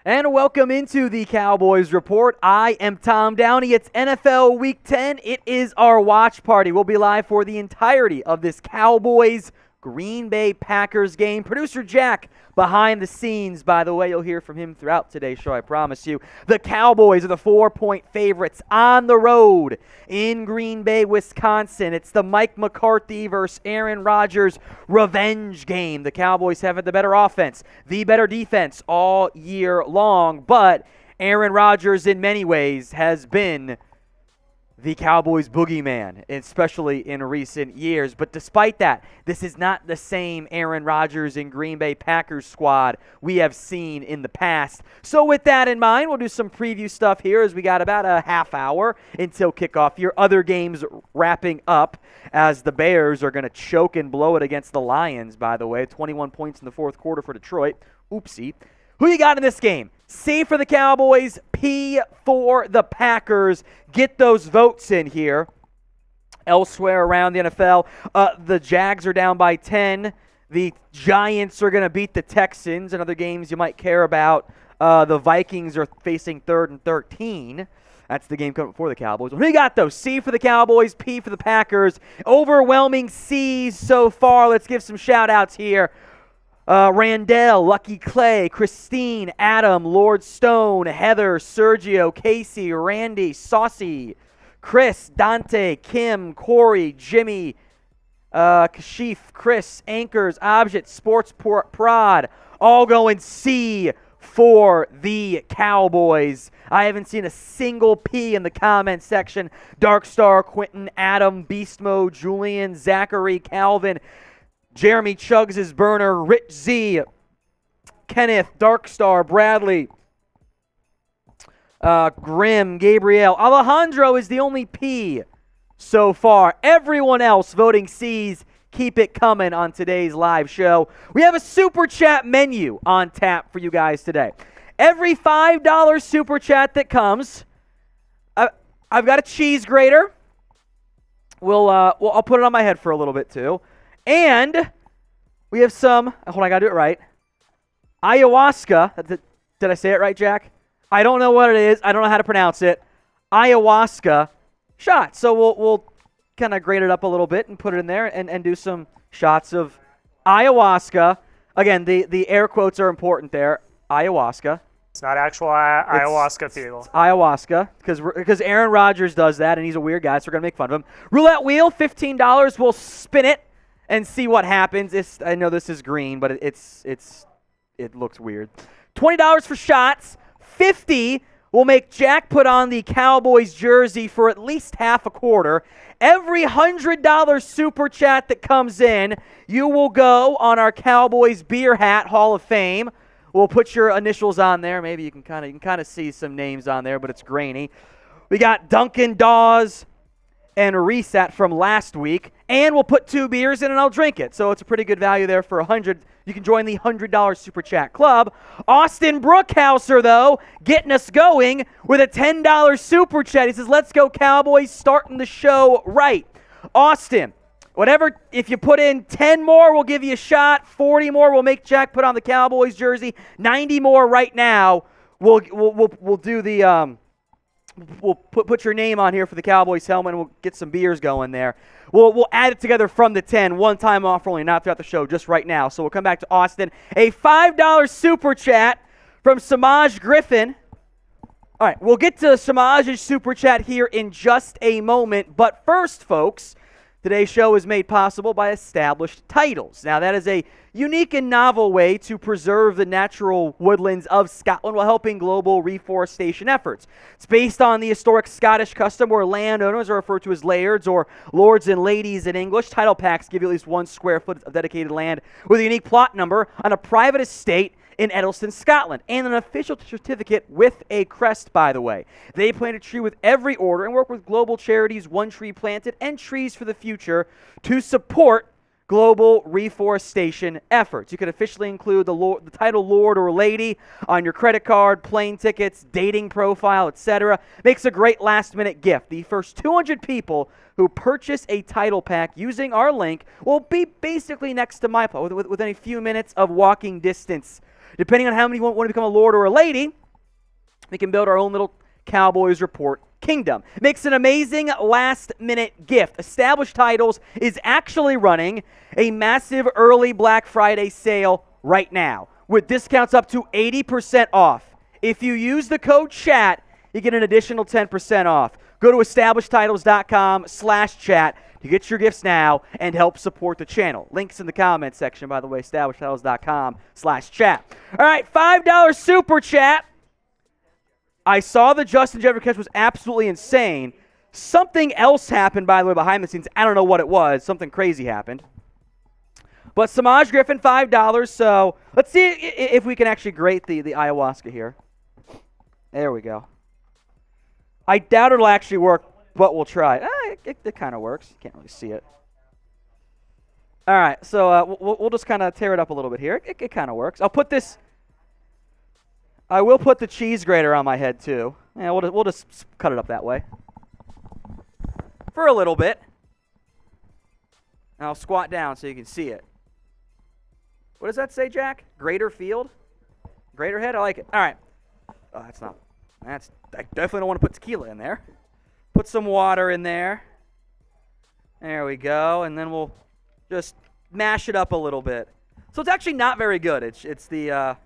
And welcome into the Cowboys Report. I am Tom Downey. It's NFL Week 10. It is our watch party. We'll be live for the entirety of this Cowboys Green Bay Packers game. Producer Jack behind the scenes, by the way. You'll hear from him throughout today's show, I promise you. The Cowboys are the 4-point favorites on the road in Green Bay, Wisconsin. It's the Mike McCarthy versus Aaron Rodgers revenge game. The Cowboys have the better offense, the better defense all year long, but Aaron Rodgers in many ways has been the Cowboys' boogeyman, especially in recent years. But despite that, this is not the same Aaron Rodgers and Green Bay Packers squad we have seen in the past. So with that in mind, we'll do some preview stuff here as we got about a half hour until kickoff. Your other games wrapping up as the Bears are going to choke and blow it against the Lions, by the way. 21 points in the fourth quarter for Detroit. Oopsie. Who you got in this game? C for the Cowboys, P for the Packers. Get those votes in here. Elsewhere around the NFL, the Jags are down by 10. The Giants are going to beat the Texans. And other games you might care about, the Vikings are facing 3rd and 13. That's the game coming before the Cowboys. Who you got, though? C for the Cowboys, P for the Packers. Overwhelming C's so far. Let's give some shout-outs here. Randall, Lucky Clay, Christine, Adam, Lord Stone, Heather, Sergio, Casey, Randy, Saucy, Chris, Dante, Kim, Corey, Jimmy, Kashif, Chris, Anchors, Object, Sports Prod, all going C for the Cowboys. I haven't seen a single P in the comment section. Darkstar, Quentin, Adam, Beast Mode, Julian, Zachary, Calvin, Jeremy Chugs his burner, Rich Z, Kenneth, Darkstar, Bradley, Grim, Gabriel. Alejandro is the only P so far. Everyone else voting C's. Keep it coming on today's live show. We have a Super Chat menu on tap for you guys today. Every $5 Super Chat that comes, I've got a cheese grater. I'll put it on my head for a little bit too. And we have some, hold on, I got to do it right, ayahuasca. Did I say it right, Jack? I don't know what it is. I don't know how to pronounce it. Ayahuasca shot. So we'll kind of grade it up a little bit and put it in there and do some shots of ayahuasca. Again, the air quotes are important there. Ayahuasca. It's not actual ayahuasca, people. It's ayahuasca, because Aaron Rodgers does that, and he's a weird guy, so we're going to make fun of him. Roulette wheel, $15. We'll spin it and see what happens. I know this is green, but it looks weird. $20 for shots. $50 will make Jack put on the Cowboys jersey for at least half a quarter. Every $100 Super Chat that comes in, you will go on our Cowboys Beer Hat Hall of Fame. We'll put your initials on there. Maybe you can kind of see some names on there, but it's grainy. We got Duncan Dawes and a reset from last week, and we'll put 2 beers in and I'll drink it. So it's a pretty good value there for $100. You can join the $100 Super Chat Club. Austin Brookhauser, though, getting us going with a $10 Super Chat. He says, let's go Cowboys, starting the show right. Austin, whatever, if you put in 10 more, we'll give you a shot. 40 more, we'll make Jack put on the Cowboys jersey. 90 more right now, we'll do the we'll put your name on here for the Cowboys helmet, and we'll get some beers going there. We'll add it together from the 10, one time offer only, not throughout the show, just right now. So we'll come back to Austin. A $5 Super Chat from Samaj Griffin. All right, we'll get to Samaj's Super Chat here in just a moment. But first, folks, today's show is made possible by Established Titles. Now, that is a unique and novel way to preserve the natural woodlands of Scotland while helping global reforestation efforts. It's based on the historic Scottish custom where landowners are referred to as lairds or lords and ladies in English. Title packs give you at least 1 square foot of dedicated land with a unique plot number on a private estate in Edelston, Scotland, and an official certificate with a crest, by the way. They plant a tree with every order and work with global charities, One Tree Planted, and Trees for the Future to support global reforestation efforts. You can officially include the title Lord or Lady on your credit card, plane tickets, dating profile, etc. Makes a great last-minute gift. The first 200 people who purchase a title pack using our link will be basically next to my place within a few minutes of walking distance Depending on how many want to become a lord or a lady, we can build our own little Cowboys Report kingdom. Makes an amazing last-minute gift. Established Titles is actually running a massive early Black Friday sale right now with discounts up to 80% off. If you use the code CHAT, you get an additional 10% off. Go to establishedtitles.com/chat to get your gifts now and help support the channel. Links in the comments section, by the way, establishedtitles.com/chat. All right, $5 super chat. I saw the Justin Jefferson catch was absolutely insane. Something else happened, by the way, behind the scenes. I don't know what it was. Something crazy happened. But Samaj Griffin, $5. So let's see if we can actually grate the ayahuasca here. There we go. I doubt it'll actually work, but we'll try. It kind of works. You can't really see it. All right, so we'll just kind of tear it up a little bit here. It kind of works. I will put the cheese grater on my head, too. Yeah, we'll just cut it up that way. For a little bit. And I'll squat down so you can see it. What does that say, Jack? Grater field? Grater head? I like it. All right. Oh, I definitely don't want to put tequila in there. Put some water in there. There we go. And then we'll just mash it up a little bit. So it's actually not very good. It's the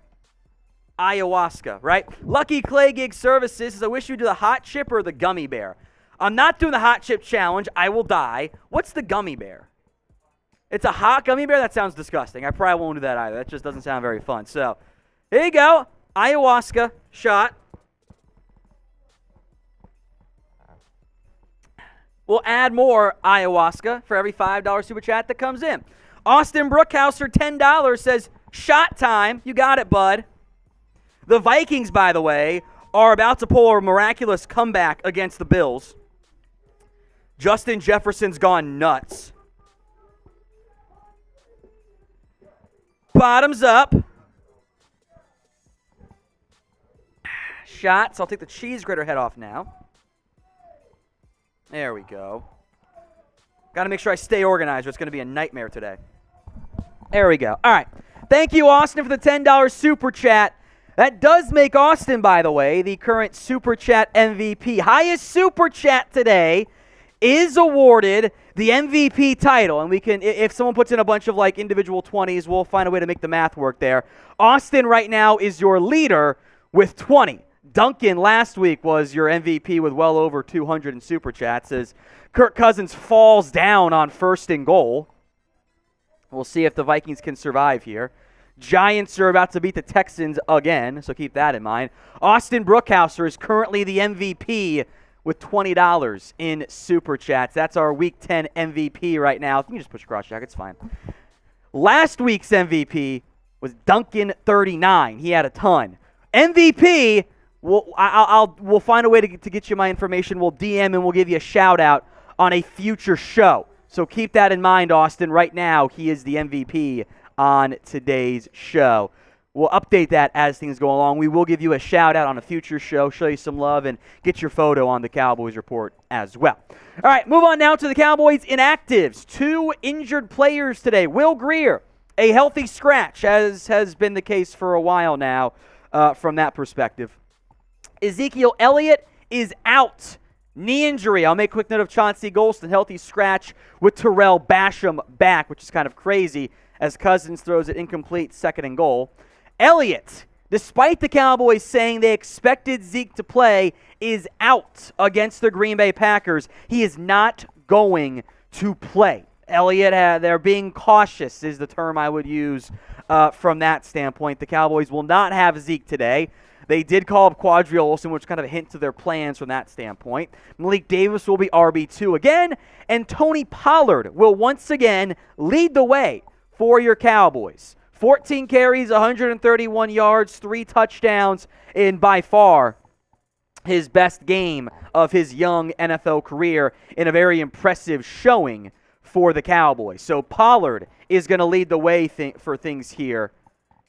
ayahuasca, right? Lucky Clay Gig Services says, I wish you do the hot chip or the gummy bear. I'm not doing the hot chip challenge. I will die. What's the gummy bear? It's a hot gummy bear? That sounds disgusting. I probably won't do that either. That just doesn't sound very fun. So, here you go. Ayahuasca shot. We'll add more ayahuasca for every $5 super chat that comes in. Austin Brookhouser, $10, says, shot time. You got it, bud. The Vikings, by the way, are about to pull a miraculous comeback against the Bills. Justin Jefferson's gone nuts. Bottoms up. Shots. I'll take the cheese grater head off now. There we go. Got to make sure I stay organized or it's going to be a nightmare today. There we go. All right. Thank you, Austin, for the $10 super chat. That does make Austin, by the way, the current super chat MVP. Highest super chat today is awarded the MVP title. And we can, if someone puts in a bunch of like individual 20s, we'll find a way to make the math work there. Austin right now is your leader with 20. Duncan last week was your MVP with well over 200 in super chats as Kirk Cousins falls down on 1st and goal. We'll see if the Vikings can survive here. Giants are about to beat the Texans again, so keep that in mind. Austin Brookhouser is currently the MVP with $20 in super chats. That's our Week 10 MVP right now. You can just push cross check. It's fine. Last week's MVP was Duncan39. He had a ton. MVP, we'll find a way to get you my information. We'll DM and we'll give you a shout-out on a future show. So keep that in mind, Austin. Right now, he is the MVP on today's show. We'll update that as things go along. We will give you a shout-out on a future show, show you some love, and get your photo on the Cowboys Report as well. All right, move on now to the Cowboys inactives. 2 injured players today. Will Grier, a healthy scratch, as has been the case for a while now from that perspective. Ezekiel Elliott is out. Knee injury. I'll make a quick note of Chauncey Golston, healthy scratch with Terrell Basham back, which is kind of crazy as Cousins throws it incomplete, 2nd and goal. Elliott, despite the Cowboys saying they expected Zeke to play, is out against the Green Bay Packers. He is not going to play. Elliott, they're being cautious is the term I would use from that standpoint. The Cowboys will not have Zeke today. They did call up Quadrille Olsen, which is kind of a hint to their plans from that standpoint. Malik Davis will be RB2 again, and Tony Pollard will once again lead the way for your Cowboys. 14 carries, 131 yards, 3 touchdowns, and by far his best game of his young NFL career in a very impressive showing for the Cowboys. So Pollard is going to lead the way for things here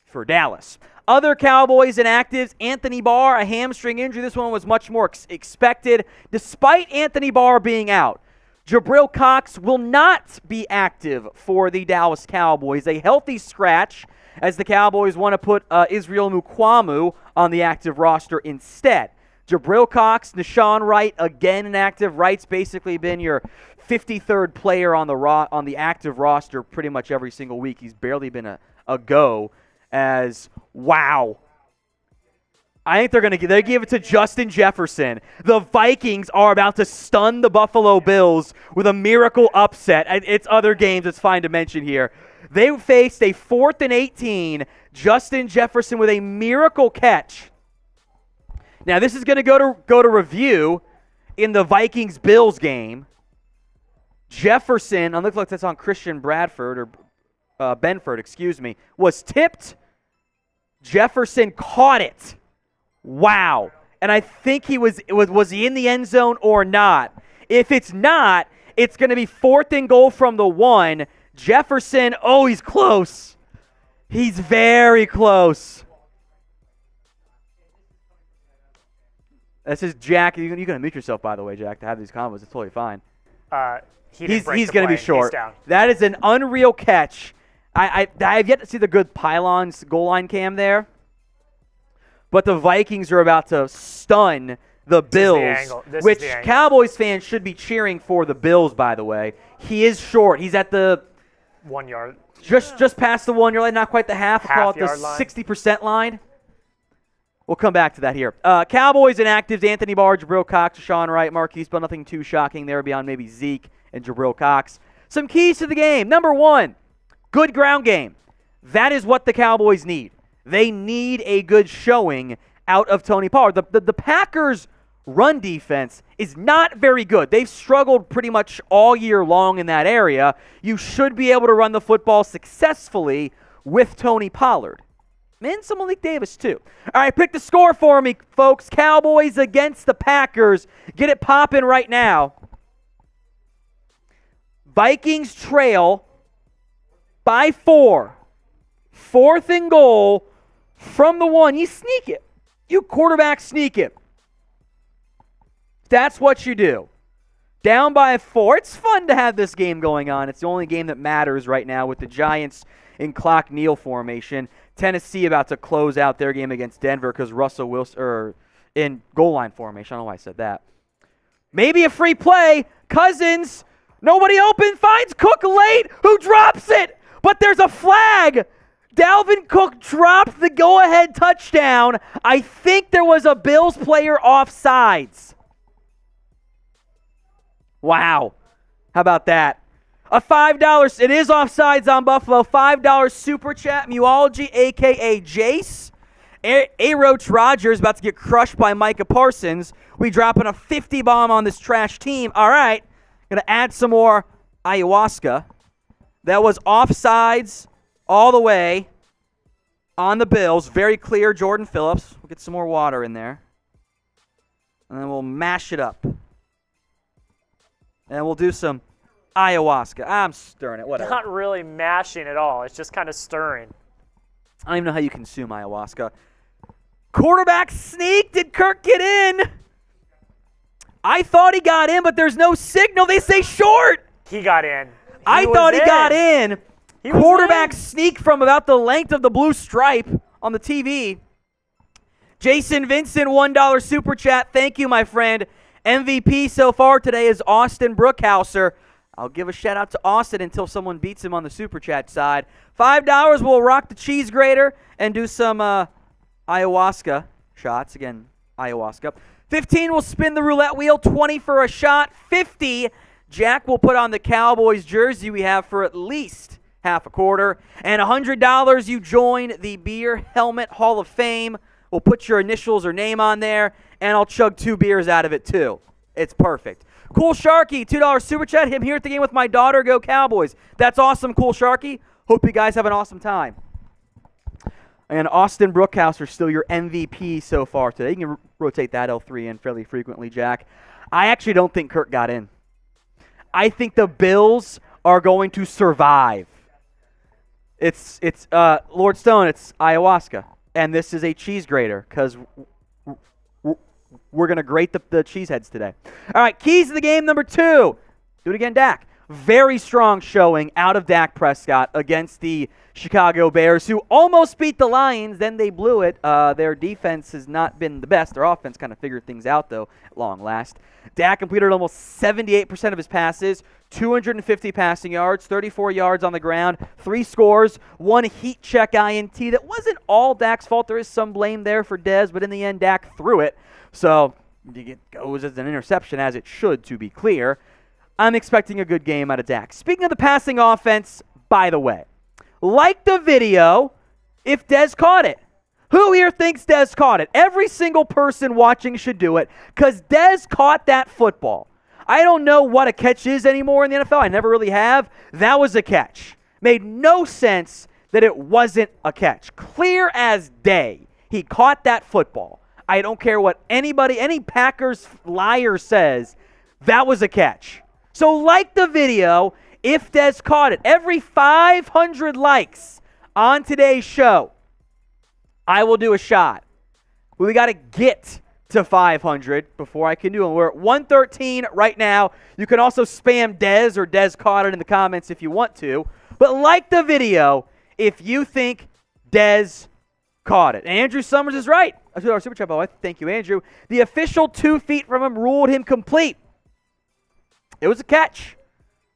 for Dallas. Other Cowboys inactives, Anthony Barr, a hamstring injury. This one was much more expected. Despite Anthony Barr being out, Jabril Cox will not be active for the Dallas Cowboys. A healthy scratch as the Cowboys want to put Israel Mukuamu on the active roster instead. Jabril Cox, Nahshon Wright, again inactive. Wright's basically been your 53rd player on the active roster pretty much every single week. He's barely been a go as, wow. I think they give it to Justin Jefferson. The Vikings are about to stun the Buffalo Bills with a miracle upset. It's other games it's fine to mention here. They faced a 4th and 18. Justin Jefferson with a miracle catch. Now this is going to go to review in the Vikings-Bills game. Jefferson, it looks like that's on Christian Bradford or Benford, excuse me, was tipped. Jefferson caught it. Wow. And I think was he in the end zone or not? If it's not, it's going to be 4th and goal from the 1. Jefferson, he's close. He's very close. This is Jack. You're going to mute yourself, by the way, Jack, to have these combos. It's totally fine. He's going to be short. That is an unreal catch. I have yet to see the good pylons goal line cam there. But the Vikings are about to stun the Bills, which Cowboys fans should be cheering for the Bills, by the way. He is short. He's at the 1 yard. Just past the 1 yard line, not quite the half. We'll call it the 60% line. We'll come back to that here. Cowboys inactives, Anthony Barr, Jabril Cox, Nahshon Wright, Marquise, but nothing too shocking there beyond maybe Zeke and Jabril Cox. Some keys to the game. Number 1, good ground game. That is what the Cowboys need. They need a good showing out of Tony Pollard. The Packers' run defense is not very good. They've struggled pretty much all year long in that area. You should be able to run the football successfully with Tony Pollard. And some Malik Davis, too. All right, pick the score for me, folks. Cowboys against the Packers. Get it popping right now. Vikings trail by 4. 4th and goal from the 1. You sneak it. You quarterback sneak it. That's what you do. Down by 4. It's fun to have this game going on. It's the only game that matters right now with the Giants in clock kneel formation. Tennessee about to close out their game against Denver because Russell Wilson in goal line formation. I don't know why I said that. Maybe a free play. Cousins, nobody open, finds Cook late, who drops it. But there's a flag. Dalvin Cook dropped the go-ahead touchdown. I think there was a Bills player offsides. Wow. How about that? A $5, it is offsides on Buffalo, $5 super chat, Muology, a.k.a. Jace. A-Roach Rodgers about to get crushed by Micah Parsons. We dropping a 50 bomb on this trash team. All right. Going to add some more ayahuasca. That was offsides all the way on the Bills. Very clear, Jordan Phillips. We'll get some more water in there. And then we'll mash it up. And we'll do some ayahuasca. I'm stirring it, whatever. Not really mashing at all. It's just kind of stirring. I don't even know how you consume ayahuasca. Quarterback sneak. Did Kirk get in? I thought he got in, but there's no signal. They say short. He got in. I thought he got in. Quarterback sneak from about the length of the blue stripe on the TV. Jason Vincent, $1 super chat. Thank you, my friend. MVP so far today is Austin Brookhauser. I'll give a shout out to Austin until someone beats him on the super chat side. $5 we'll rock the cheese grater and do some ayahuasca shots. Again, ayahuasca. 15 will spin the roulette wheel. 20 for a shot. 50 Jack will put on the Cowboys jersey we have for at least half a quarter. And $100 you join the Beer Helmet Hall of Fame. We'll put your initials or name on there, and I'll chug 2 beers out of it too. It's perfect. Cool Sharky, $2 super chat. Him here at the game with my daughter. Go Cowboys. That's awesome, Cool Sharky. Hope you guys have an awesome time. And Austin Brookhauser still your MVP so far today. You can rotate that L3 in fairly frequently, Jack. I actually don't think Kirk got in. I think the Bills are going to survive. It's Lord Stone, it's ayahuasca. And this is a cheese grater because we're going to grate the cheese heads today. All right, keys to the game number 2. Do it again, Dak. Very strong showing out of Dak Prescott against the Chicago Bears, who almost beat the Lions. Then they blew it. Their defense has not been the best. Their offense kind of figured things out, though, at long last. Dak completed almost 78% of his passes, 250 passing yards, 34 yards on the ground, 3 scores, 1 heat check INT. That wasn't all Dak's fault. There is some blame there for Dez, but in the end, Dak threw it. So it goes as an interception, as it should, to be clear. I'm expecting a good game out of Dak. Speaking of the passing offense, by the way, like the video if Dez caught it. Who here thinks Dez caught it? Every single person watching should do it because Dez caught that football. I don't know what a catch is anymore in the NFL. I never really have. That was a catch. Made no sense that it wasn't a catch. Clear as day. He caught that football. I don't care what any Packers liar says. That was a catch. So like the video if Dez caught it. Every 500 likes on today's show, I will do a shot. We got to get to 500 before I can do it. We're at 113 right now. You can also spam Dez or Dez caught it in the comments if you want to. But like the video if you think Dez caught it. And Andrew Summers is right. That's our super chat, by the way. Thank you, Andrew. The official 2 feet from him ruled him complete. It was a catch.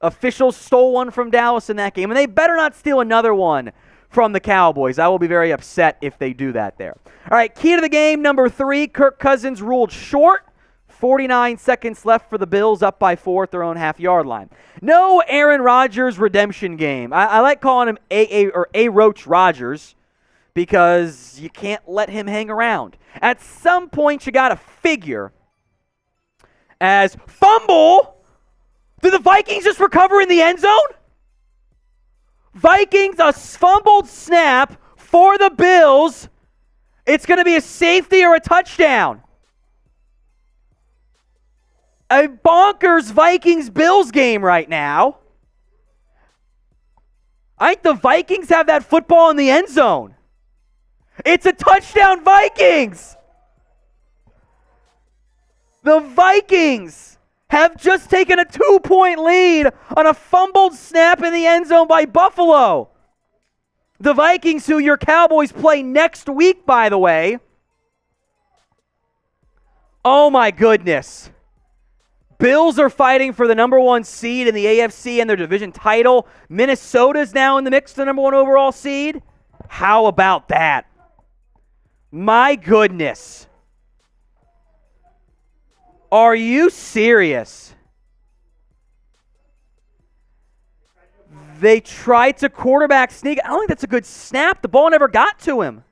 Officials stole one from Dallas in that game, and they better not steal another one from the Cowboys. I will be very upset if they do that there. All right, key to the game, number 3, Kirk Cousins ruled short. 49 seconds left for the Bills, up by 4 at their own half-yard line. No Aaron Rodgers redemption game. I like calling him A Roach Rodgers because you can't let him hang around. At some point, you got to figure as fumble. Did the Vikings just recover in the end zone? Vikings, a fumbled snap for the Bills. It's going to be a safety or a touchdown. A bonkers Vikings-Bills game right now. I think the Vikings have that football in the end zone. It's a touchdown, Vikings! The Vikings have just taken a 2-point lead on a fumbled snap in the end zone by Buffalo. The Vikings, who your Cowboys play next week, by the way. Oh, my goodness. Bills are fighting for the number 1 seed in the AFC and their division title. Minnesota's now in the mix for the number 1 overall seed. How about that? My goodness. Are you serious? They tried to quarterback sneak. I don't think that's a good snap. The ball never got to him.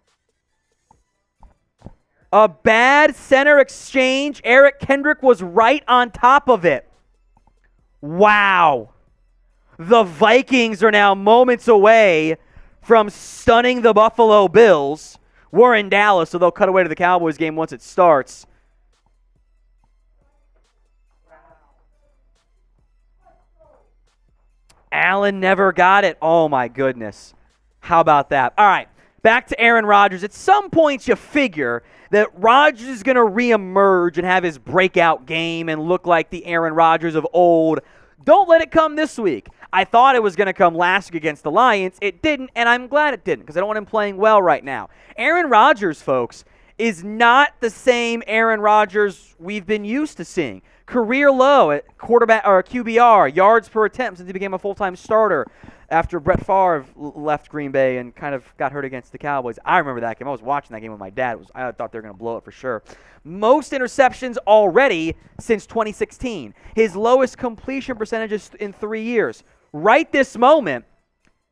A bad center exchange. Eric Kendrick was right on top of it. Wow. The Vikings are now moments away from stunning the Buffalo Bills. We're in Dallas, so they'll cut away to the Cowboys game once it starts. Allen never got it. Oh, my goodness. How about that? All right, back to Aaron Rodgers. At some point, you figure that Rodgers is going to reemerge and have his breakout game and look like the Aaron Rodgers of old. Don't let it come this week. I thought it was going to come last week against the Lions. It didn't, and I'm glad it didn't because I don't want him playing well right now. Aaron Rodgers, folks, is not the same Aaron Rodgers we've been used to seeing. Career low at quarterback or QBR, yards per attempt since he became a full-time starter after Brett Favre left Green Bay and kind of got hurt against the Cowboys. I remember that game. I was watching that game with my dad. I thought they were going to blow it for sure. Most interceptions already since 2016. His lowest completion percentages in 3 years. Right this moment,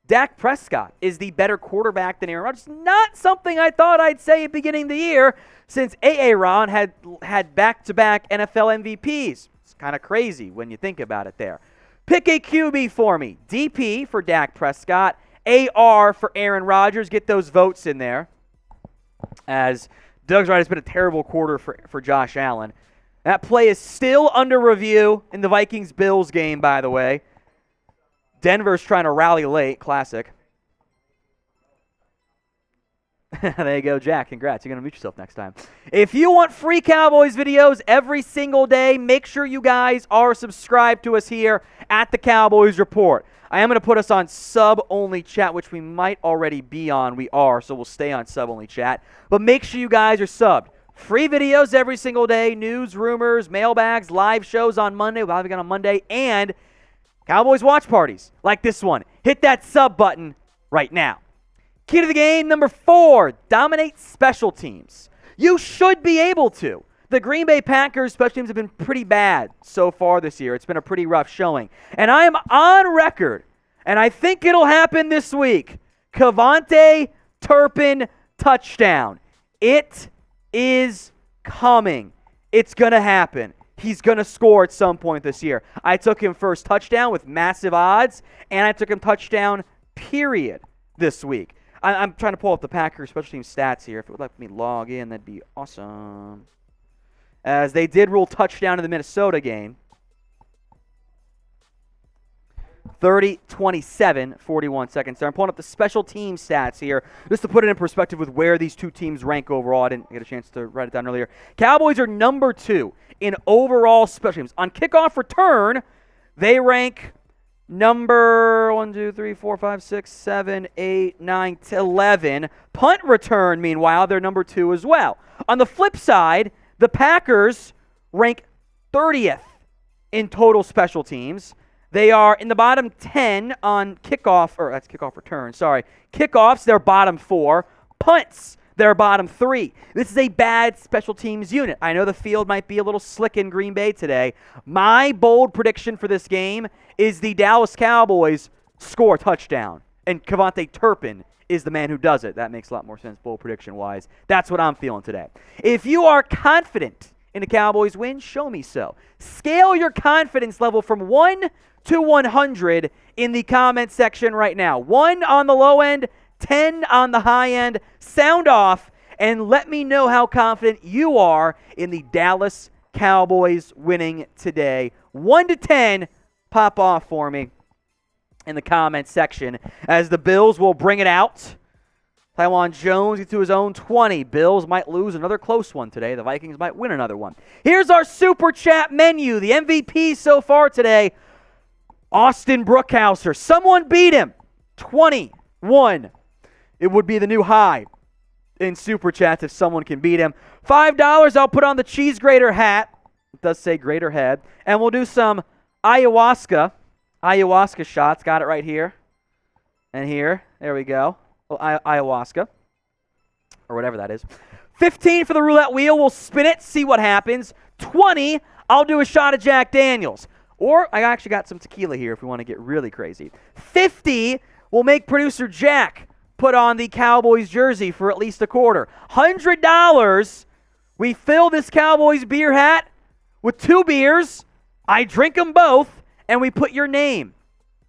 Dak Prescott is the better quarterback than Aaron Rodgers. Not something I thought I'd say at the beginning of the year since Aaron had back-to-back NFL MVPs. It's kind of crazy when you think about it there. Pick a QB for me. DP for Dak Prescott. AR for Aaron Rodgers. Get those votes in there. As Doug's right, it's been a terrible quarter for Josh Allen. That play is still under review in the Vikings-Bills game, by the way. Denver's trying to rally late. Classic. There you go, Jack. Congrats. You're going to mute yourself next time. If you want free Cowboys videos every single day, make sure you guys are subscribed to us here at the Cowboys Report. I am going to put us on sub-only chat, which we might already be on. We are, so we'll stay on sub-only chat. But make sure you guys are subbed. Free videos every single day, news, rumors, mailbags, live shows on Monday. We'll have it on Monday, and Cowboys watch parties like this one. Hit that sub button right now. Key to the game, number 4, dominate special teams. You should be able to. The Green Bay Packers special teams have been pretty bad so far this year. It's been a pretty rough showing. And I am on record, and I think it'll happen this week. KaVontae, Turpin, touchdown. It is coming. It's going to happen. He's going to score at some point this year. I took him first touchdown with massive odds, and I took him touchdown, period, this week. I'm trying to pull up the Packers special team stats here. If it would let me log in, that'd be awesome. As they did rule touchdown in the Minnesota game. 30-27, 41 seconds there. I'm pulling up the special team stats here just to put it in perspective with where these two teams rank overall. I didn't get a chance to write it down earlier. Cowboys are number 2 in overall special teams. On kickoff return, they rank number 1, 2, 3, 4, 5, 6, 7, 8, 9, 10, 11. Punt return, meanwhile, they're number 2 as well. On the flip side, the Packers rank 30th in total special teams. They are in the bottom 10 on kickoff, or that's kickoff return, sorry. Kickoffs, they're bottom 4. Punts, they're bottom 3. This is a bad special teams unit. I know the field might be a little slick in Green Bay today. My bold prediction for this game is the Dallas Cowboys score a touchdown, and KaVontae Turpin is the man who does it. That makes a lot more sense bold prediction-wise. That's what I'm feeling today. If you are confident in a Cowboys win, show me so. Scale your confidence level from 1 to 100 in the comment section right now. 1 on the low end, 10 on the high end. Sound off and let me know how confident you are in the Dallas Cowboys winning today. 1 to 10, pop off for me in the comment section as the Bills will bring it out. Taiwan Jones gets to his own 20. Bills might lose another close one today. The Vikings might win another one. Here's our Super Chat menu. The MVP so far today, Austin Brookhauser. Someone beat him. 21. It would be the new high in Super Chats if someone can beat him. $5 I'll put on the cheese grater hat. It does say grater head. And we'll do some ayahuasca shots. Got it right here. And here. There we go. Ayahuasca. Or whatever that is. 15 for the roulette wheel. We'll spin it, see what happens. 20, I'll do a shot of Jack Daniels. Or I actually got some tequila here if we want to get really crazy. 50 will make producer Jack put on the Cowboys jersey for at least a quarter. $100, we fill this Cowboys beer hat with 2 beers. I drink them both, and we put your name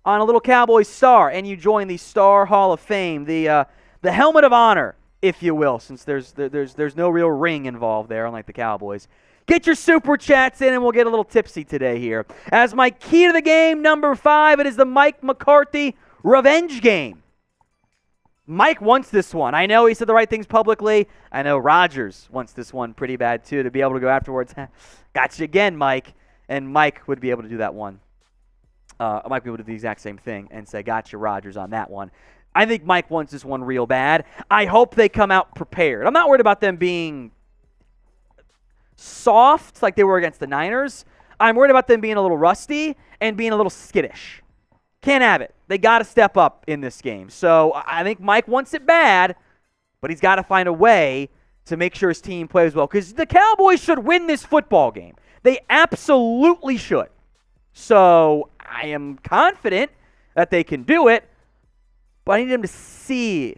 on a little Cowboys star, and you join the Star Hall of Fame, the helmet of honor, if you will, since there's no real ring involved there, unlike the Cowboys. Get your Super Chats in, and we'll get a little tipsy today here. As my key to the game, number 5, it is the Mike McCarthy revenge game. Mike wants this one. I know he said the right things publicly. I know Rodgers wants this one pretty bad, too, to be able to go afterwards. Gotcha again, Mike. And Mike would be able to do that one. Mike would be able to do the exact same thing and say, gotcha, Rodgers, on that one. I think Mike wants this one real bad. I hope they come out prepared. I'm not worried about them being soft like they were against the Niners. I'm worried about them being a little rusty and being a little skittish. Can't have it. They got to step up in this game. So I think Mike wants it bad, but he's got to find a way to make sure his team plays well, because the Cowboys should win this football game. They absolutely should. So I am confident that they can do it, but I need them to see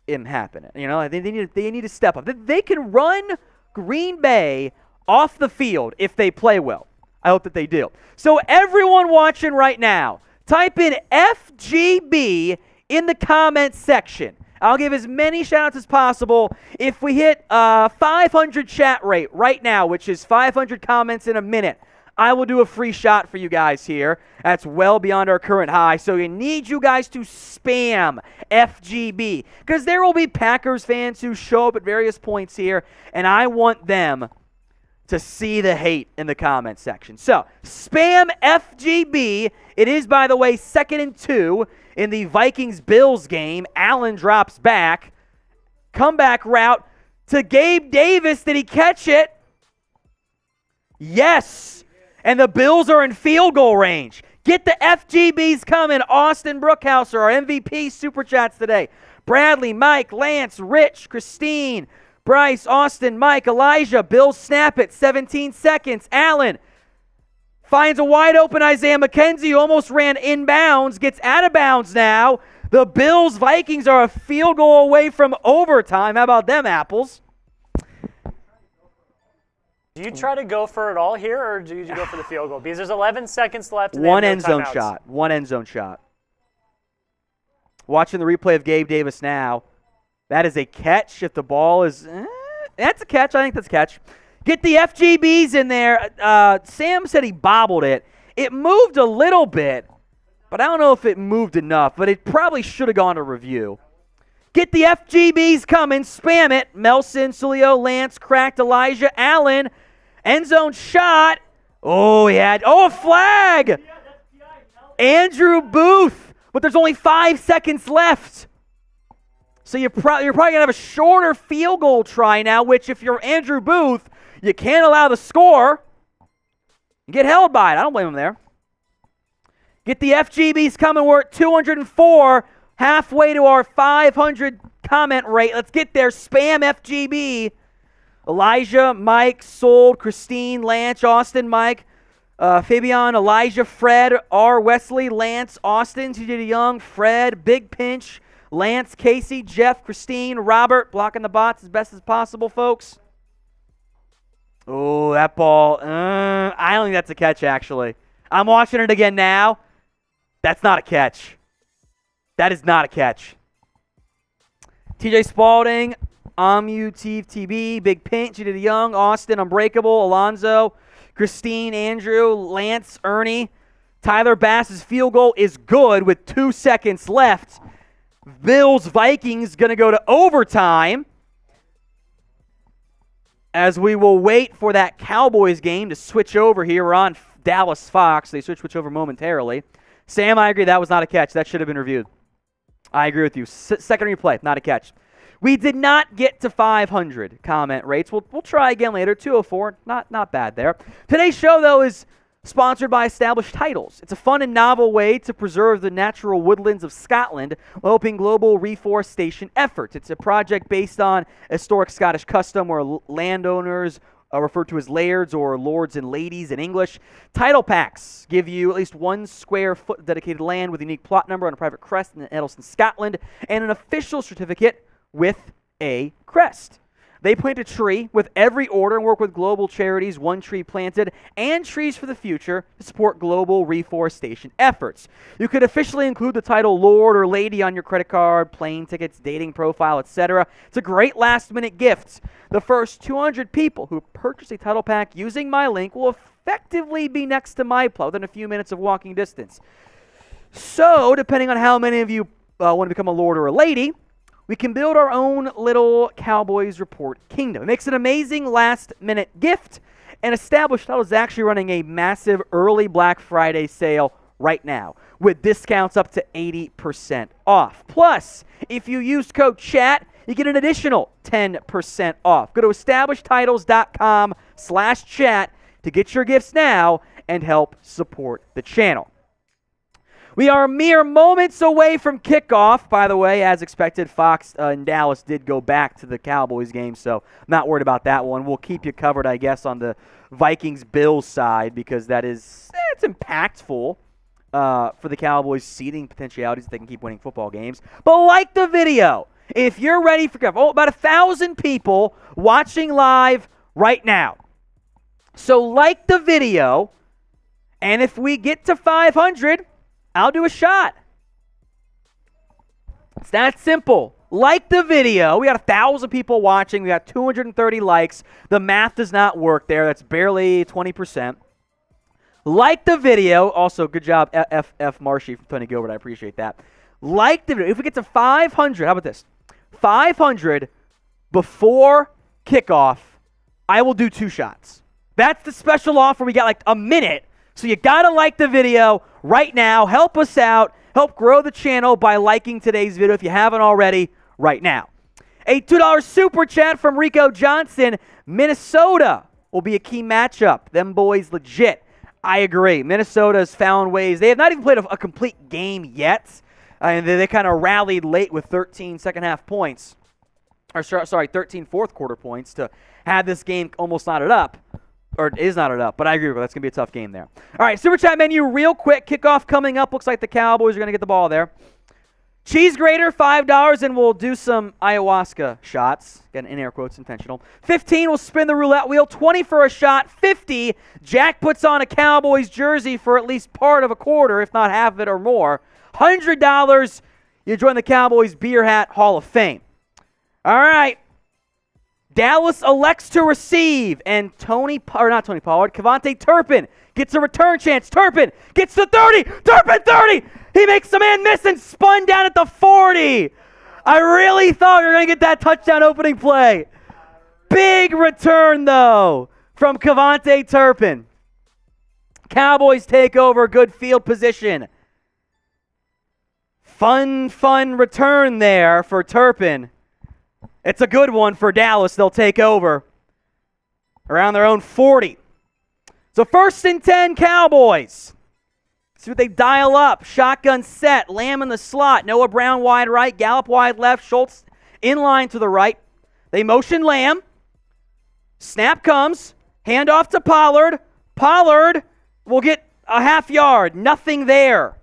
him happen. You know, they need to step up. They can run Green Bay off the field if they play well. I hope that they do. So everyone watching right now, type in FGB in the comments section. I'll give as many shout-outs as possible. If we hit 500 chat rate right now, which is 500 comments in a minute, I will do a free shot for you guys here. That's well beyond our current high. So I need you guys to spam FGB because there will be Packers fans who show up at various points here, and I want them to see the hate in the comment section. So spam FGB. It is, by the way, 2nd and 2 in the Vikings-Bills game. Allen drops back. Comeback route to Gabe Davis. Did he catch it? Yes. And the Bills are in field goal range. Get the FGBs coming. Austin Brookhouser, our MVP Super Chats today. Bradley, Mike, Lance, Rich, Christine, Bryce, Austin, Mike, Elijah. Bills snap it. 17 seconds. Allen finds a wide open Isaiah McKenzie who almost ran inbounds. Gets out of bounds now. The Bills Vikings are a field goal away from overtime. How about them apples? Do you try to go for it all here, or do you go for the field goal? Because there's 11 seconds left. And One end zone shot. One end zone shot. Watching the replay of Gabe Davis now. That is a catch. If the ball is... that's a catch. I think that's a catch. Get the FGBs in there. Sam said he bobbled it. It moved a little bit, but I don't know if it moved enough. But it probably should have gone to review. Get the FGBs coming. Spam it. Melson, Sulio, Lance, cracked Elijah, Allen. End zone shot. Oh, he had... Oh, a flag! Andrew Booth. But there's only 5 seconds left. So you're probably going to have a shorter field goal try now, which if you're Andrew Booth, you can't allow the score. You get held by it. I don't blame him there. Get the FGBs coming. We're at 204, halfway to our 500 comment rate. Let's get there. Spam FGB. Elijah, Mike, Sold, Christine, Lance, Austin, Mike, Fabian, Elijah, Fred, R. Wesley, Lance, Austin, TJ Young, Fred, Big Pinch, Lance, Casey, Jeff, Christine, Robert, blocking the bots as best as possible, folks. Oh, that ball. I don't think that's a catch, actually. I'm watching it again now. That's not a catch. That is not a catch. TJ Spalding, TB, Big Pinch, TJ Young, Austin, Unbreakable, Alonzo, Christine, Andrew, Lance, Ernie. Tyler Bass's field goal is good with 2 seconds left. Bills Vikings going to go to overtime as we will wait for that Cowboys game to switch over here. We're on Dallas Fox. They switch over momentarily. Sam, I agree. That was not a catch. That should have been reviewed. I agree with you. Second replay, not a catch. We did not get to 500 comment rates. We'll try again later. 204, not bad there. Today's show, though, is sponsored by Established Titles. It's a fun and novel way to preserve the natural woodlands of Scotland while helping global reforestation efforts. It's a project based on historic Scottish custom where landowners are referred to as lairds or lords and ladies in English. Title packs give you at least 1 square foot of dedicated land with a unique plot number on a private crest in Edelston, Scotland, and an official certificate with a crest. They plant a tree with every order and work with global charities, One Tree Planted, and Trees for the Future to support global reforestation efforts. You could officially include the title Lord or Lady on your credit card, plane tickets, dating profile, etc. It's a great last-minute gift. The first 200 people who purchase a title pack using my link will effectively be next to my plot within a few minutes of walking distance. So, depending on how many of you want to become a Lord or a Lady, we can build our own little Cowboys Report kingdom. It makes an amazing last-minute gift, and Established Title is actually running a massive early Black Friday sale right now with discounts up to 80% off. Plus, if you use code CHAT, you get an additional 10% off. Go to establishedtitles.com/chat to get your gifts now and help support the channel. We are mere moments away from kickoff. By the way, as expected, Fox and Dallas did go back to the Cowboys game, so I'm not worried about that one. We'll keep you covered, I guess, on the Vikings-Bills side because that is it's impactful for the Cowboys' seeding potentialities if they can keep winning football games. But like the video, if you're ready for kickoff, about 1,000 people watching live right now. So like the video, and if we get to 500, I'll do a shot. It's that simple. Like the video. We got 1,000 people watching. We got 230 likes. The math does not work there. That's barely 20%. Like the video. Also, good job, F. Marshy from Tony Gilbert. I appreciate that. Like the video. If we get to 500, how about this? 500 before kickoff, I will do 2 shots. That's the special offer. We got like a minute. So you got to like the video right now. Help us out. Help grow the channel by liking today's video if you haven't already right now. A $2 super chat from Rico Johnson. Minnesota will be a key matchup. Them boys legit. I agree. Minnesota's found ways. They have not even played a complete game yet. And they kind of rallied late with 13 second-half points. 13 fourth-quarter points to have this game almost knotted up. Or it is knotted up, but I agree with you. That's going to be a tough game there. All right, super chat menu real quick. Kickoff coming up. Looks like the Cowboys are going to get the ball there. Cheese grater, $5, and we'll do some ayahuasca shots. Again, in air quotes, intentional. 15, we'll spin the roulette wheel. 20 for a shot. 50, Jack puts on a Cowboys jersey for at least part of a quarter, if not half of it or more. $100, you join the Cowboys Beer Hat Hall of Fame. All right. Dallas elects to receive, and KaVontae Turpin gets a return chance. Turpin gets to 30. Turpin 30. He makes the man miss and spun down at the 40. I really thought we were going to get that touchdown opening play. Big return, though, from KaVontae Turpin. Cowboys take over, good field position. Fun return there for Turpin. It's a good one for Dallas. They'll take over around their own 40. So 1st and 10 Cowboys. See what they dial up. Shotgun set. Lamb in the slot. Noah Brown wide right. Gallup wide left. Schultz in line to the right. They motion Lamb. Snap comes. Handoff to Pollard. Pollard will get a half yard. Nothing there.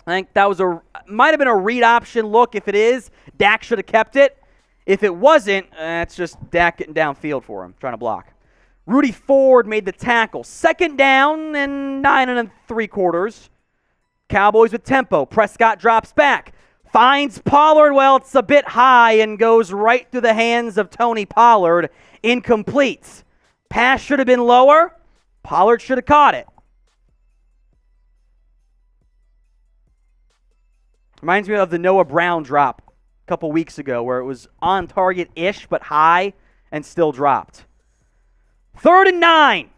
I think that was might have been a read option look. If it is, Dak should have kept it. If it wasn't, it's just Dak getting downfield for him, trying to block. Rudy Ford made the tackle. 2nd down and 9 3/4. Cowboys with tempo. Prescott drops back. Finds Pollard. Well, it's a bit high and goes right through the hands of Tony Pollard. Incomplete. Pass should have been lower. Pollard should have caught it. Reminds me of the Noah Brown drop a couple weeks ago where it was on target-ish but high and still dropped. 3rd and 9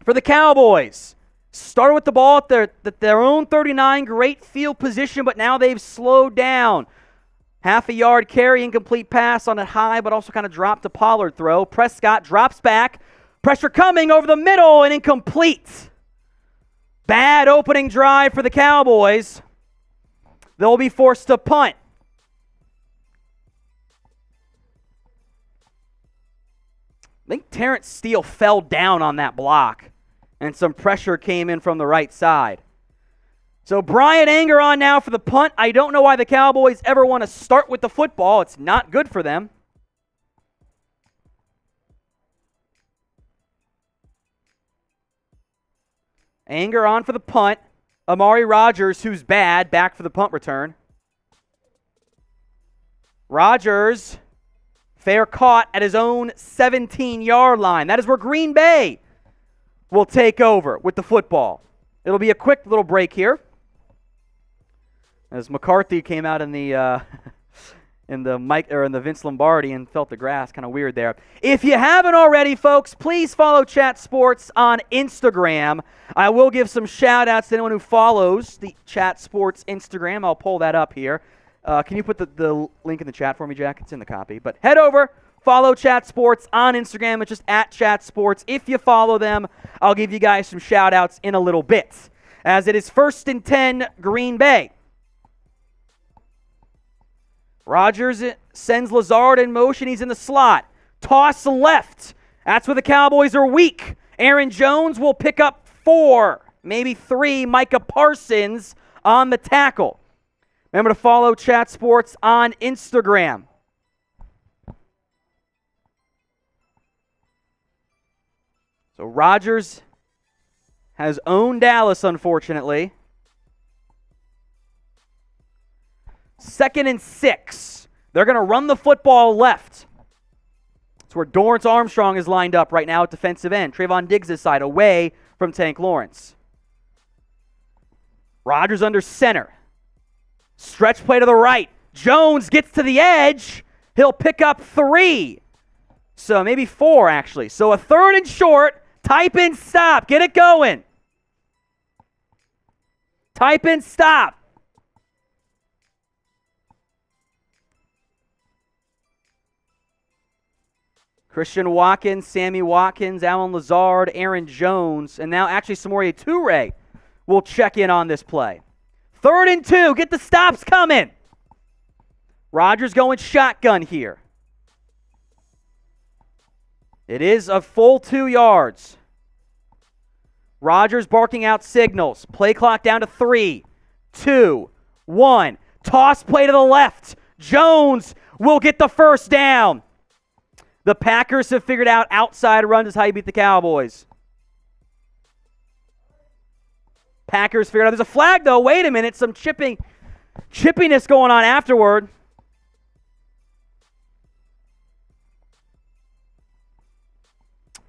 for the Cowboys. Started with the ball at their own 39. Great field position, but now they've slowed down. Half a yard carry, incomplete pass on it high, but also kind of dropped a Pollard throw. Prescott drops back. Pressure coming over the middle and incomplete. Bad opening drive for the Cowboys. They'll be forced to punt. I think Terrence Steele fell down on that block, and some pressure came in from the right side. So Brian Anger on now for the punt. I don't know why the Cowboys ever want to start with the football. It's not good for them. Anger on for the punt. Amari Rodgers, who's bad, back for the punt return. Rodgers, fair caught at his own 17-yard line. That is where Green Bay will take over with the football. It'll be a quick little break here, as McCarthy came out in the in the Vince Lombardi and felt the grass. Kind of weird there. If you haven't already, folks, please follow Chat Sports on Instagram. I will give some shout-outs to anyone who follows the Chat Sports Instagram. I'll pull that up here. Can you put the link in the chat for me, Jack? It's in the copy. But head over, follow Chat Sports on Instagram. It's just at Chat Sports. If you follow them, I'll give you guys some shout-outs in a little bit. As it is 1st and 10, Green Bay. Rodgers sends Lazard in motion. He's in the slot. Toss left. That's where the Cowboys are weak. Aaron Jones will pick up 4, maybe 3. Micah Parsons on the tackle. Remember to follow Chat Sports on Instagram. So Rodgers has owned Dallas, unfortunately. 2nd and 6. They're going to run the football left. It's where Dorance Armstrong is lined up right now at defensive end. Trevon Diggs' side, away from Tank Lawrence. Rodgers under center. Stretch play to the right. Jones gets to the edge. He'll pick up 3. So maybe 4, actually. So a 3rd and short. Type in stop. Get it going. Type in stop. Christian Watkins, Sammy Watkins, Alan Lazard, Aaron Jones, and now actually Samori Toure will check in on this play. 3rd and 2. Get the stops coming. Rodgers going shotgun here. It is a full 2 yards. Rodgers barking out signals. Play clock down to 3, 2, 1. Toss play to the left. Jones will get the first down. The Packers have figured out outside runs is how you beat the Cowboys. Packers figured out there's a flag, though. Wait a minute. Some chippiness going on afterward.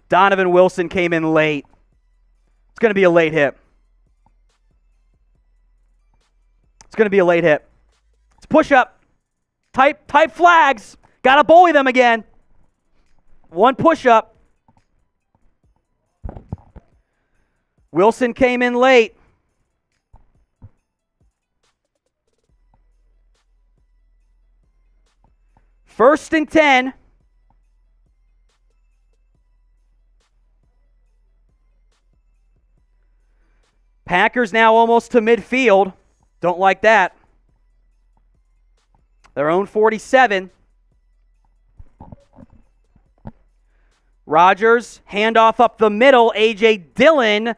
Donovan Wilson came in late. It's going to be a late hit. It's going to be a late hit. It's push up. Type flags. Got to bully them again. 1 push up. Wilson came in late. First and 10. Packers now almost to midfield. Don't like that. Their own 47. Rodgers, handoff up the middle. A.J. Dillon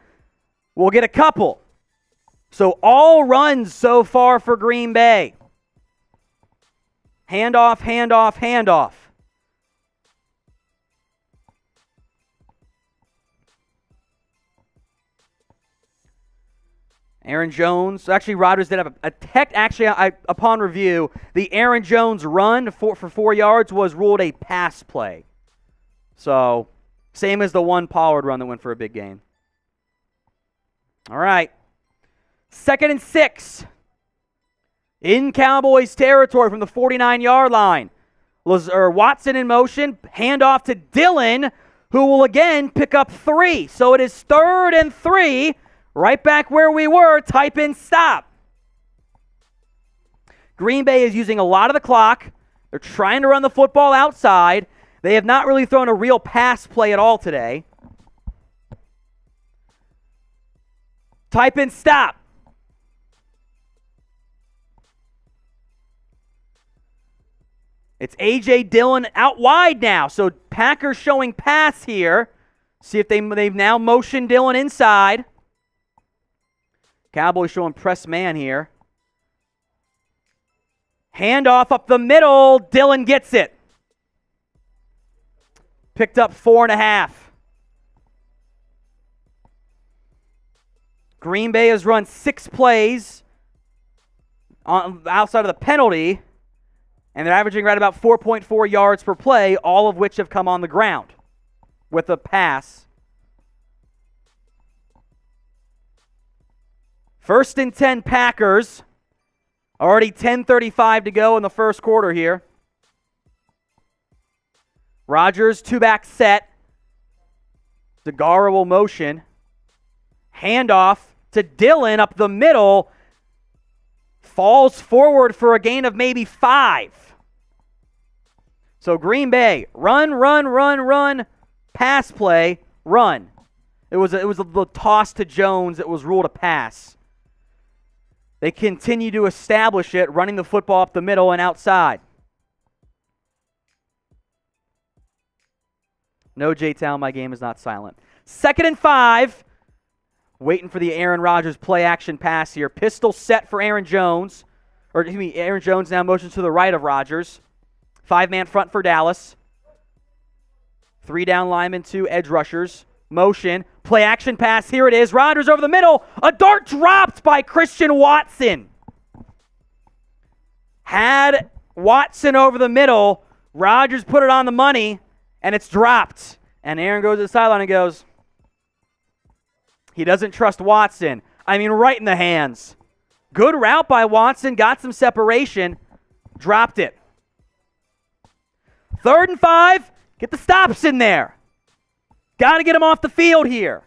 will get a couple. So all runs so far for Green Bay. Handoff, handoff, handoff. Aaron Jones. Actually, Rodgers did have a tech. Actually, upon review, the Aaron Jones run for 4 yards was ruled a pass play. So, same as the one Pollard run that went for a big gain. All right. 2nd and 6. In Cowboys territory from the 49-yard line. Watson in motion. Handoff to Dillon, who will again pick up 3. So it is 3rd and 3. Right back where we were. Type in stop. Green Bay is using a lot of the clock. They're trying to run the football outside. They have not really thrown a real pass play at all today. Type in stop. It's A.J. Dillon out wide now. So Packers showing pass here. See if they've now motioned Dillon inside. Cowboys showing press man here. Handoff up the middle. Dillon gets it. Picked up 4.5. Green Bay has run 6 plays outside of the penalty, and they're averaging right about 4.4 yards per play, all of which have come on the ground with a pass. 1st and 10 Packers. Already 10:35 to go in the first quarter here. Rodgers, 2-back set. Degara will motion. Handoff to Dillon up the middle. Falls forward for a gain of maybe 5. So Green Bay, run, pass play, run. It was the toss to Jones that was ruled a pass. They continue to establish it, running the football up the middle and outside. No, J-Town, my game is not silent. 2nd and 5. Waiting for the Aaron Rodgers play action pass here. Pistol set for Aaron Jones. Aaron Jones now motions to the right of Rodgers. 5-man front for Dallas. 3 down linemen, 2 edge rushers. Motion. Play action pass. Here it is. Rodgers over the middle. A dart dropped by Christian Watson. Had Watson over the middle. Rodgers put it on the money. And it's dropped. And Aaron goes to the sideline and goes, He doesn't trust Watson. I mean, right in the hands. Good route by Watson. Got some separation. Dropped it. 3rd and 5. Get the stops in there. Got to get him off the field here.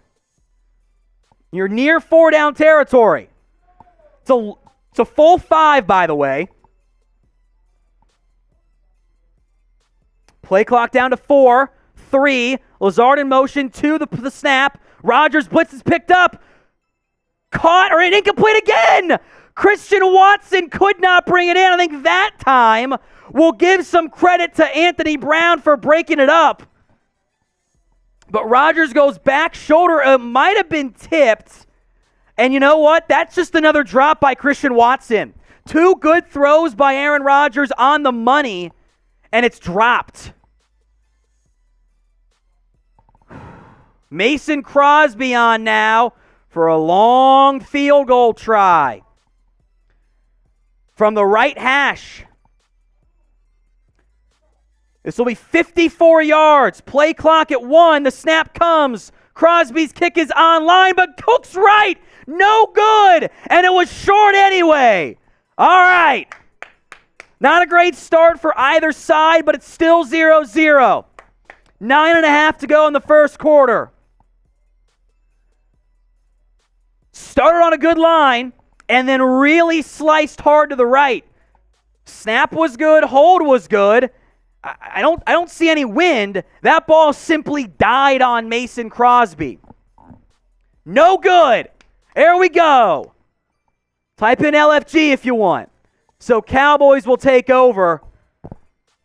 You're near 4-down territory. It's a full 5, by the way. Play clock down to 4, 3. Lazard in motion, 2, the snap. Rodgers blitz is picked up. Caught or incomplete again. Christian Watson could not bring it in. I think that time we'll give some credit to Anthony Brown for breaking it up. But Rodgers goes back shoulder. It might have been tipped. And you know what? That's just another drop by Christian Watson. 2 good throws by Aaron Rodgers on the money, and it's dropped. Mason Crosby on now for a long field goal try. From the right hash. This will be 54 yards. Play clock at 1. The snap comes. Crosby's kick is online, but Cook's right. No good. And it was short anyway. All right. Not a great start for either side, but it's still 0-0. 9.5 to go in the first quarter. Started on a good line and then really sliced hard to the right. Snap was good. Hold was good. I don't see any wind. That ball simply died on Mason Crosby. No good. There we go. Type in LFG if you want. So Cowboys will take over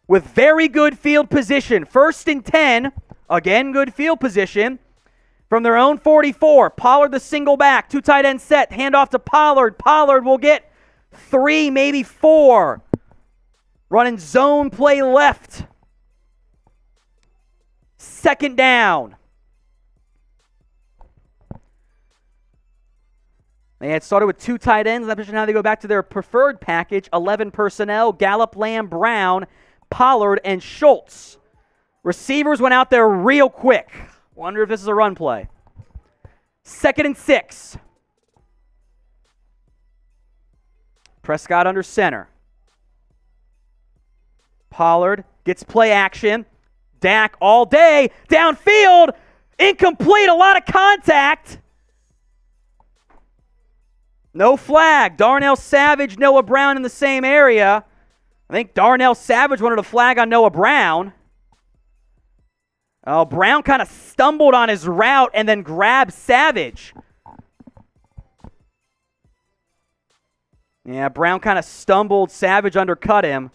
with very good field position. 1st and 10. Again, good field position. From their own 44. Pollard the single back. 2 tight end set. Handoff to Pollard. Pollard will get 3, maybe 4. Running zone play left. 2nd down. They had started with 2 tight ends. I'm not sure how they go back to their preferred package. 11 personnel. Gallup, Lamb, Brown, Pollard, and Schultz. Receivers went out there real quick. Wonder if this is a run play. 2nd and 6. Prescott under center. Pollard gets play action. Dak all day. Downfield. Incomplete. A lot of contact. No flag. Darnell Savage, Noah Brown in the same area. I think Darnell Savage wanted a flag on Noah Brown. Oh, Brown kind of stumbled on his route and then grabbed Savage. Yeah, Brown kind of stumbled. Savage undercut him.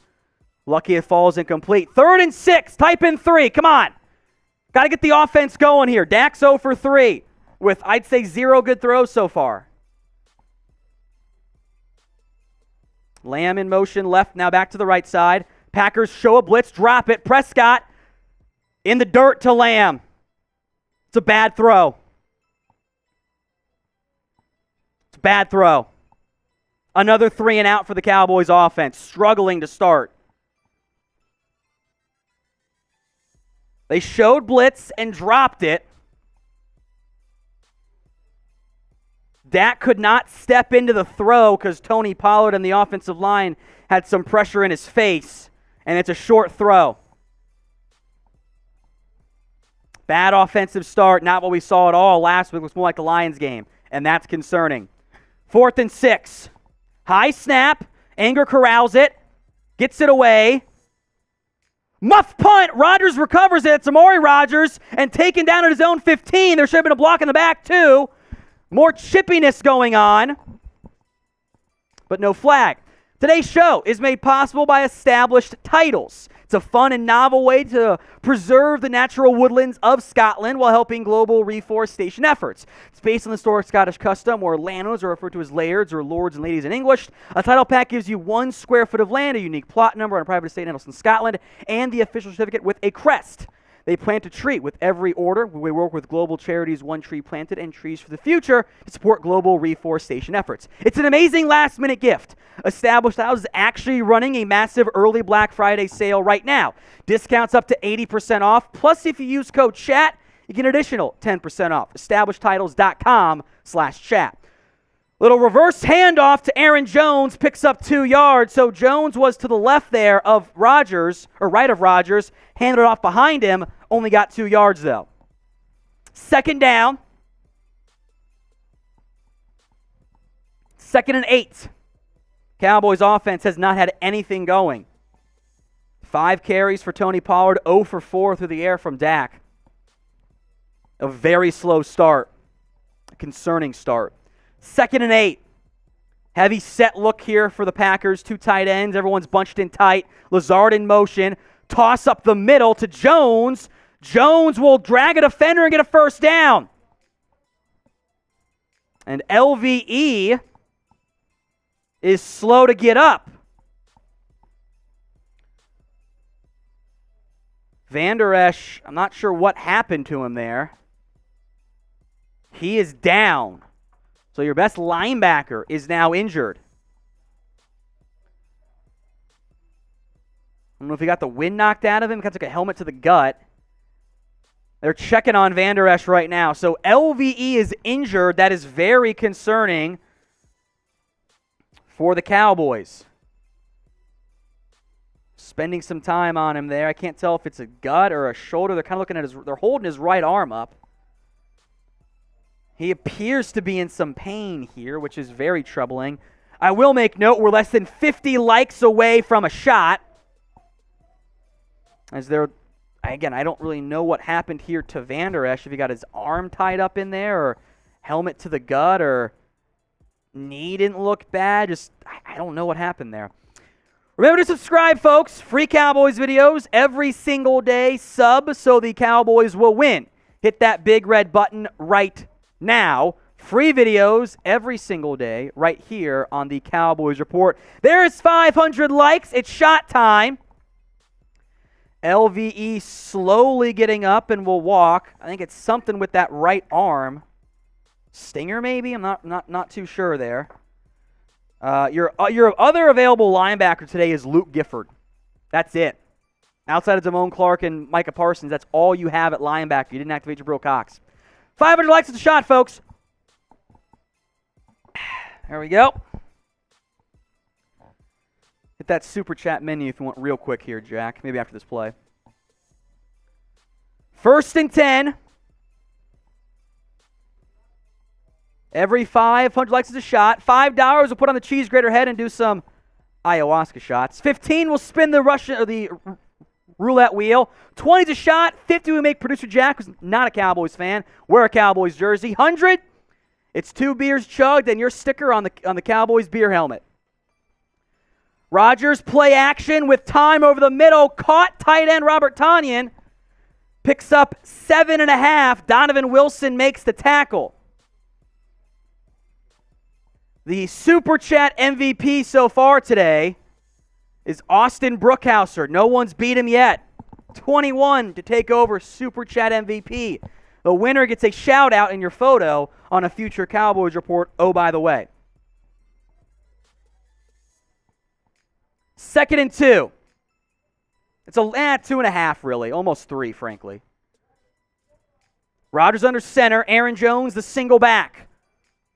Lucky it falls incomplete. 3rd and 6. Type in 3. Come on. Got to get the offense going here. Dak's 0 for 3 with, I'd say, 0 good throws so far. Lamb in motion left, now back to the right side. Packers show a blitz, drop it. Prescott in the dirt to Lamb. It's a bad throw. It's a bad throw. Another 3 and out for the Cowboys offense, struggling to start. They showed blitz and dropped it. Dak could not step into the throw because Tony Pollard and the offensive line had some pressure in his face, and it's a short throw. Bad offensive start, not what we saw at all last week. It was more like the Lions game, and that's concerning. 4th and 6. High snap. Anger corrals it. Gets it away. Muff punt. Rodgers recovers it. It's Amari Rodgers, and taken down at his own 15. There should have been a block in the back, too. More chippiness going on, but no flag. Today's show is made possible by Established Titles. It's a fun and novel way to preserve the natural woodlands of Scotland while helping global reforestation efforts. It's based on the historic Scottish custom where landowners are referred to as lairds or lords and ladies in English. A title pack gives you 1 square foot of land, a unique plot number on a private estate in Edelston, Scotland, and the official certificate with a crest. They plant a tree with every order. We work with global charities, One Tree Planted and Trees for the Future, to support global reforestation efforts. It's an amazing last-minute gift. Established House is actually running a massive early Black Friday sale right now. Discounts up to 80% off. Plus, if you use code CHAT, you get an additional 10% off. EstablishedTitles.com/chat. Little reverse handoff to Aaron Jones, picks up 2 yards. So Jones was to the left there of Rodgers, or right of Rodgers, handed it off behind him, only got 2 yards though. Second down. 2nd and 8. Cowboys offense has not had anything going. 5 carries for Tony Pollard, 0 for 4 through the air from Dak. A very slow start. A concerning start. 2nd and 8. Heavy set look here for the Packers. 2 tight ends. Everyone's bunched in tight. Lazard in motion. Toss up the middle to Jones. Jones will drag a defender and get a first down. And LVE is slow to get up. Van Der Esch, I'm not sure what happened to him there. He is down. So your best linebacker is now injured. I don't know if he got the wind knocked out of him. Got like a helmet to the gut. They're checking on Van Der Esch right now. So LVE is injured. That is very concerning for the Cowboys. Spending some time on him there. I can't tell if it's a gut or a shoulder. They're kind of looking at they're holding his right arm up. He appears to be in some pain here, which is very troubling. I will make note, we're less than 50 likes away from a shot. Again, I don't really know what happened here to Van Der Esch, if he got his arm tied up in there, or helmet to the gut, or knee didn't look bad. I don't know what happened there. Remember to subscribe, folks. Free Cowboys videos every single day. Sub so the Cowboys will win. Hit that big red button right now. Free videos every single day right here on the Cowboys Report. There's 500 likes. It's shot time. LVE slowly getting up and will walk. I think it's something with that right arm. Stinger maybe? I'm not too sure there. Your other available linebacker today is Luke Gifford. That's it. Outside of Damone Clark and Micah Parsons, that's all you have at linebacker. You didn't activate Jabril Cox. 500 likes at the shot, folks. There we go. Hit that super chat menu if you want real quick here, Jack. Maybe after this play. 1st and 10. Every 500 likes is a shot. $5 we'll put on the cheese grater head and do some ayahuasca shots. 15 will spin the roulette wheel. 20 is a shot. 50 we make producer Jack, who's not a Cowboys fan, wear a Cowboys jersey. 100, it's 2 beers chugged and your sticker on the Cowboys beer helmet. Rodgers play action with time over the middle. Caught tight end Robert Tonyan. Picks up 7.5. Donovan Wilson makes the tackle. The Super Chat MVP so far today is Austin Brookhauser. No one's beat him yet. 21 to take over Super Chat MVP. The winner gets a shout out in your photo on a future Cowboys Report. Oh, by the way. 2nd and 2. It's 2.5 really. Almost 3, frankly. Rodgers under center. Aaron Jones, the single back.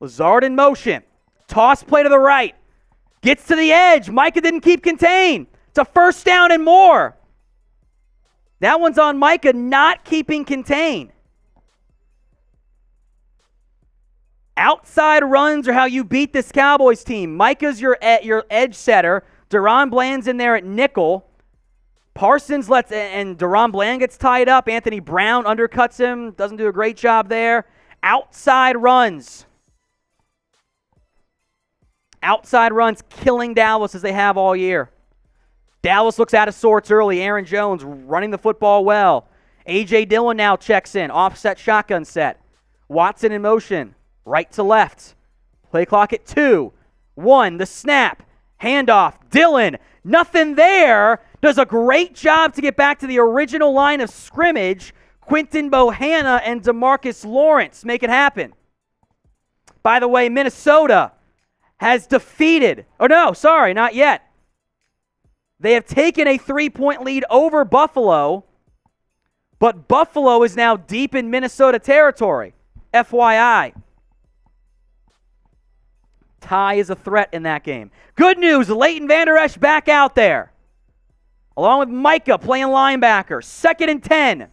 Lazard in motion. Toss play to the right. Gets to the edge. Micah didn't keep contained. It's a first down and more. That one's on Micah not keeping contained. Outside runs are how you beat this Cowboys team. Micah's your edge setter. Daron Bland's in there at nickel. Parsons and Daron Bland gets tied up. Anthony Brown undercuts him. Doesn't do a great job there. Outside runs. Outside runs killing Dallas as they have all year. Dallas looks out of sorts early. Aaron Jones running the football well. A.J. Dillon now checks in. Offset shotgun set. Watson in motion. Right to left. Play clock at 2. 1. The snap. Handoff. Dillon. Nothing there. Does a great job to get back to the original line of scrimmage. Quinton Bohanna and DeMarcus Lawrence make it happen. By the way, Minnesota has defeated, not yet. They have taken a 3-point lead over Buffalo, But Buffalo is now deep in Minnesota territory. FYI. Ty is a threat in that game. Good news, Leighton Vander Esch back out there. Along with Micah playing linebacker. 2nd and 10.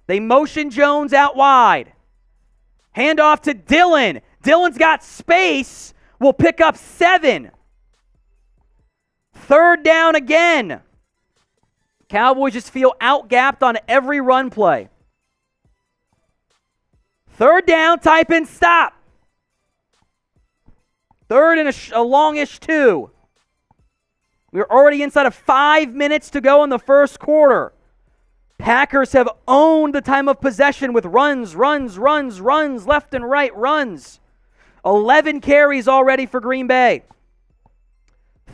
They motion Jones out wide. Hand off to Dillon. Dillon's got space. Will pick up 7. 3rd down again. Cowboys just feel out-gapped on every run play. 3rd down, type in stop. 3rd and a longish 2. We're already inside of 5 minutes to go in the first quarter. Packers have owned the time of possession with runs, left and right runs. 11 carries already for Green Bay.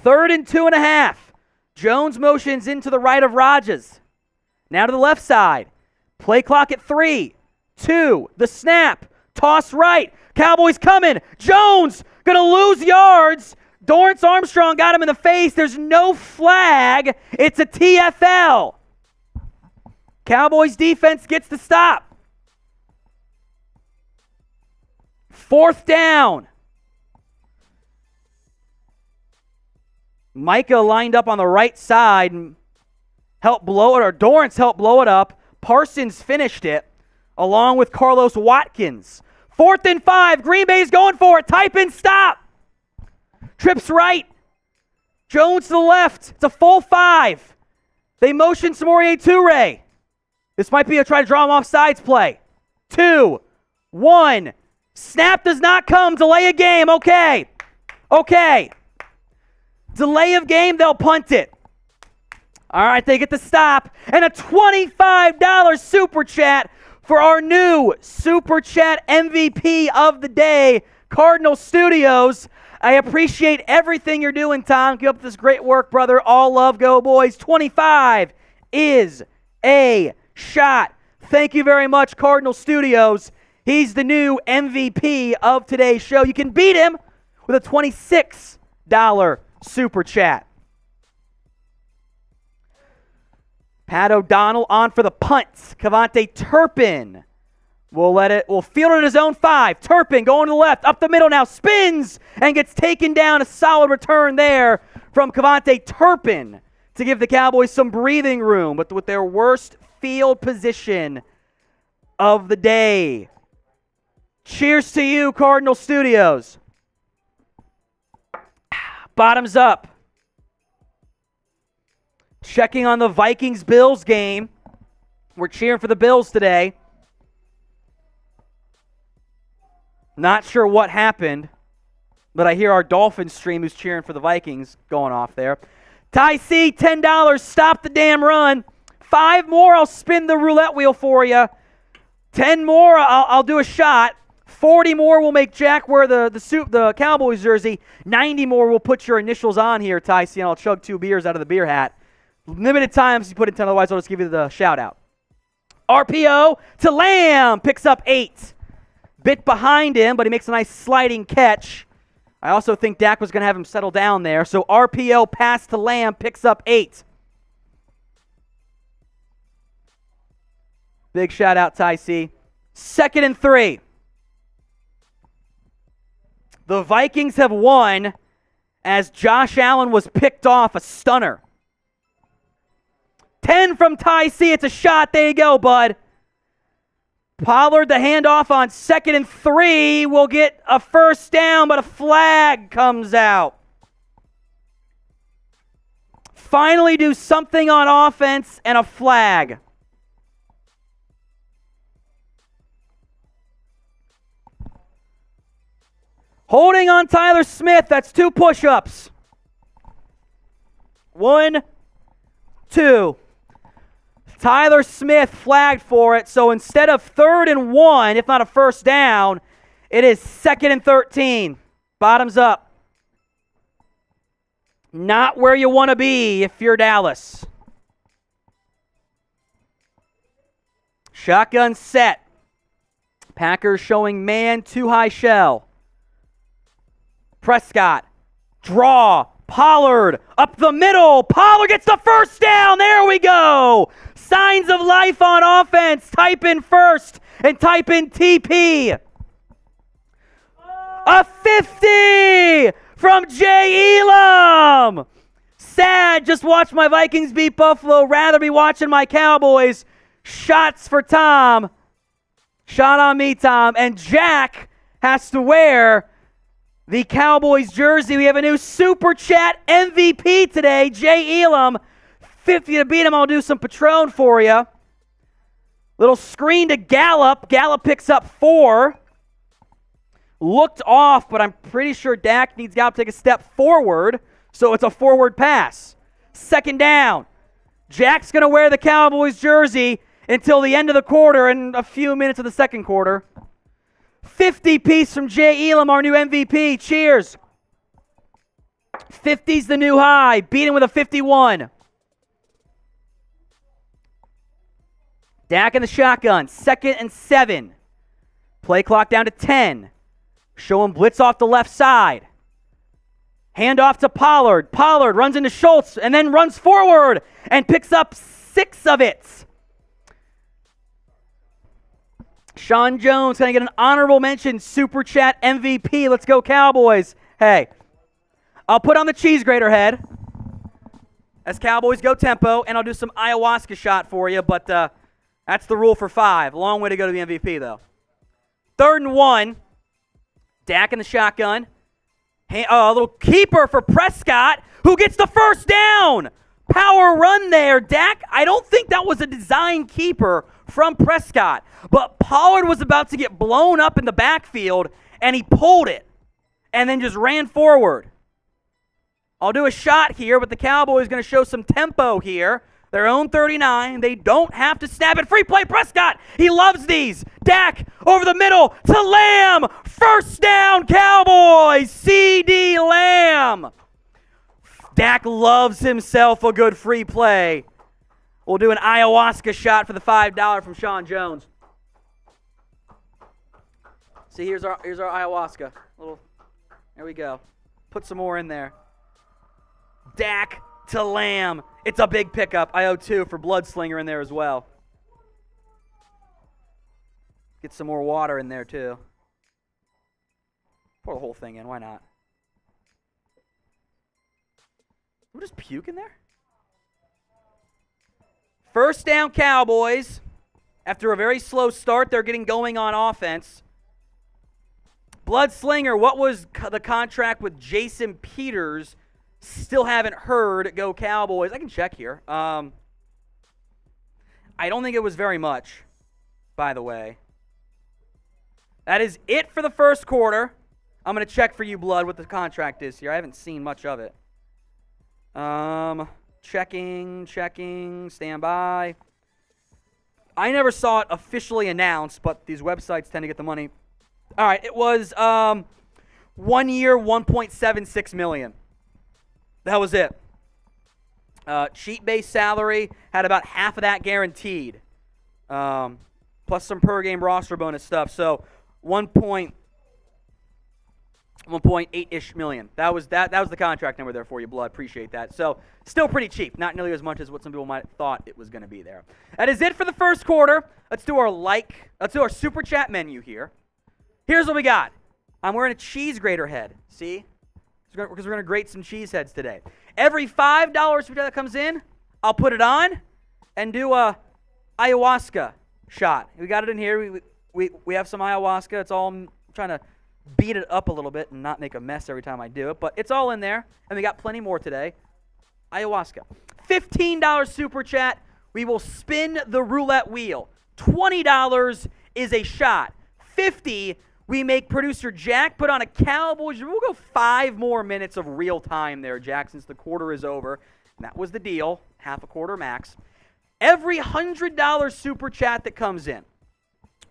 3rd and 2.5. Jones motions into the right of Rodgers. Now to the left side. Play clock at 3, 2, the snap. Toss right. Cowboys coming. Jones going to lose yards. Dorance Armstrong got him in the face. There's no flag. It's a TFL. Cowboys defense gets the stop. 4th down. Micah lined up on the right side and helped blow it, or Dorance helped blow it up. Parsons finished it, along with Carlos Watkins. 4th and 5. Green Bay's going for it. Type in stop. Trips right. Jones to the left. It's a full 5. They motion Samori Toure. This might be a try to draw him off sides play. 2, 1. Snap does not come. Delay of game. Okay. Delay of game, they'll punt it. All right, they get the stop. And a $25 Super Chat for our new Super Chat MVP of the day, Cardinal Studios. I appreciate everything you're doing, Tom. Keep up this great work, brother. All love, go boys. 25 is a shot. Thank you very much, Cardinal Studios. He's the new MVP of today's show. You can beat him with a $26 Super Chat. Pat O'Donnell on for the punt. KaVontae Turpin will field it in his own 5. Turpin going to the left, up the middle now, spins and gets taken down. A solid return there from KaVontae Turpin to give the Cowboys some breathing room, but with their worst field position of the day. Cheers to you, Cardinal Studios. Bottoms up. Checking on the Vikings-Bills game. We're cheering for the Bills today. Not sure what happened, but I hear our Dolphins stream who's cheering for the Vikings going off there. Ty C, $10. Stop the damn run. 5 more, I'll spin the roulette wheel for you. 10 more, I'll do a shot. 40 more will make Jack wear the Cowboys jersey. 90 more will put your initials on here, Ty C, and I'll chug 2 beers out of the beer hat. Limited times you put in 10, otherwise I'll just give you the shout out. RPO to Lamb, picks up 8. Bit behind him, but he makes a nice sliding catch. I also think Dak was going to have him settle down there. So RPO pass to Lamb, picks up 8. Big shout out, Ty C. 2nd and 3. The Vikings have won as Josh Allen was picked off a stunner. 10 from Ty C. It's a shot. There you go, bud. Pollard, the handoff on 2nd and 3, will get a first down, but a flag comes out. Finally do something on offense and a flag. Holding on Tyler Smith, that's 2 push-ups. 1, 2. Tyler Smith flagged for it, so instead of 3rd and 1, if not a first down, it is 2nd and 13. Bottoms up. Not where you want to be if you're Dallas. Shotgun set. Packers showing man, 2 high shell. Prescott. Draw. Pollard up the middle. Pollard gets the first down. There we go. signs of life on offense. Type in first and type in TP. A 50 from Jay Elam. Sad, just watched my Vikings beat Buffalo. Rather be watching my Cowboys. Shots for Tom. Shot on me, Tom. And Jack has to wear the Cowboys jersey. We have a new Super Chat MVP today. Jay Elam. 50 to beat him. I'll do some Patron for you. Little screen to Gallup. Gallup picks up 4. Looked off, but I'm pretty sure Dak needs Gallup to take a step forward. So it's a forward pass. Second down. Jack's going to wear the Cowboys jersey until the end of the quarter and a few minutes of the second quarter. 50 piece from Jay Elam, our new MVP. Cheers. 50's the new high. Beat him with a 51. Dak in the shotgun. 2nd and 7. Play clock down to 10. Show him blitz off the left side. Hand off to Pollard. Pollard runs into Schultz and then runs forward and picks up 6 of it. Sean Jones going to get an honorable mention, Super Chat MVP. Let's go Cowboys. Hey, I'll put on the cheese grater head as Cowboys go tempo, and I'll do some ayahuasca shot for you, but that's the rule for 5. Long way to go to the MVP, though. 3rd and 1. Dak in the shotgun. A little keeper for Prescott, who gets the first down. Power run there. Dak, I don't think that was a design keeper from Prescott, but Pollard was about to get blown up in the backfield, and he pulled it and then just ran forward. I'll do a shot here, but the Cowboys going to show some tempo here. Their own 39. They don't have to snap it. Free play, Prescott. He loves these. Dak over the middle to Lamb. First down, Cowboys. CeeDee Lamb. Dak loves himself a good free play. We'll do an ayahuasca shot for the $5 from Sean Jones. See, here's our ayahuasca. There we go. Put some more in there. Dak to Lamb. It's a big pickup. I owe 2 for Bloodslinger in there as well. Get some more water in there too. Pour the whole thing in. Why not? We'll just puke in there. First down Cowboys. After a very slow start, they're getting going on offense. Bloodslinger, what was the contract with Jason Peters? Still haven't heard. Go Cowboys. I can check here. I don't think it was very much, by the way. That is it for the first quarter. I'm going to check for you, Blood, what the contract is here. I haven't seen much of it. Checking, stand by. I never saw it officially announced, but these websites tend to get the money. All right, it was 1 year, $1.76 million. That was it. Cheat-based salary, had about half of that guaranteed, plus some per-game roster bonus stuff. So 1.8-ish million. That was the contract number there for you, Blood. Appreciate that. So still pretty cheap. Not nearly as much as what some people might have thought it was going to be there. That is it for the first quarter. Let's do our Super Chat menu here. Here's what we got. I'm wearing a cheese grater head. See? Because we're going to grate some cheese heads today. Every $5 Super Chat that comes in, I'll put it on and do a ayahuasca shot. We got it in here. We have some ayahuasca. It's all, I'm trying to beat it up a little bit and not make a mess every time I do it. But it's all in there. And we got plenty more today. Ayahuasca. $15 Super Chat. We will spin the roulette wheel. $20 is a shot. $50, we make producer Jack put on a Cowboys. We'll go 5 more minutes of real time there, Jack, since the quarter is over. And that was the deal. Half a quarter max. Every $100 Super Chat that comes in,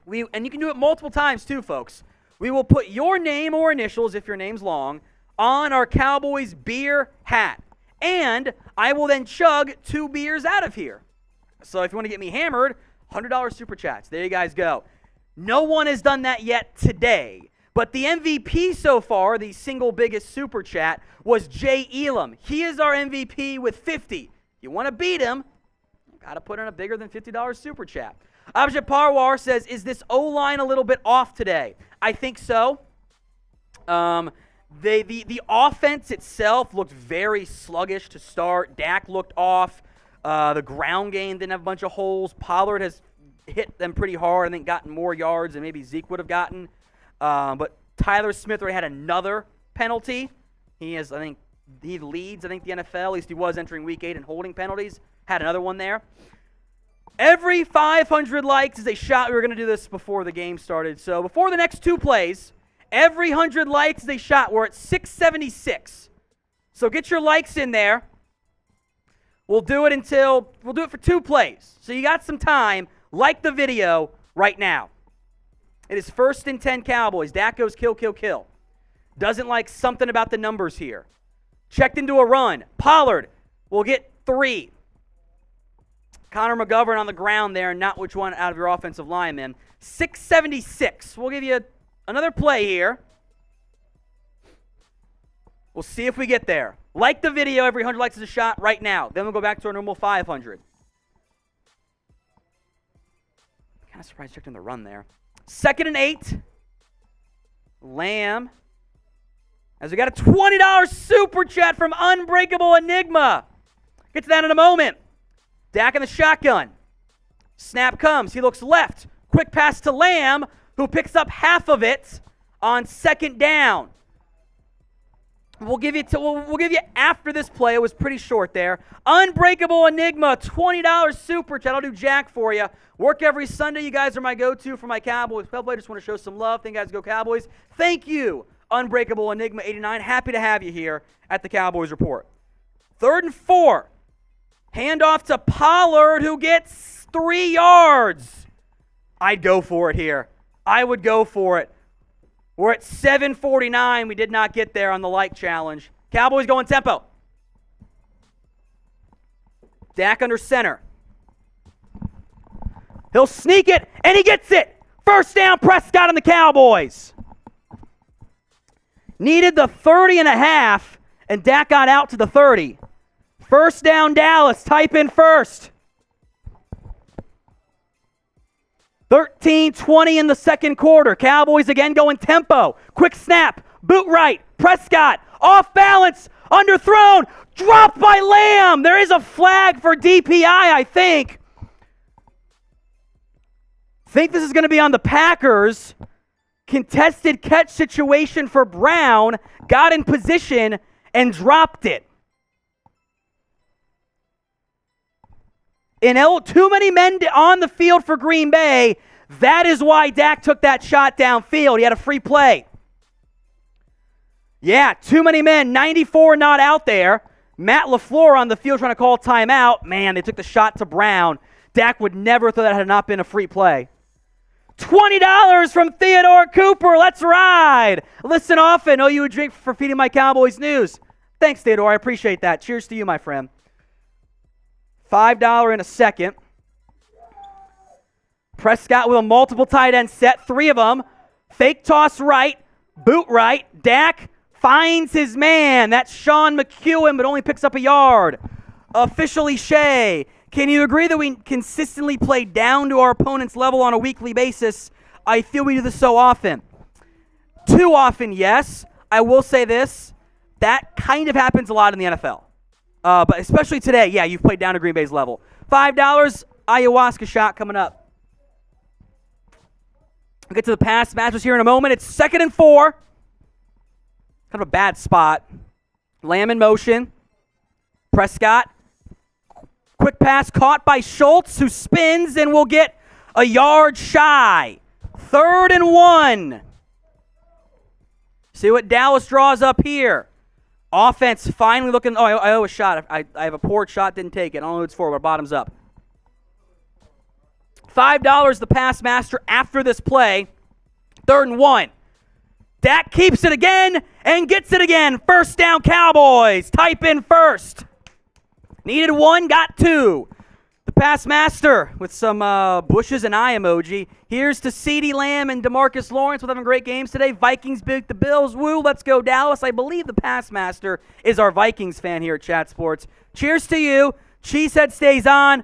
and you can do it multiple times too, folks. We will put your name or initials, if your name's long, on our Cowboys beer hat. And I will then chug 2 beers out of here. So if you want to get me hammered, $100 Super Chats. There you guys go. No one has done that yet today. But the MVP so far, the single biggest Super Chat, was Jay Elam. He is our MVP with 50. You want to beat him? got to put in a bigger than $50 super chat. Abhijit Parwar says, is this O-line a little bit off today? I think so. The offense itself looked very sluggish to start. Dak looked off. The ground game didn't have a bunch of holes. Pollard has hit them pretty hard. I think gotten more yards than maybe Zeke would have gotten. But Tyler Smith already had another penalty. He leads, the NFL, at least he was entering Week 8 in holding penalties. Had another one there. Every 500 likes is a shot. We were going to do this before the game started. So before the next two plays, every 100 likes is a shot. We're at 676. So get your likes in there. We'll do it for two plays. So you got some time. Like the video right now. It is 1st and 10 Cowboys. Dak goes kill, kill, kill. Doesn't like something about the numbers here. Checked into a run. Pollard will get 3. Connor McGovern on the ground there, not which one out of your offensive linemen. 676. We'll give you another play here. We'll see if we get there. Like the video. Every 100 likes is a shot right now. Then we'll go back to our normal 500. Kind of surprised checked in the run there. 2nd and 8. Lamb. As we got a $20 super chat from Unbreakable Enigma. Get to that in a moment. Dak in the shotgun. Snap comes. He looks left. Quick pass to Lamb, who picks up half of it on 2nd down. We'll give you after this play. It was pretty short there. Unbreakable Enigma, $20 super chat. I'll do Jack for you. Work every Sunday. You guys are my go-to for my Cowboys play. I just want to show some love. Thank you guys. Go Cowboys. Thank you, Unbreakable Enigma 89. Happy to have you here at the Cowboys Report. 3rd and 4. Handoff to Pollard, who gets 3 yards. I'd go for it here. I would go for it. We're at 7:49. We did not get there on the like challenge. Cowboys going tempo. Dak under center. He'll sneak it, and he gets it. 1st down, Prescott on the Cowboys. Needed the 30.5, and Dak got out to the 30. 1st down, Dallas. Type in first. 13:20 in the 2nd quarter. Cowboys again going tempo. Quick snap. Boot right. Prescott off balance. Underthrown. Dropped by Lamb. There is a flag for DPI, I think. Think this is going to be on the Packers. Contested catch situation for Brown. Got in position and dropped it. Too many men on the field for Green Bay. That is why Dak took that shot downfield. He had a free play. Yeah, too many men. 94 not out there. Matt LaFleur on the field trying to call timeout. Man, they took the shot to Brown. Dak would never throw that had not been a free play. $20 from Theodore Cooper. Let's ride. Listen often. Owe you a drink for feeding my Cowboys news. Thanks, Theodore. I appreciate that. Cheers to you, my friend. $5 in a second. Prescott with a multiple tight end set. 3 of them. Fake toss right. Boot right. Dak finds his man. That's Sean McEwen, but only picks up a yard. Officially Shea. Can you agree that we consistently play down to our opponent's level on a weekly basis? I feel we do this so often. Too often, yes. I will say this. That kind of happens a lot in the NFL. But especially today, yeah, you've played down to Green Bay's level. $5, ayahuasca shot coming up. We'll get to the pass matches here in a moment. It's 2nd and 4. Kind of a bad spot. Lamb in motion. Prescott. Quick pass caught by Schultz, who spins and will get a yard shy. 3rd and 1. See what Dallas draws up here. Offense finally looking. Oh, I owe a shot. I have a poor shot, didn't take it. I don't know who it's for, but bottoms up. $5 the pass master after this play. 3rd and 1. Dak keeps it again and gets it again. 1st down, Cowboys. Type in first. Needed 1, got 2. The pass master with some bushes and eye emoji. Here's to CeeDee Lamb and DeMarcus Lawrence with having great games today. Vikings beat the Bills. Woo, let's go Dallas. I believe the pass master is our Vikings fan here at Chat Sports. Cheers to you. Cheesehead stays on.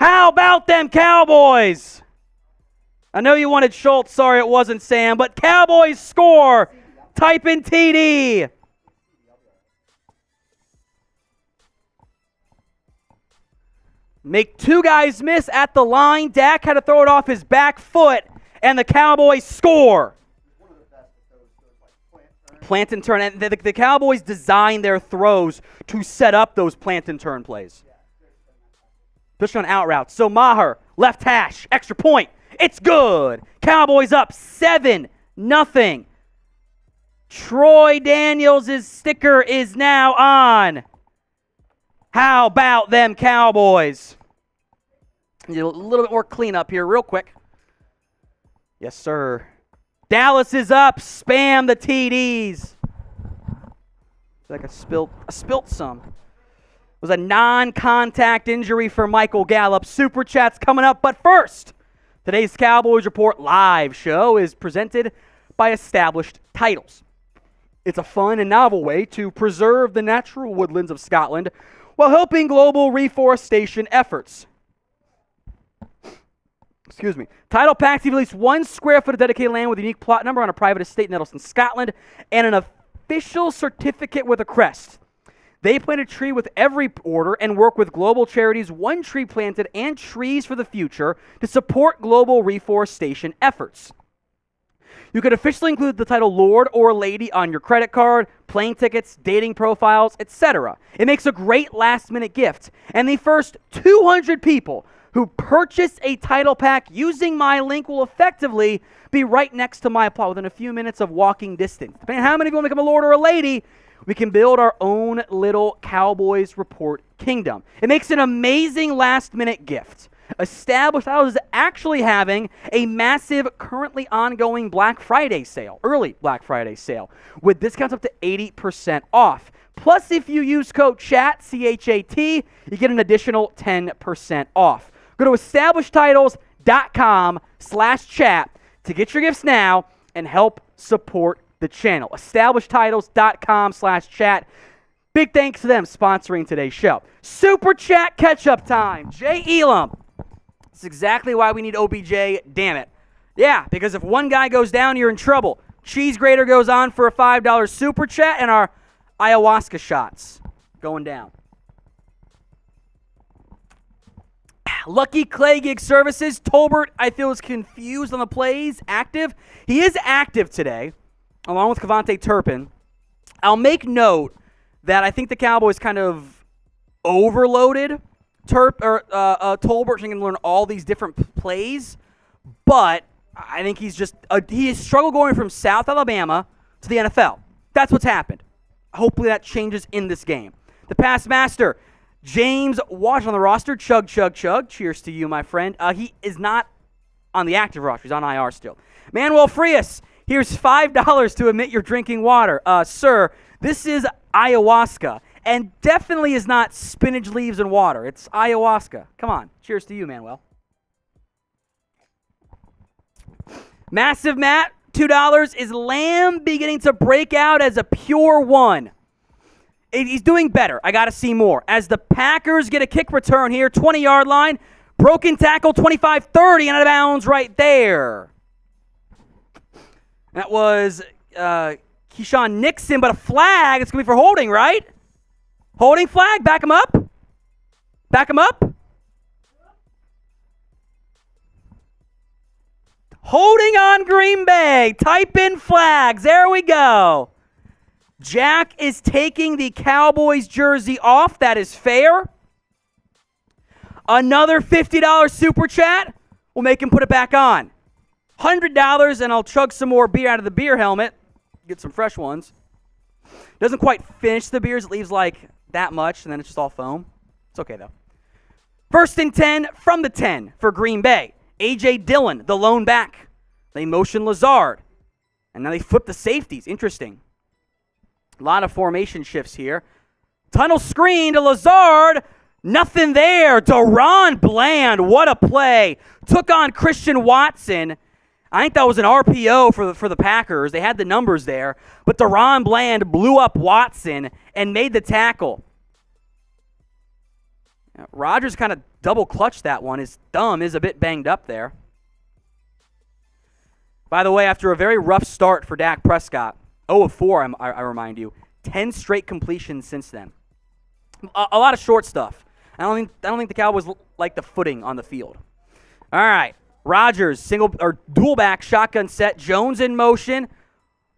How about them Cowboys? I know you wanted Schultz. Sorry it wasn't Sam. But Cowboys score. Type in TD. Make two guys miss at the line. Dak had to throw it off his back foot, and the Cowboys score. Plant and turn. And the Cowboys design their throws to set up those plant and turn plays. Push on out routes. So Maher, left hash, extra point. It's good. Cowboys up 7-0. Troy Daniels' sticker is now on. How about them Cowboys? Need a little bit more cleanup here real quick. Yes, sir. Dallas is up. Spam the TDs. Like I spilt some. It was a non-contact injury for Michael Gallup. Super Chat's coming up. But first, today's Cowboys Report live show is presented by Established Titles. It's a fun and novel way to preserve the natural woodlands of Scotland while helping global reforestation efforts. Excuse me. Title packs give at least 1 square foot of dedicated land with a unique plot number on a private estate in Nettleston, Scotland, and an official certificate with a crest. They plant a tree with every order and work with global charities, One Tree Planted, and Trees for the Future to support global reforestation efforts. You could officially include the title Lord or Lady on your credit card, plane tickets, dating profiles, etc. It makes a great last-minute gift. And the first 200 people who purchase a title pack using my link will effectively be right next to my plot within a few minutes of walking distance. Depending on how many people become a Lord or a Lady, we can build our own little Cowboys Report kingdom. It makes an amazing last-minute gift. Established Titles is actually having a massive, currently ongoing Black Friday sale, early Black Friday sale, with discounts up to 80% off. Plus, if you use code CHAT, C-H-A-T, you get an additional 10% off. Go to establishedtitles.com/chat to get your gifts now and help support the channel. Establishedtitles.com/chat. Big thanks to them sponsoring today's show. Super Chat catch-up time. Jay Elam. That's exactly why we need OBJ, damn it. Yeah, because if one guy goes down, you're in trouble. Cheese Grater goes on for a $5 Super Chat, and our ayahuasca shots going down. Lucky Clay Gig Services. Tolbert, I feel, is confused on the plays. Active. He is active today, along with KaVontae Turpin. I'll make note that I think the Cowboys kind of overloaded Tolbert, so he can learn all these different plays. But I think he has struggled going from South Alabama to the NFL. That's what's happened. Hopefully that changes in this game. The pass master, James Washington on the roster. Chug, chug, chug. Cheers to you, my friend. He is not on the active roster. He's on IR still. Manuel Frias, here's $5 to admit you're drinking water. Sir, this is ayahuasca, and definitely is not spinach leaves and water. It's ayahuasca. Come on. Cheers to you, Manuel. Massive Matt, $2. Is Lamb beginning to break out as a pure one? He's doing better. I got to see more. As the Packers get a kick return here, 20-yard line, broken tackle, 25-30, and out of bounds right there. That was Keyshawn Nixon, but a flag. It's going to be for holding, right? Holding flag. Back him up. Back him up. Holding on Green Bay. Type in flags. There we go. Jack is taking the Cowboys jersey off. That is fair. Another $50 super chat. We'll make him put it back on. $100, and I'll chug some more beer out of the beer helmet. Get some fresh ones. Doesn't quite finish the beers. It leaves like that much, and then it's just all foam. It's okay, though. 1st and 10 from the 10 for Green Bay. A.J. Dillon, the lone back. They motion Lazard. And now they flip the safeties. Interesting. A lot of formation shifts here. Tunnel screen to Lazard. Nothing there. Daron Bland. What a play. Took on Christian Watson. I think that was an RPO for the Packers. They had the numbers there. But Daron Bland blew up Watson and made the tackle. Rodgers kind of double clutched that one. His thumb is a bit banged up there. By the way, after a very rough start for Dak Prescott, 0 of 4, I remind you, 10 straight completions since then. A lot of short stuff. I don't think the Cowboys like the footing on the field. All right, Rodgers dual back shotgun set. Jones in motion,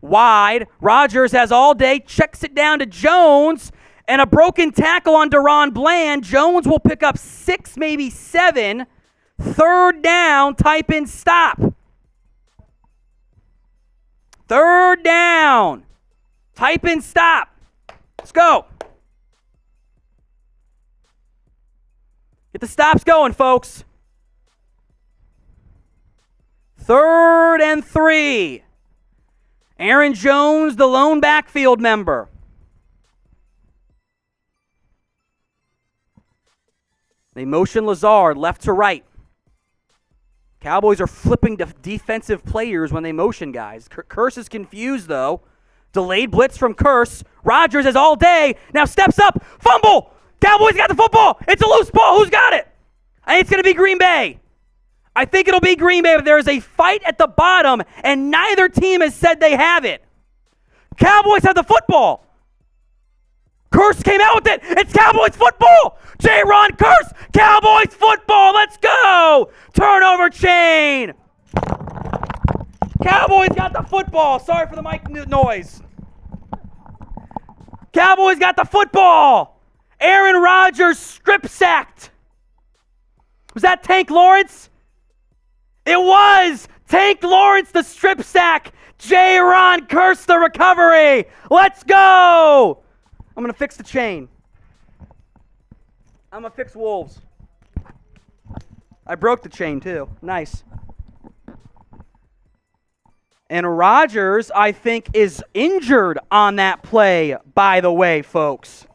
wide. Rodgers has all day, checks it down to Jones, and a broken tackle on Daron Bland. Jones will pick up 6, maybe 7. Third down, type in stop. Third down. Type in stop. Let's go. Get the stops going, folks. 3rd and 3. Aaron Jones, the lone backfield member. They motion Lazard left to right. Cowboys are flipping to defensive players when they motion guys. Kearse is confused, though. Delayed blitz from Kearse. Rodgers has all day. Now steps up. Fumble. Cowboys got the football. It's a loose ball. Who's got it? I think it's going to be Green Bay. I think it'll be Green Bay, but there is a fight at the bottom, and neither team has said they have it. Cowboys have the football. Kearse came out with it. It's Cowboys football. Jayron Kearse. Cowboys football. Let's go. Turnover chain. Cowboys got the football. Sorry for the mic noise. Cowboys got the football. Aaron Rodgers strip sacked. Was that Tank Lawrence? It was. Tank Lawrence the strip sack. Jayron Kearse the recovery. Let's go. I'm going to fix the chain. I'm going to fix Wolves. I broke the chain, too. Nice. And Rodgers, I think, is injured on that play, by the way, folks.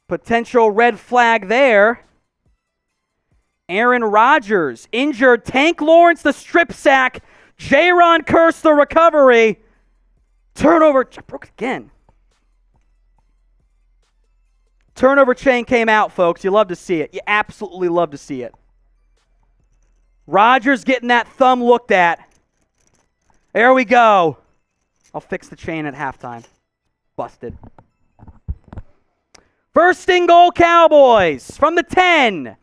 Potential red flag there. Aaron Rodgers injured. Tank Lawrence, the strip sack. Jayron Kearse, the recovery. Turnover. I broke it again. Turnover chain came out, folks. You love to see it. You absolutely love to see it. Rodgers getting that thumb looked at. There we go. I'll fix the chain at halftime. Busted. First and goal, Cowboys from the 10.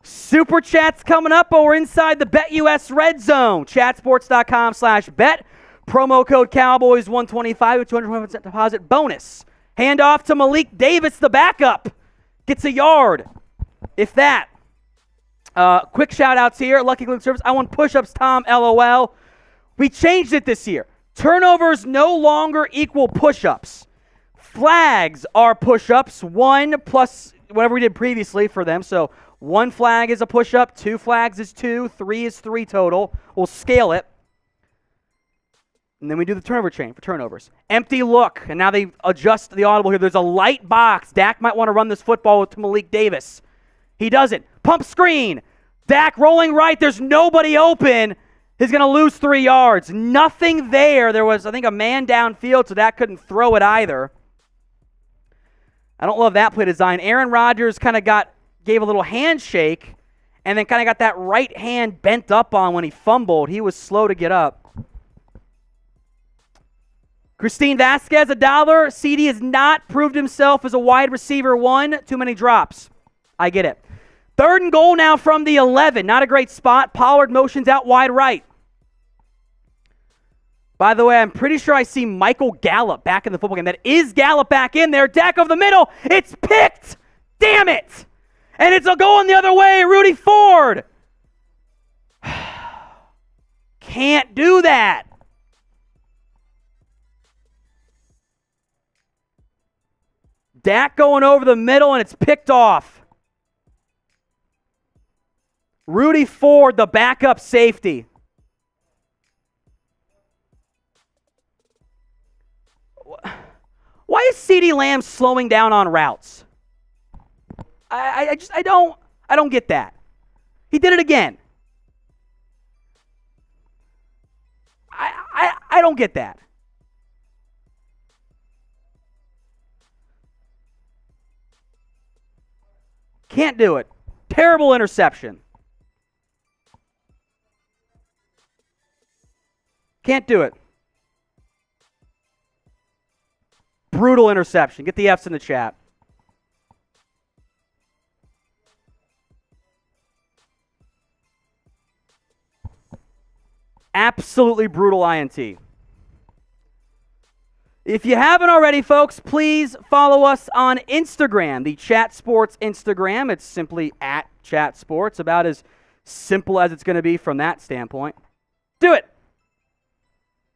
Super Chat's coming up, but we're inside the BetUS red zone. Chatsports.com/bet. Promo code Cowboys125 with 225% deposit bonus. Handoff to Malik Davis, the backup. Gets a yard, if that. Quick shout-outs here. Lucky Glue Service. I want push-ups, Tom, LOL. We changed it this year. Turnovers no longer equal push-ups. Flags are push-ups. 1 plus whatever we did previously for them. So 1 flag is a push-up. 2 flags is 2. 3 is 3 total. We'll scale it. And then we do the turnover chain for turnovers. Empty look. And now they adjust the audible here. There's a light box. Dak might want to run this football to Malik Davis. He doesn't. Pump screen. Dak rolling right. There's nobody open. He's going to lose 3 yards. Nothing there. There was, I think, a man downfield, so Dak couldn't throw it either. I don't love that play design. Aaron Rodgers kind of gave a little handshake and then kind of got that right hand bent up on when he fumbled. He was slow to get up. Christine Vasquez, $1. CeeDee has not proved himself as a wide receiver 1. Too many drops. I get it. 3rd and goal now from the 11. Not a great spot. Pollard motions out wide right. By the way, I'm pretty sure I see Michael Gallup back in the football game. That is Gallup back in there. Dak over the middle. It's picked. Damn it. And it's going the other way. Rudy Ford. Can't do that. Dak going over the middle, and it's picked off. Rudy Ford, the backup safety. Why is CeeDee Lamb slowing down on routes? I don't get that. He did it again. I don't get that. Can't do it. Terrible interception. Can't do it. Brutal interception. Get the Fs in the chat. Absolutely brutal INT. If you haven't already, folks, please follow us on Instagram, the Chat Sports Instagram. It's simply at Chat Sports, about as simple as it's going to be from that standpoint. Do it.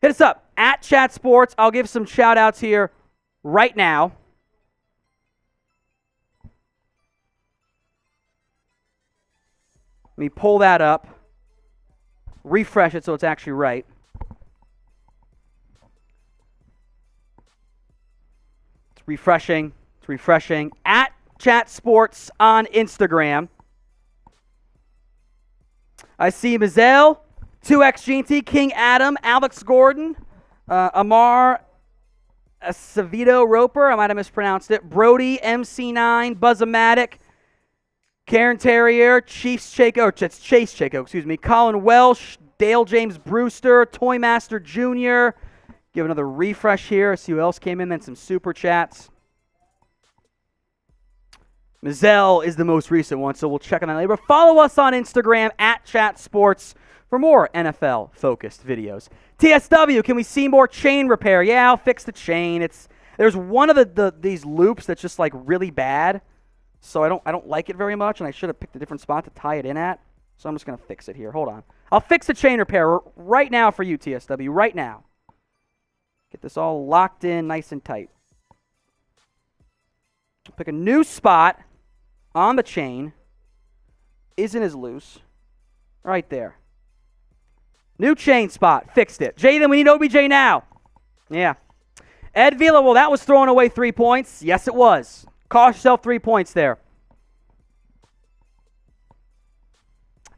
Hit us up, at Chat Sports. I'll give some shout-outs here right now. Let me pull that up. Refresh it so it's actually right. It's refreshing. It's refreshing. At Chat Sports on Instagram. I see Mazel, 2xGT, King Adam, Alex Gordon, Amar Acevedo Roper, I might have mispronounced it, Brody, MC9, Buzzomatic, Karen Terrier, Chase Chaco, excuse me, Colin Welsh, Dale James Brewster, Toymaster Jr. Give another refresh here, see who else came in, then some super chats. Mazel is the most recent one, so we'll check on that later. But follow us on Instagram, at Chat Sports, for more NFL-focused videos. TSW, can we see more chain repair? Yeah, I'll fix the chain. There's one of these loops that's just like really bad, so I don't like it very much, and I should have picked a different spot to tie it in at. So I'm just gonna fix it here. Hold on. I'll fix the chain repair right now for you, TSW. Right now. Get this all locked in, nice and tight. Pick a new spot on the chain. Isn't as loose. Right there. New chain spot. Fixed it. Jay, then we need OBJ now. Yeah. Ed Vila, well, that was throwing away 3 points. Yes, it was. Cost yourself 3 points there.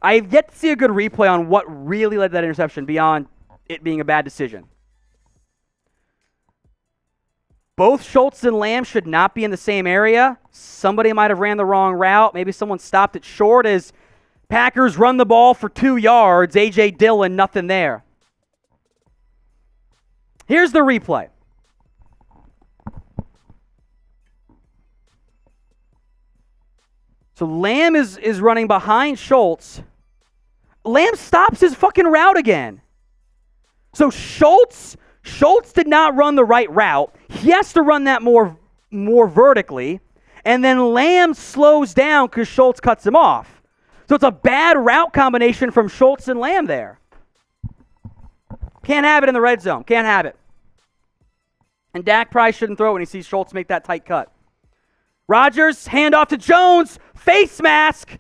I have yet to see a good replay on what really led to that interception beyond it being a bad decision. Both Schultz and Lamb should not be in the same area. Somebody might have ran the wrong route. Maybe someone stopped it short as Packers run the ball for 2 yards. A.J. Dillon, nothing there. Here's the replay. So Lamb is running behind Schultz. Lamb stops his fucking route again. So Schultz did not run the right route. He has to run that more vertically. And then Lamb slows down because Schultz cuts him off. So it's a bad route combination from Schultz and Lamb there. Can't have it in the red zone. Can't have it. And Dak probably shouldn't throw it when he sees Schultz make that tight cut. Rodgers, handoff to Jones, face mask,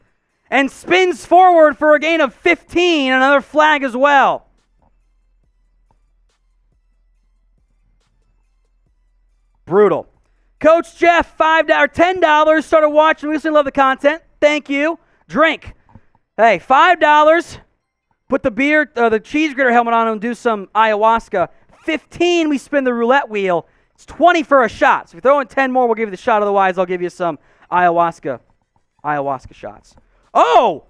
and spins forward for a gain of 15. Another flag as well. Brutal. Coach Jeff, $5 or $10. Started watching. We love the content. Thank you. Drink. Hey, $5. Put the cheese grater helmet on and do some ayahuasca. 15, we spin the roulette wheel. It's 20 for a shot. So if you throw in 10 more, we'll give you the shot. Otherwise, I'll give you some ayahuasca shots. Oh!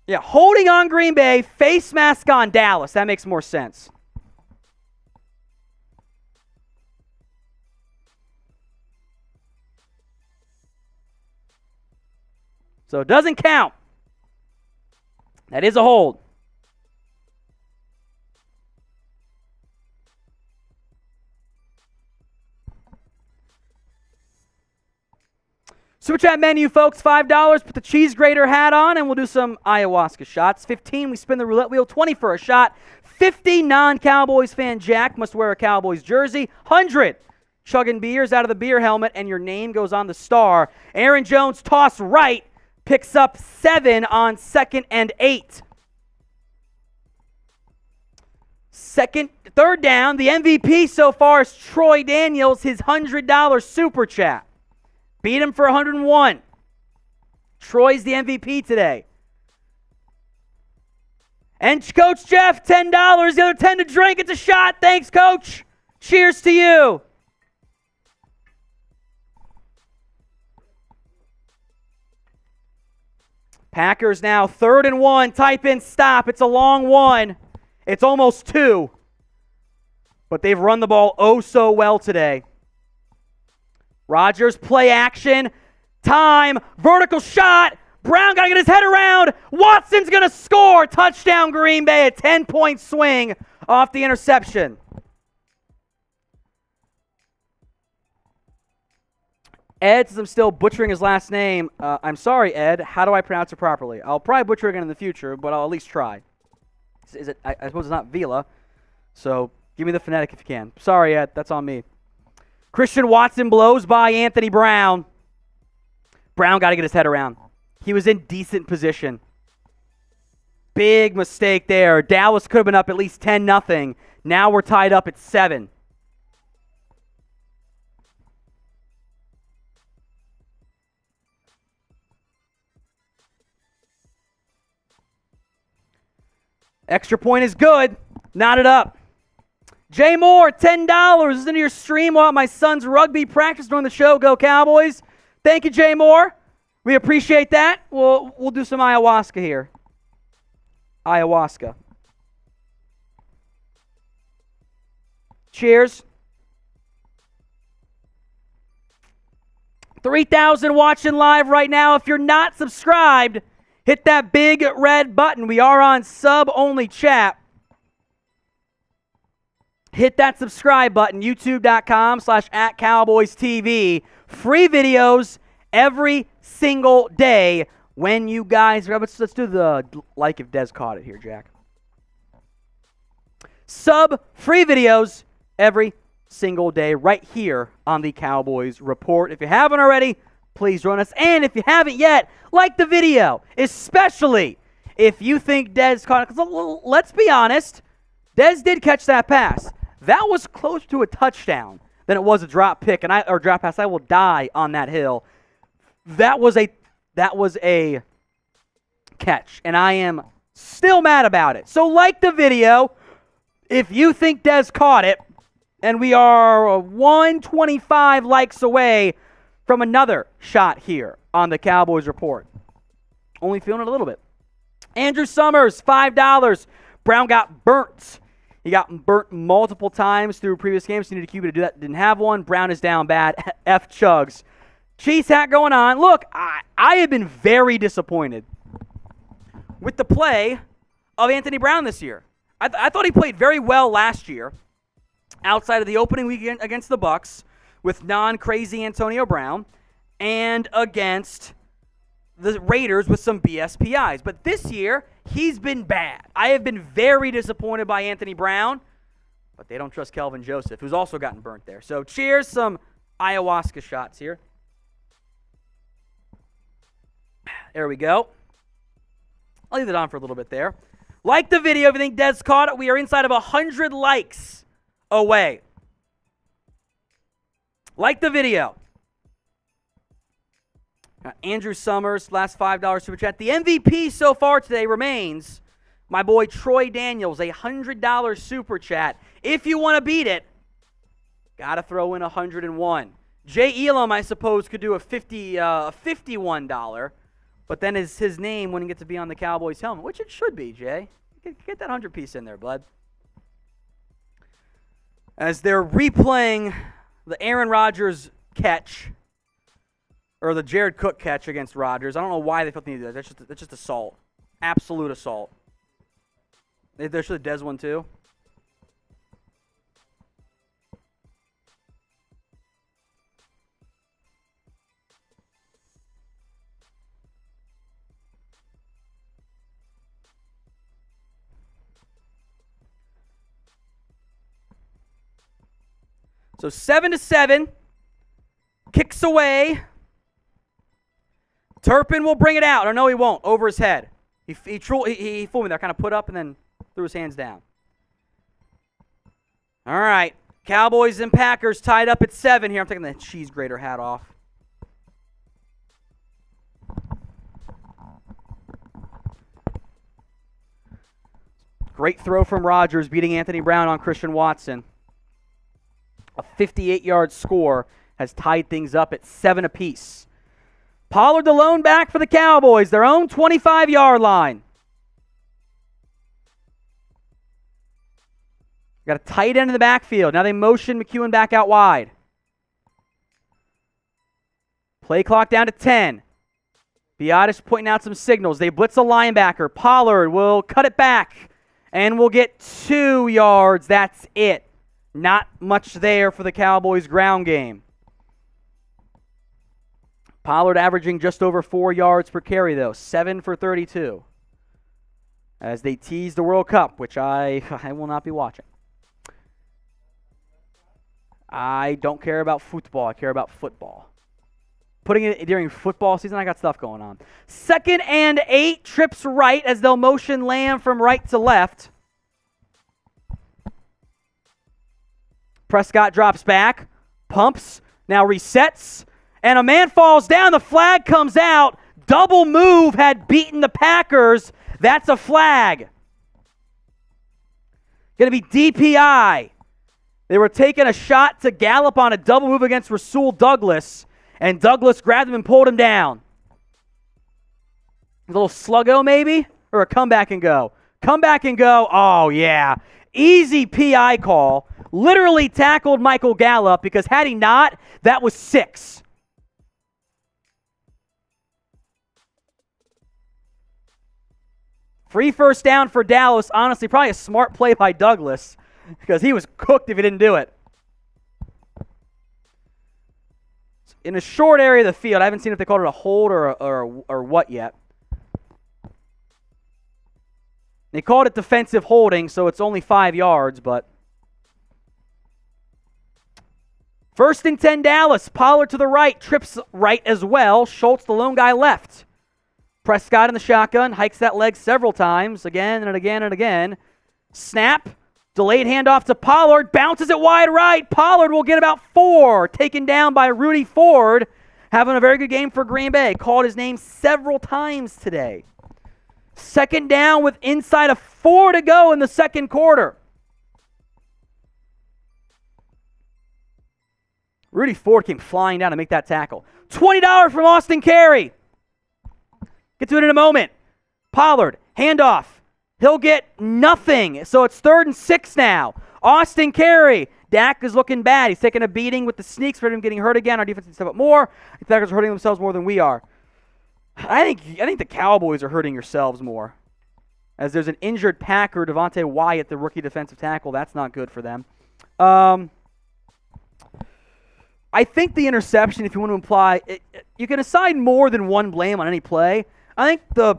Yeah, holding on Green Bay, face mask on Dallas. That makes more sense. So it doesn't count. That is a hold. Super chat menu, folks, $5. Put the cheese grater hat on, and we'll do some ayahuasca shots. 15, we spin the roulette wheel. 20 for a shot. 50, non-Cowboys fan Jack must wear a Cowboys jersey. 100, chugging beers out of the beer helmet, and your name goes on the star. Aaron Jones, toss right, picks up 7 on 2nd and 8. Third down, the MVP so far is Troy Daniels, his $100 super chat. Beat him for 101. Troy's the MVP today. And Coach Jeff, $10. The other 10 to drink. It's a shot. Thanks, Coach. Cheers to you. Packers now 3rd and 1. Type in stop. It's a long one. It's almost 2. But they've run the ball oh so well today. Rodgers, play action. Time. Vertical shot. Brown got to get his head around. Watson's going to score. Touchdown Green Bay. A 10-point swing off the interception. Ed says I'm still butchering his last name. I'm sorry, Ed. How do I pronounce it properly? I'll probably butcher it again in the future, but I'll at least try. Is it? I suppose it's not Vila. So give me the phonetic if you can. Sorry, Ed. That's on me. Christian Watson blows by Anthony Brown. Brown got to get his head around. He was in decent position. Big mistake there. Dallas could have been up at least 10-0. Now we're tied up at 7. Extra point is good. Knot it up. Jay Moore, $10. Listen to your stream while at my son's rugby practice during the show. Go Cowboys. Thank you, Jay Moore. We appreciate that. We'll do some ayahuasca here. Ayahuasca. Cheers. 3,000 watching live right now. If you're not subscribed, hit that big red button. We are on sub-only chat. Hit that subscribe button, youtube.com/@CowboysTV. Free videos every single day when you guys... Let's do the like if Dez caught it here, Jack. Free videos every single day right here on the Cowboys Report. If you haven't already, please join us. And if you haven't yet, like the video, especially if you think Dez caught it. Because let's be honest, Dez did catch that pass. That was closer to a touchdown than it was a drop pick or drop pass. I will die on that hill. That was a catch, and I am still mad about it. So like the video if you think Dez caught it, and we are 125 likes away from another shot here on the Cowboys Report. Only feeling it a little bit. Andrew Summers, $5. Brown got burnt. He got burnt multiple times through previous games. He needed a QB to do that. Didn't have one. Brown is down bad. F Chugs. Cheese hat going on. Look, I have been very disappointed with the play of Anthony Brown this year. I thought he played very well last year outside of the opening week against the Bucs with non-crazy Antonio Brown and against the Raiders with some BSPIs. But this year, he's been bad. I have been very disappointed by Anthony Brown, but they don't trust Kelvin Joseph, who's also gotten burnt there. So cheers, some ayahuasca shots here. There we go. I'll leave it on for a little bit there. Like the video if you think Dez caught it. We are inside of 100 likes away. Like the video. Andrew Summers, last $5 super chat. The MVP so far today remains my boy Troy Daniels, a $100 super chat. If you want to beat it, got to throw in 101. Jay Elam, I suppose, could do a $51, but then his name wouldn't get to be on the Cowboys helmet, which it should be, Jay. Get that 100-piece in there, bud. As they're replaying the Aaron Rodgers catch, or the Jared Cook catch against Rodgers. I don't know why they felt the need to do that. That's just assault. Absolute assault. There should have Dez one too. So 7-7. Kicks away. Turpin will bring it out. Or no, he won't. Over his head. He fooled me there. Kind of put up and then threw his hands down. All right. Cowboys and Packers tied up at 7 here. I'm taking the cheese grater hat off. Great throw from Rodgers, beating Anthony Brown on Christian Watson. A 58-yard score has tied things up at 7 apiece. Pollard the lone back for the Cowboys, their own 25-yard line. Got a tight end in the backfield. Now they motion McEwen back out wide. Play clock down to 10. Biadasz pointing out some signals. They blitz a linebacker. Pollard will cut it back and will get 2 yards. That's it. Not much there for the Cowboys' ground game. Pollard averaging just over 4 yards per carry, though. 7 for 32. As they tease the World Cup, which I will not be watching. I don't care about football. I care about football. Putting it during football season, I got stuff going on. 2nd and 8, trips right as they'll motion Lamb from right to left. Prescott drops back, pumps, now resets, and a man falls down. The flag comes out. Double move had beaten the Packers. That's a flag. Going to be DPI. They were taking a shot to Gallup on a double move against Rasul Douglas, and Douglas grabbed him and pulled him down. A little sluggo maybe? Or a come back and go? Come back and go. Oh, yeah. Easy PI call. Literally tackled Michael Gallup because had he not, that was 6. Free first down for Dallas. Honestly, probably a smart play by Douglas because he was cooked if he didn't do it. In a short area of the field, I haven't seen if they called it a hold or what yet. They called it defensive holding, so it's only 5 yards, but 1st and 10 Dallas. Pollard to the right, trips right as well. Schultz, the lone guy, left. Prescott in the shotgun, hikes that leg several times, again and again and again. Snap, delayed handoff to Pollard, bounces it wide right. Pollard will get about 4, taken down by Rudy Ford, having a very good game for Green Bay. Called his name several times today. 2nd down with inside of 4 to go in the second quarter. Rudy Ford came flying down to make that tackle. $20 from Austin Carey. Get to it in a moment. Pollard, handoff. He'll get nothing. So it's 3rd and 6 now. Austin Carey. Dak is looking bad. He's taking a beating with the sneaks for him getting hurt again. Our defense needs to step up more. The Packers are hurting themselves more than we are. I think the Cowboys are hurting yourselves more. As there's an injured Packer, Devontae Wyatt, the rookie defensive tackle. That's not good for them. I think the interception, if you want to imply, you can assign more than one blame on any play. I think the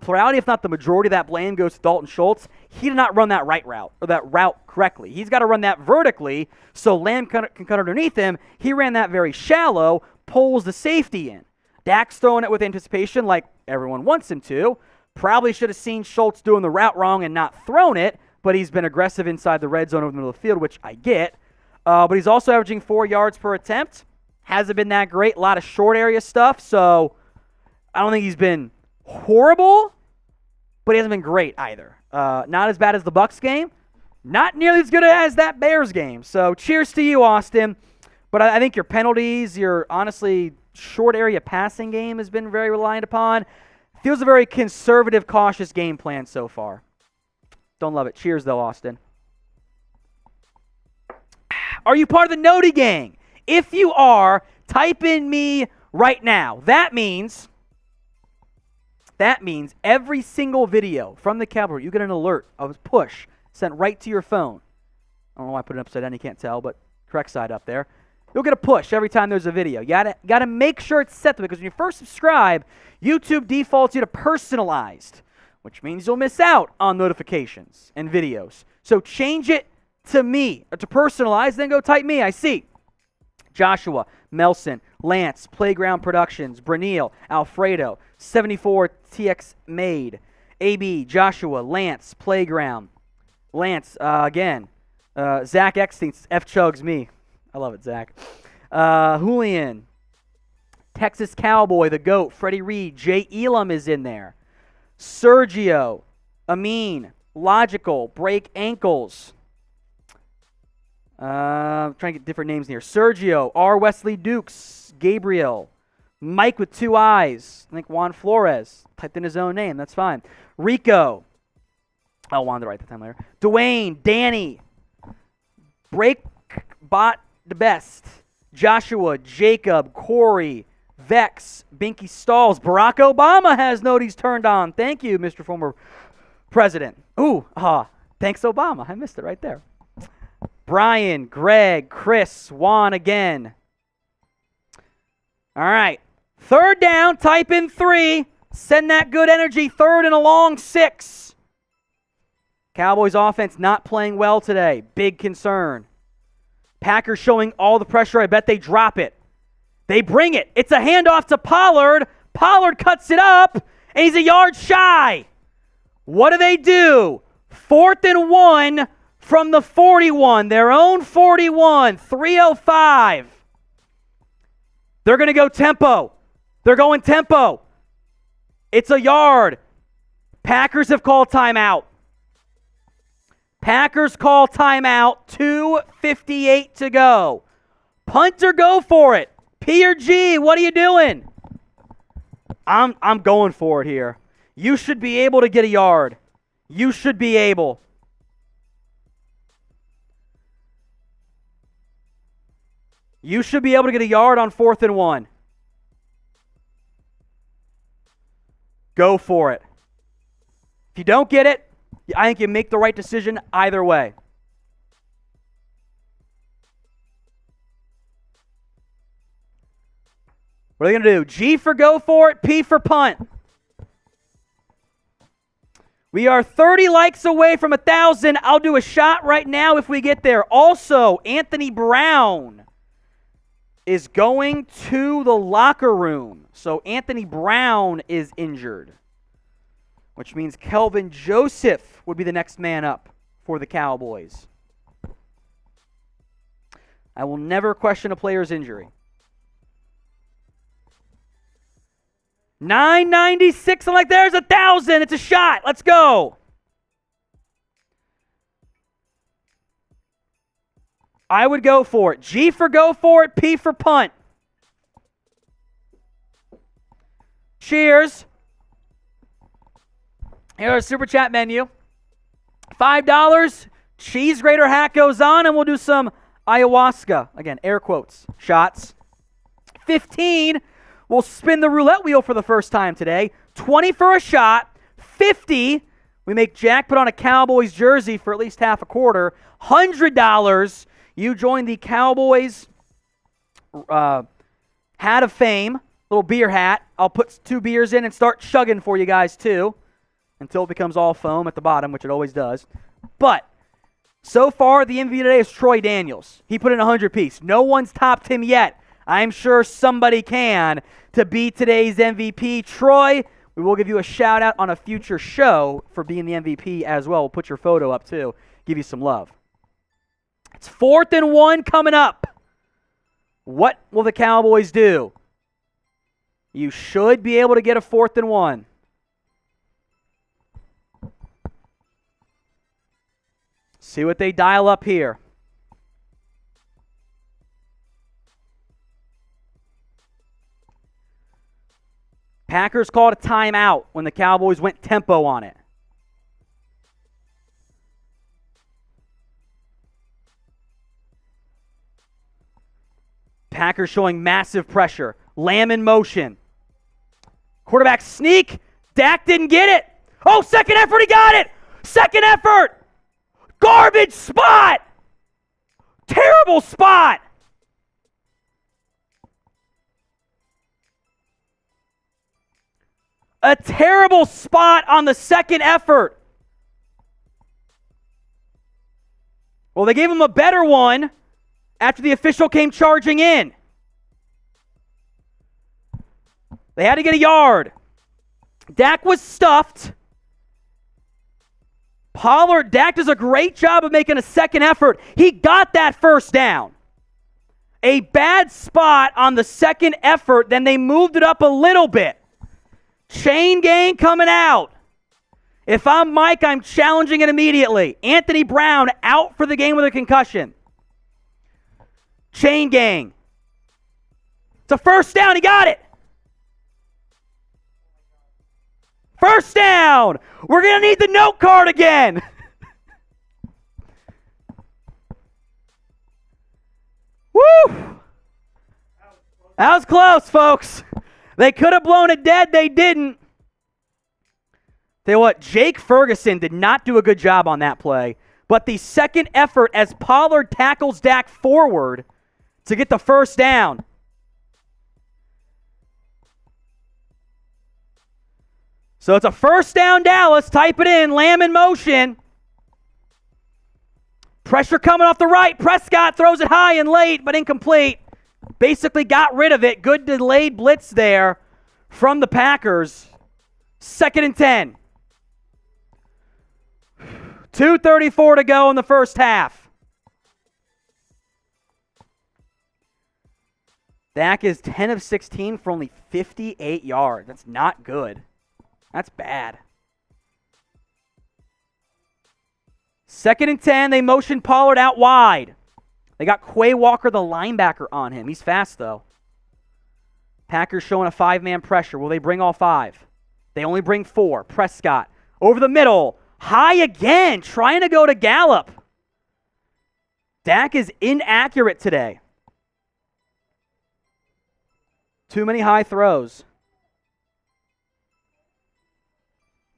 plurality, if not the majority of that blame, goes to Dalton Schultz. He did not run that right route, or that route correctly. He's got to run that vertically so Lamb can cut underneath him. He ran that very shallow, pulls the safety in. Dak's throwing it with anticipation like everyone wants him to. Probably should have seen Schultz doing the route wrong and not thrown it, but he's been aggressive inside the red zone over the middle of the field, which I get. But he's also averaging 4 yards per attempt. Hasn't been that great. A lot of short area stuff, so I don't think he's been horrible, but he hasn't been great either. Not as bad as the Bucs game. Not nearly as good as that Bears game. So cheers to you, Austin. But I think your penalties, your honestly short area passing game has been very reliant upon. Feels a very conservative, cautious game plan so far. Don't love it. Cheers, though, Austin. Are you part of the Noti gang? If you are, type in me right now. That means every single video from the Cowboys, you get an alert, a push sent right to your phone. I don't know why I put it upside down. You can't tell, but correct side up there. You'll get a push every time there's a video. You gotta make sure it's set to it, because when you first subscribe, YouTube defaults you to personalized, which means you'll miss out on notifications and videos. So change it to me, or to personalized, then go type me. I see Joshua, Melson, Lance, Playground Productions, Branil, Alfredo, 74TX Made, AB, Joshua, Lance, Playground, Lance, again, Zach X thinks F Chugs me. I love it, Zach. Julian, Texas Cowboy, the GOAT, Freddie Reed, Jay Elam is in there. Sergio, Amin, Logical, Break Ankles. I'm trying to get different names in here. Sergio, R. Wesley Dukes, Gabriel, Mike with 2 eyes. I think Juan Flores typed in his own name. That's fine. Rico. I'll want to write the time later. Dwayne, Danny. Break Bot the Best. Joshua, Jacob, Corey, Vex, Binky Stalls. Barack Obama has noties turned on. Thank you, Mr. Former President. Ooh, thanks, Obama. I missed it right there. Brian, Greg, Chris, Juan again. All right. 3rd down, type in 3. Send that good energy. 3rd and a long 6. Cowboys offense not playing well today. Big concern. Packers showing all the pressure. I bet they drop it. They bring it. It's a handoff to Pollard. Pollard cuts it up, and he's a yard shy. What do? 4th and 1 from the 41. Their own 41. 3:05. They're going to go tempo. They're going tempo. It's a yard. Packers have called timeout. Packers call timeout. 2:58 to go. Punt or go for it. P or G, what are you doing? I'm going for it here. You should be able to get a yard. You should be able. You should be able to get a yard on 4th and 1. Go for it. If you don't get it, I think you make the right decision either way. What are they going to do? G for go for it, P for punt. We are 30 likes away from 1,000. I'll do a shot right now if we get there. Also, Anthony Brown is going to the locker room. So Anthony Brown is injured, which means Kelvin Joseph would be the next man up for the Cowboys. I will never question a player's injury. 996, I'm like, there's 1,000. It's a shot. Let's go. I would go for it. G for go for it, P for punt. Cheers. Here's a super chat menu. $5. Cheese grater hat goes on, and we'll do some ayahuasca. Again, air quotes. Shots. 15. We'll spin the roulette wheel for the first time today. 20 for a shot. 50. We make Jack put on a Cowboys jersey for at least half a quarter. $100. You join the Cowboys hat of fame. Little beer hat. I'll put 2 beers in and start chugging for you guys too, until it becomes all foam at the bottom, which it always does. But so far, the MVP today is Troy Daniels. He put in 100 piece. No one's topped him yet. I'm sure somebody can to be today's MVP. Troy, we will give you a shout out on a future show for being the MVP as well. We'll put your photo up too. Give you some love. It's 4th and 1 coming up. What will the Cowboys do? You should be able to get a 4th and 1. See what they dial up here. Packers called a timeout when the Cowboys went tempo on it. Packers showing massive pressure. Lamb in motion. Quarterback sneak. Dak didn't get it. Oh, second effort, he got it. Second effort. Garbage spot. Terrible spot. A terrible spot on the second effort. Well, they gave him a better one after the official came charging in. They had to get a yard. Dak was stuffed. Dak does a great job of making a second effort. He got that first down. A bad spot on the second effort, then they moved it up a little bit. Chain gang coming out. If I'm Mike, I'm challenging it immediately. Anthony Brown out for the game with a concussion. Chain gang. It's a first down. He got it. First down. We're going to need the note card again. Woo! That was close, folks. They could have blown it dead. They didn't. Tell you what, Jake Ferguson did not do a good job on that play. But the second effort as Pollard tackles Dak forward to get the first down. So it's a first down Dallas. Type it in. Lamb in motion. Pressure coming off the right. Prescott throws it high and late, but incomplete. Basically got rid of it. Good delayed blitz there from the Packers. 2nd and 10. 2:34 to go in the first half. Dak is 10 of 16 for only 58 yards. That's not good. That's bad. 2nd and 10. They motion Pollard out wide. They got Quay Walker, the linebacker, on him. He's fast, though. Packers showing a 5-man pressure. Will they bring all 5? They only bring 4. Prescott over the middle. High again. Trying to go to Gallup. Dak is inaccurate today. Too many high throws.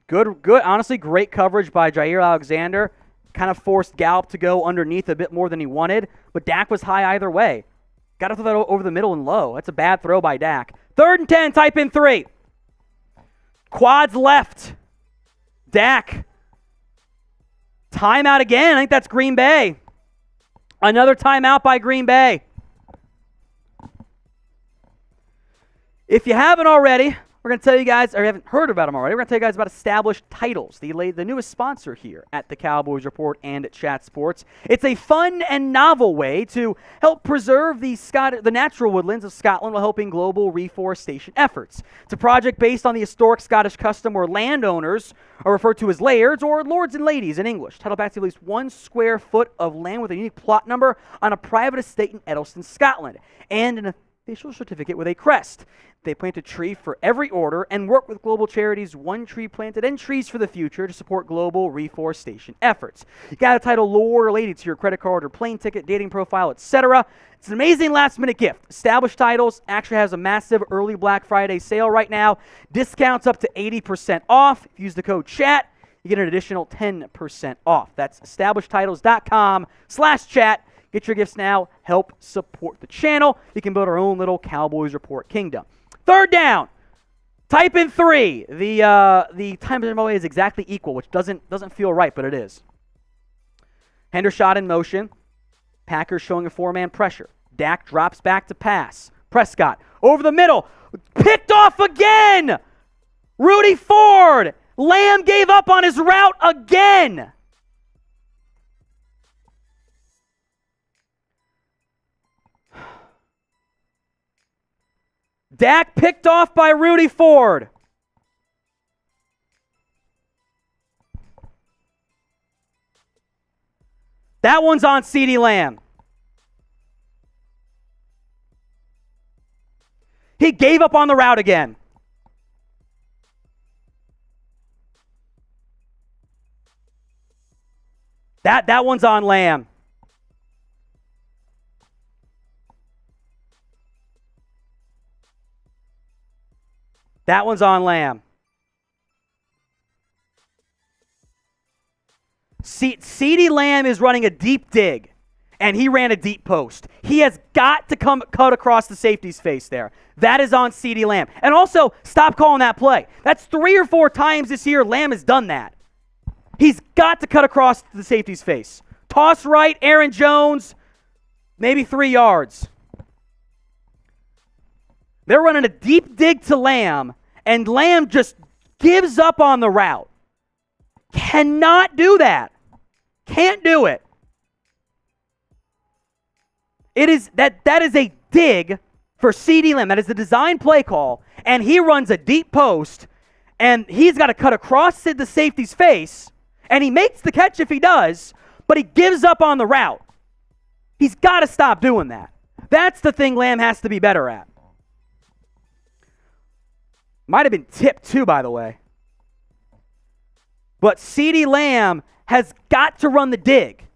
Good. Honestly, great coverage by Jaire Alexander. Kind of forced Gallup to go underneath a bit more than he wanted, but Dak was high either way. Got to throw that over the middle and low. That's a bad throw by Dak. 3rd and 10, type in 3. Quads left. Dak. Timeout again. I think that's Green Bay. Another timeout by Green Bay. If you haven't already, we're going to tell you guys, or you haven't heard about them already, we're going to tell you guys about Established Titles, the newest sponsor here at the Cowboys Report and at Chat Sports. It's a fun and novel way to help preserve the natural woodlands of Scotland while helping global reforestation efforts. It's a project based on the historic Scottish custom where landowners are referred to as lairds or lords and ladies in English. Title back to at least 1 square foot of land with a unique plot number on a private estate in Eddleston, Scotland, and an official certificate with a crest. They plant a tree for every order and work with global charities One Tree Planted and Trees for the Future to support global reforestation efforts. You got a title lore related to your credit card or plane ticket, dating profile, etc. It's an amazing last-minute gift. Established Titles actually has a massive early Black Friday sale right now. Discounts up to 80% off. If you use the code CHAT, you get an additional 10% off. That's establishedtitles.com/chat. Get your gifts now. Help support the channel. You can build our own little Cowboys Report kingdom. 3rd down. Type in 3. The time of the is exactly equal, which doesn't feel right, but it is. Hendershot in motion. Packers showing a 4-man pressure. Dak drops back to pass. Prescott over the middle. Picked off again. Rudy Ford. Lamb gave up on his route again. Dak picked off by Rudy Ford. That one's on CeeDee Lamb. He gave up on the route again. That one's on Lamb. That one's on Lamb. CeeDee Lamb is running a deep dig, and he ran a deep post. He has got to cut across the safety's face there. That is on CeeDee Lamb. And also, stop calling that play. That's 3 or 4 times this year Lamb has done that. He's got to cut across the safety's face. Toss right, Aaron Jones, maybe 3 yards. They're running a deep dig to Lamb, and Lamb just gives up on the route. Cannot do that. Can't do it. It is that is a dig for CeeDee Lamb. That is the design play call, and he runs a deep post, and he's got to cut across the safety's face, and he makes the catch if he does, but he gives up on the route. He's got to stop doing that. That's the thing Lamb has to be better at. Might have been tipped too, by the way. But CeeDee Lamb has got to run the dig.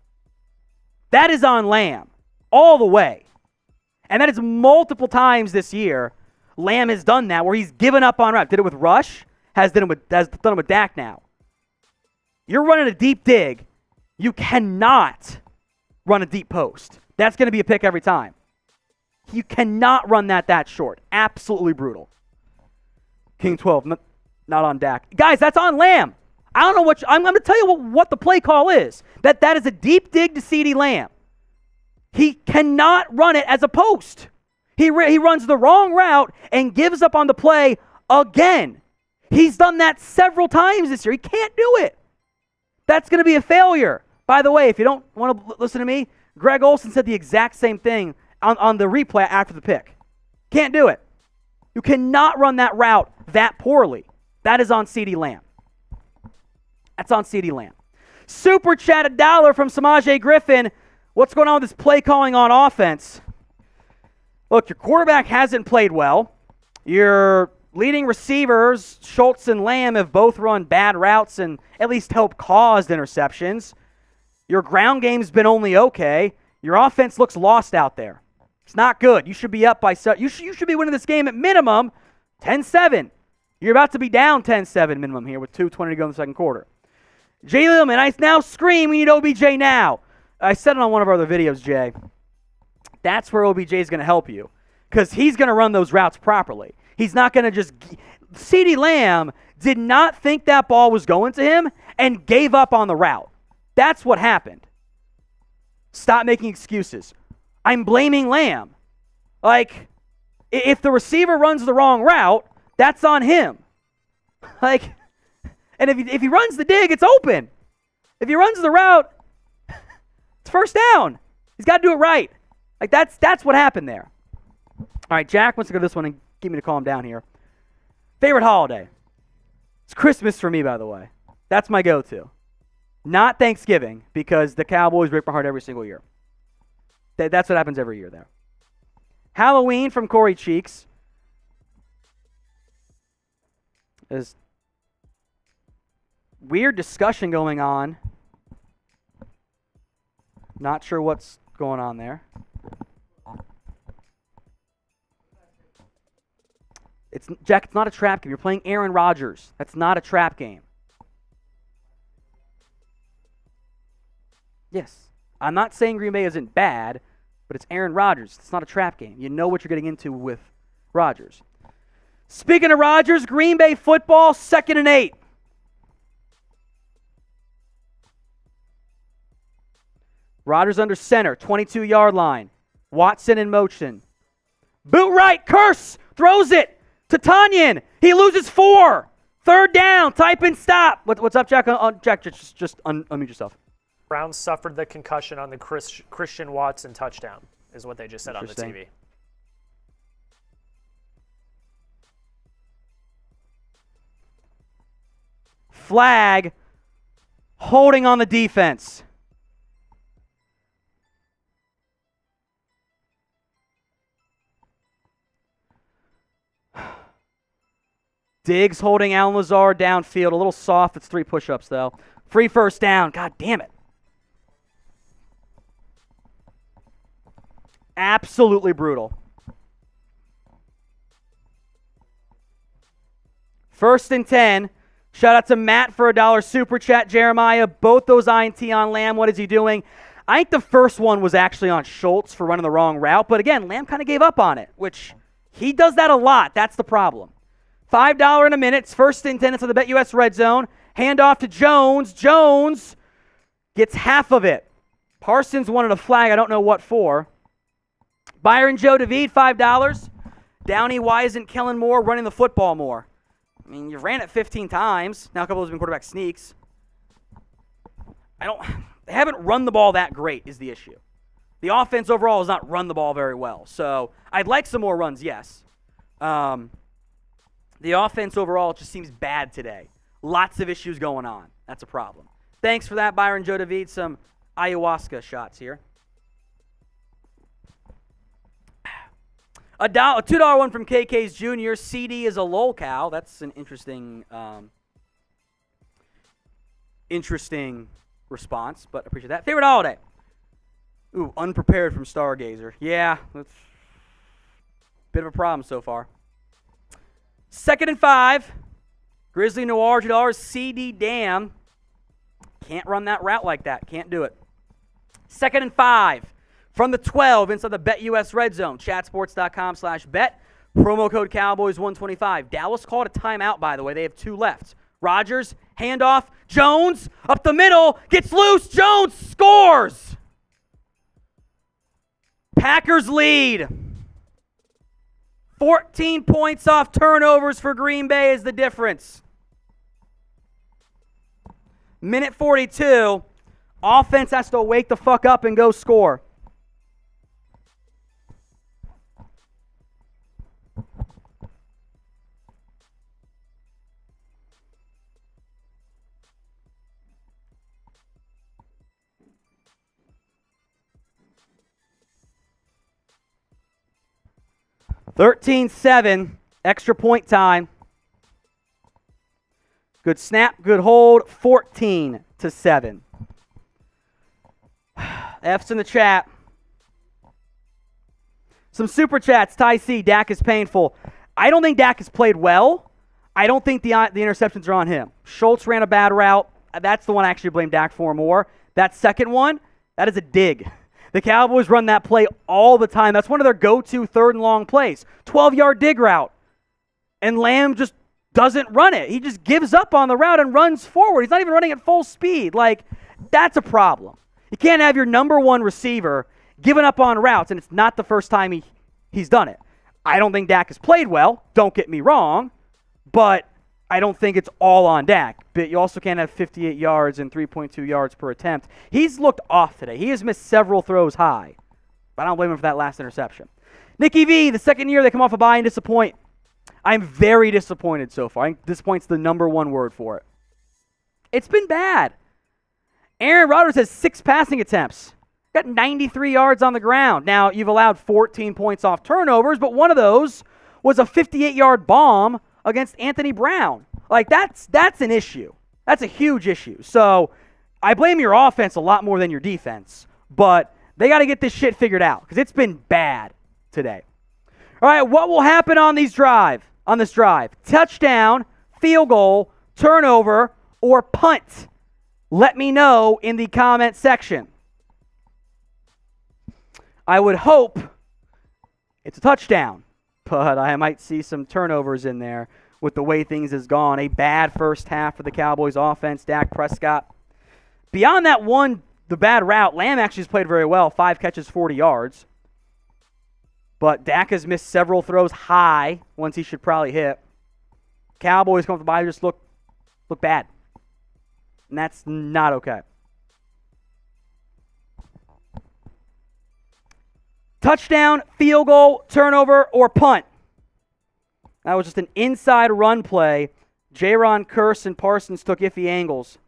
That is on Lamb all the way. And that is multiple times this year. Lamb has done that where he's given up on route. Did it with Rush, has done it with Dak now. You're running a deep dig. You cannot run a deep post. That's going to be a pick every time. You cannot run that short. Absolutely brutal. King 12, not on Dak. Guys, that's on Lamb. I don't know what I'm going to tell you what the play call is. That is a deep dig to CeeDee Lamb. He cannot run it as a post. He runs the wrong route and gives up on the play again. He's done that several times this year. He can't do it. That's going to be a failure. By the way, if you don't want to listen to me, Greg Olsen said the exact same thing on the replay after the pick. Can't do it. You cannot run that route that poorly. That is on CeeDee Lamb. That's on CeeDee Lamb. Super chat $1 from Samaje Griffin. What's going on with this play calling on offense? Look, your quarterback hasn't played well. Your leading receivers, Schultz and Lamb, have both run bad routes and at least helped cause interceptions. Your ground game's been only okay. Your offense looks lost out there. It's not good. You should be up by you should be winning this game at minimum 10-7. You're about to be down 10-7 minimum here with 2:20 to go in the second quarter. Jay Lillman, I now scream, we need OBJ now. I said it on one of our other videos, Jay. That's where OBJ is going to help you because he's going to run those routes properly. He's not going to just... CeeDee Lamb did not think that ball was going to him and gave up on the route. That's what happened. Stop making excuses. I'm blaming Lamb. Like, if the receiver runs the wrong route, that's on him. Like, and if he runs the dig, it's open. If he runs the route, it's first down. He's got to do it right. Like, that's what happened there. All right, Jack wants to go to this one and get me to calm down here. Favorite holiday? It's Christmas for me, by the way. That's my go-to. Not Thanksgiving, because the Cowboys break my heart every single year. That's what happens every year there. Halloween from Corey Cheeks. There's weird discussion going on. Not sure what's going on there. Jack, it's not a trap game. You're playing Aaron Rodgers. That's not a trap game. Yes. I'm not saying Green Bay isn't bad, but it's Aaron Rodgers. It's not a trap game. You know what you're getting into with Rodgers. Speaking of Rodgers, Green Bay football, 2nd and 8. Rodgers under center, 22-yard line. Watson in motion. Boot right, Kearse throws it to Tonyan. He loses 4. 3rd down, type and stop. What's up, Jack? Jack, just unmute yourself. Browns suffered the concussion on the Christian Watson touchdown, is what they just said on the TV. Flag, holding on the defense. Diggs holding Alan Lazard downfield. A little soft. It's 3 push-ups, though. Free first down. God damn it. Absolutely brutal. 1st and 10. Shout out to Matt for $1 super chat. Jeremiah, both those INT on Lamb. What is he doing? I think the first one was actually on Schultz for running the wrong route. But again, Lamb kind of gave up on it, which he does that a lot. That's the problem. $5 in a minute. It's 1st and 10. It's on the BetUS red zone. Handoff to Jones. Jones gets half of it. Parsons wanted a flag. I don't know what for. Byron Joe David, $5. Downey, why isn't Kellen Moore running the football more? I mean, you ran it 15 times. Now a couple of those have been quarterback sneaks. They haven't run the ball that great is the issue. The offense overall has not run the ball very well. So I'd like some more runs, yes. The offense overall just seems bad today. Lots of issues going on. That's a problem. Thanks for that, Byron Joe David. Some ayahuasca shots here. A $2 one from KK's Jr. CeeDee is a lol cow. That's an interesting interesting response, but appreciate that. Favorite holiday? Ooh, unprepared from Stargazer. Yeah, that's a bit of a problem so far. 2nd and 5. Grizzly Noir, $2. CeeDee Dam. Can't run that route like that. Can't do it. 2nd and 5. From the 12 inside the BetUS red zone. Chatsports.com/bet. Promo code Cowboys125. Dallas called a timeout, by the way. They have 2 left. Rodgers, handoff. Jones, up the middle. Gets loose. Jones scores. Packers lead. 14 points off turnovers for Green Bay is the difference. Minute 42. Offense has to wake the fuck up and go score. (13-7), extra point time. Good snap, good hold, 14-7. F's in the chat. Some super chats. Ty C, Dak is painful. I don't think Dak has played well. I don't think the interceptions are on him. Schultz ran a bad route. That's the one I actually blame Dak for more. That second one, that is a dig. The Cowboys run that play all the time. That's one of their go-to 3rd and long plays. 12-yard dig route. And Lamb just doesn't run it. He just gives up on the route and runs forward. He's not even running at full speed. Like, that's a problem. You can't have your number 1 receiver giving up on routes, and it's not the first time he's done it. I don't think Dak has played well. Don't get me wrong. But I don't think it's all on Dak. But you also can't have 58 yards and 3.2 yards per attempt. He's looked off today. He has missed several throws high. But I don't blame him for that last interception. Nicky V, the second year they come off a bye and disappoint. I'm very disappointed so far. I think disappoint's the number 1 word for it. It's been bad. Aaron Rodgers has 6 passing attempts. Got 93 yards on the ground. Now, you've allowed 14 points off turnovers, but one of those was a 58-yard bomb against Anthony Brown. Like, that's an issue. That's a huge issue. So I blame your offense a lot more than your defense. But they got to get this shit figured out because it's been bad today. All right, what will happen on this drive? Touchdown, field goal, turnover, or punt? Let me know in the comment section. I would hope it's a touchdown, but I might see some turnovers in there with the way things has gone. A bad first half for the Cowboys offense. Dak Prescott. Beyond that one, the bad route, Lamb actually has played very well. 5 catches, 40 yards. But Dak has missed several throws high, ones he should probably hit. Cowboys come off the bye just look bad. And that's not okay. Touchdown, field goal, turnover, or punt. That was just an inside run play. Jayron, Kearse, and Parsons took iffy angles.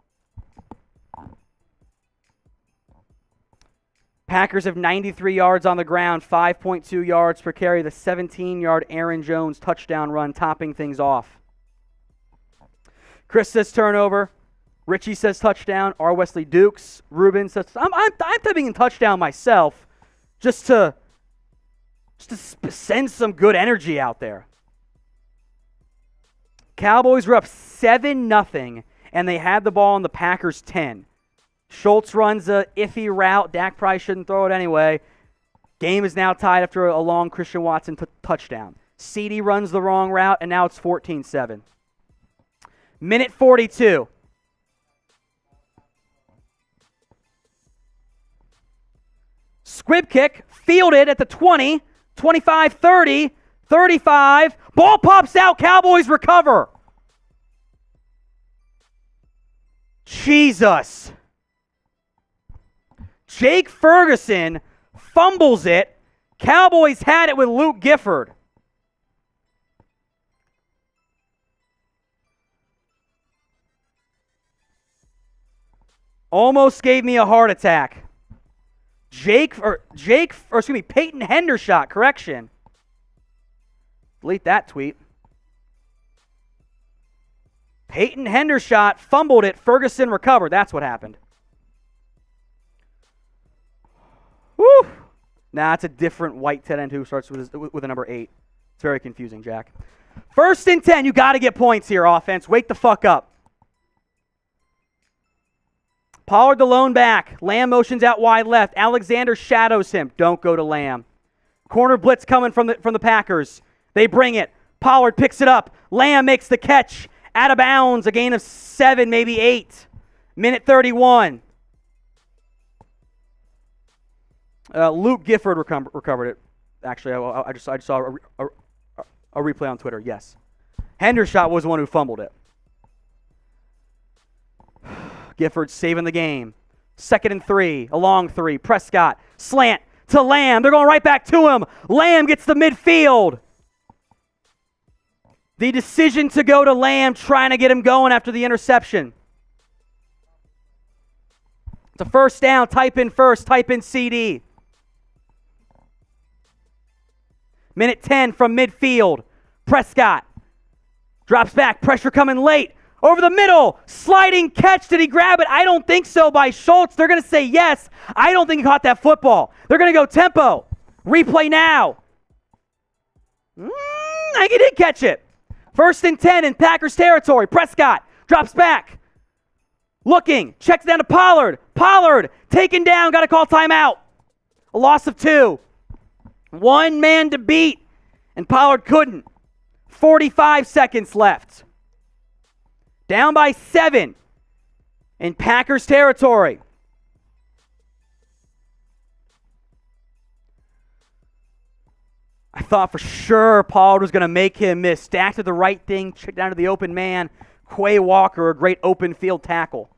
Packers have 93 yards on the ground, 5.2 yards per carry. The 17-yard Aaron Jones touchdown run topping things off. Chris says turnover. Richie says touchdown. R. Wesley Dukes. Ruben says I'm typing in touchdown myself just to send some good energy out there. Cowboys were up 7-0, and they had the ball on the Packers' 10. Schultz runs a iffy route. Dak probably shouldn't throw it anyway. Game is now tied after a long Christian Watson touchdown. CeeDee runs the wrong route, and now it's 14-7. Minute 42. Squib kick, fielded at the 20, 25, 30, 35. Ball pops out, Cowboys recover. Jesus. Jake Ferguson fumbles it. Cowboys had it with Luke Gifford. Almost gave me a heart attack. Peyton Hendershot, correction. Delete that tweet. Peyton Hendershot fumbled it. Ferguson recovered. That's what happened. Woo! Nah, it's a different white tight end who starts with a number 8. It's very confusing, Jack. 1st and 10. You got to get points here, offense. Wake the fuck up. Pollard the lone back. Lamb motions out wide left. Alexander shadows him. Don't go to Lamb. Corner blitz coming from the Packers. They bring it. Pollard picks it up. Lamb makes the catch. Out of bounds. A gain of 7, maybe 8. Minute 31. Luke Gifford recovered it. Actually, I just saw a replay on Twitter. Yes. Hendershot was the one who fumbled it. Gifford saving the game. 2nd and 3. A long 3. Prescott. Slant to Lamb. They're going right back to him. Lamb gets the midfield. The decision to go to Lamb, trying to get him going after the interception. It's a 1st down. Type in first. Type in CeeDee. Minute 10 from midfield. Prescott drops back. Pressure coming late. Over the middle. Sliding catch. Did he grab it? I don't think so by Schultz. They're going to say yes. I don't think he caught that football. They're going to go tempo. Replay now. I think he did catch it. 1st and 10 in Packers territory. Prescott drops back. Looking. Checks down to Pollard. Pollard taken down. Got to call timeout. A loss of 2. 1 man to beat. And Pollard couldn't. 45 seconds left. Down by 7 in Packers territory. I thought for sure Pollard was going to make him miss. Stacked to the right thing, checked down to the open man. Quay Walker, a great open field tackle.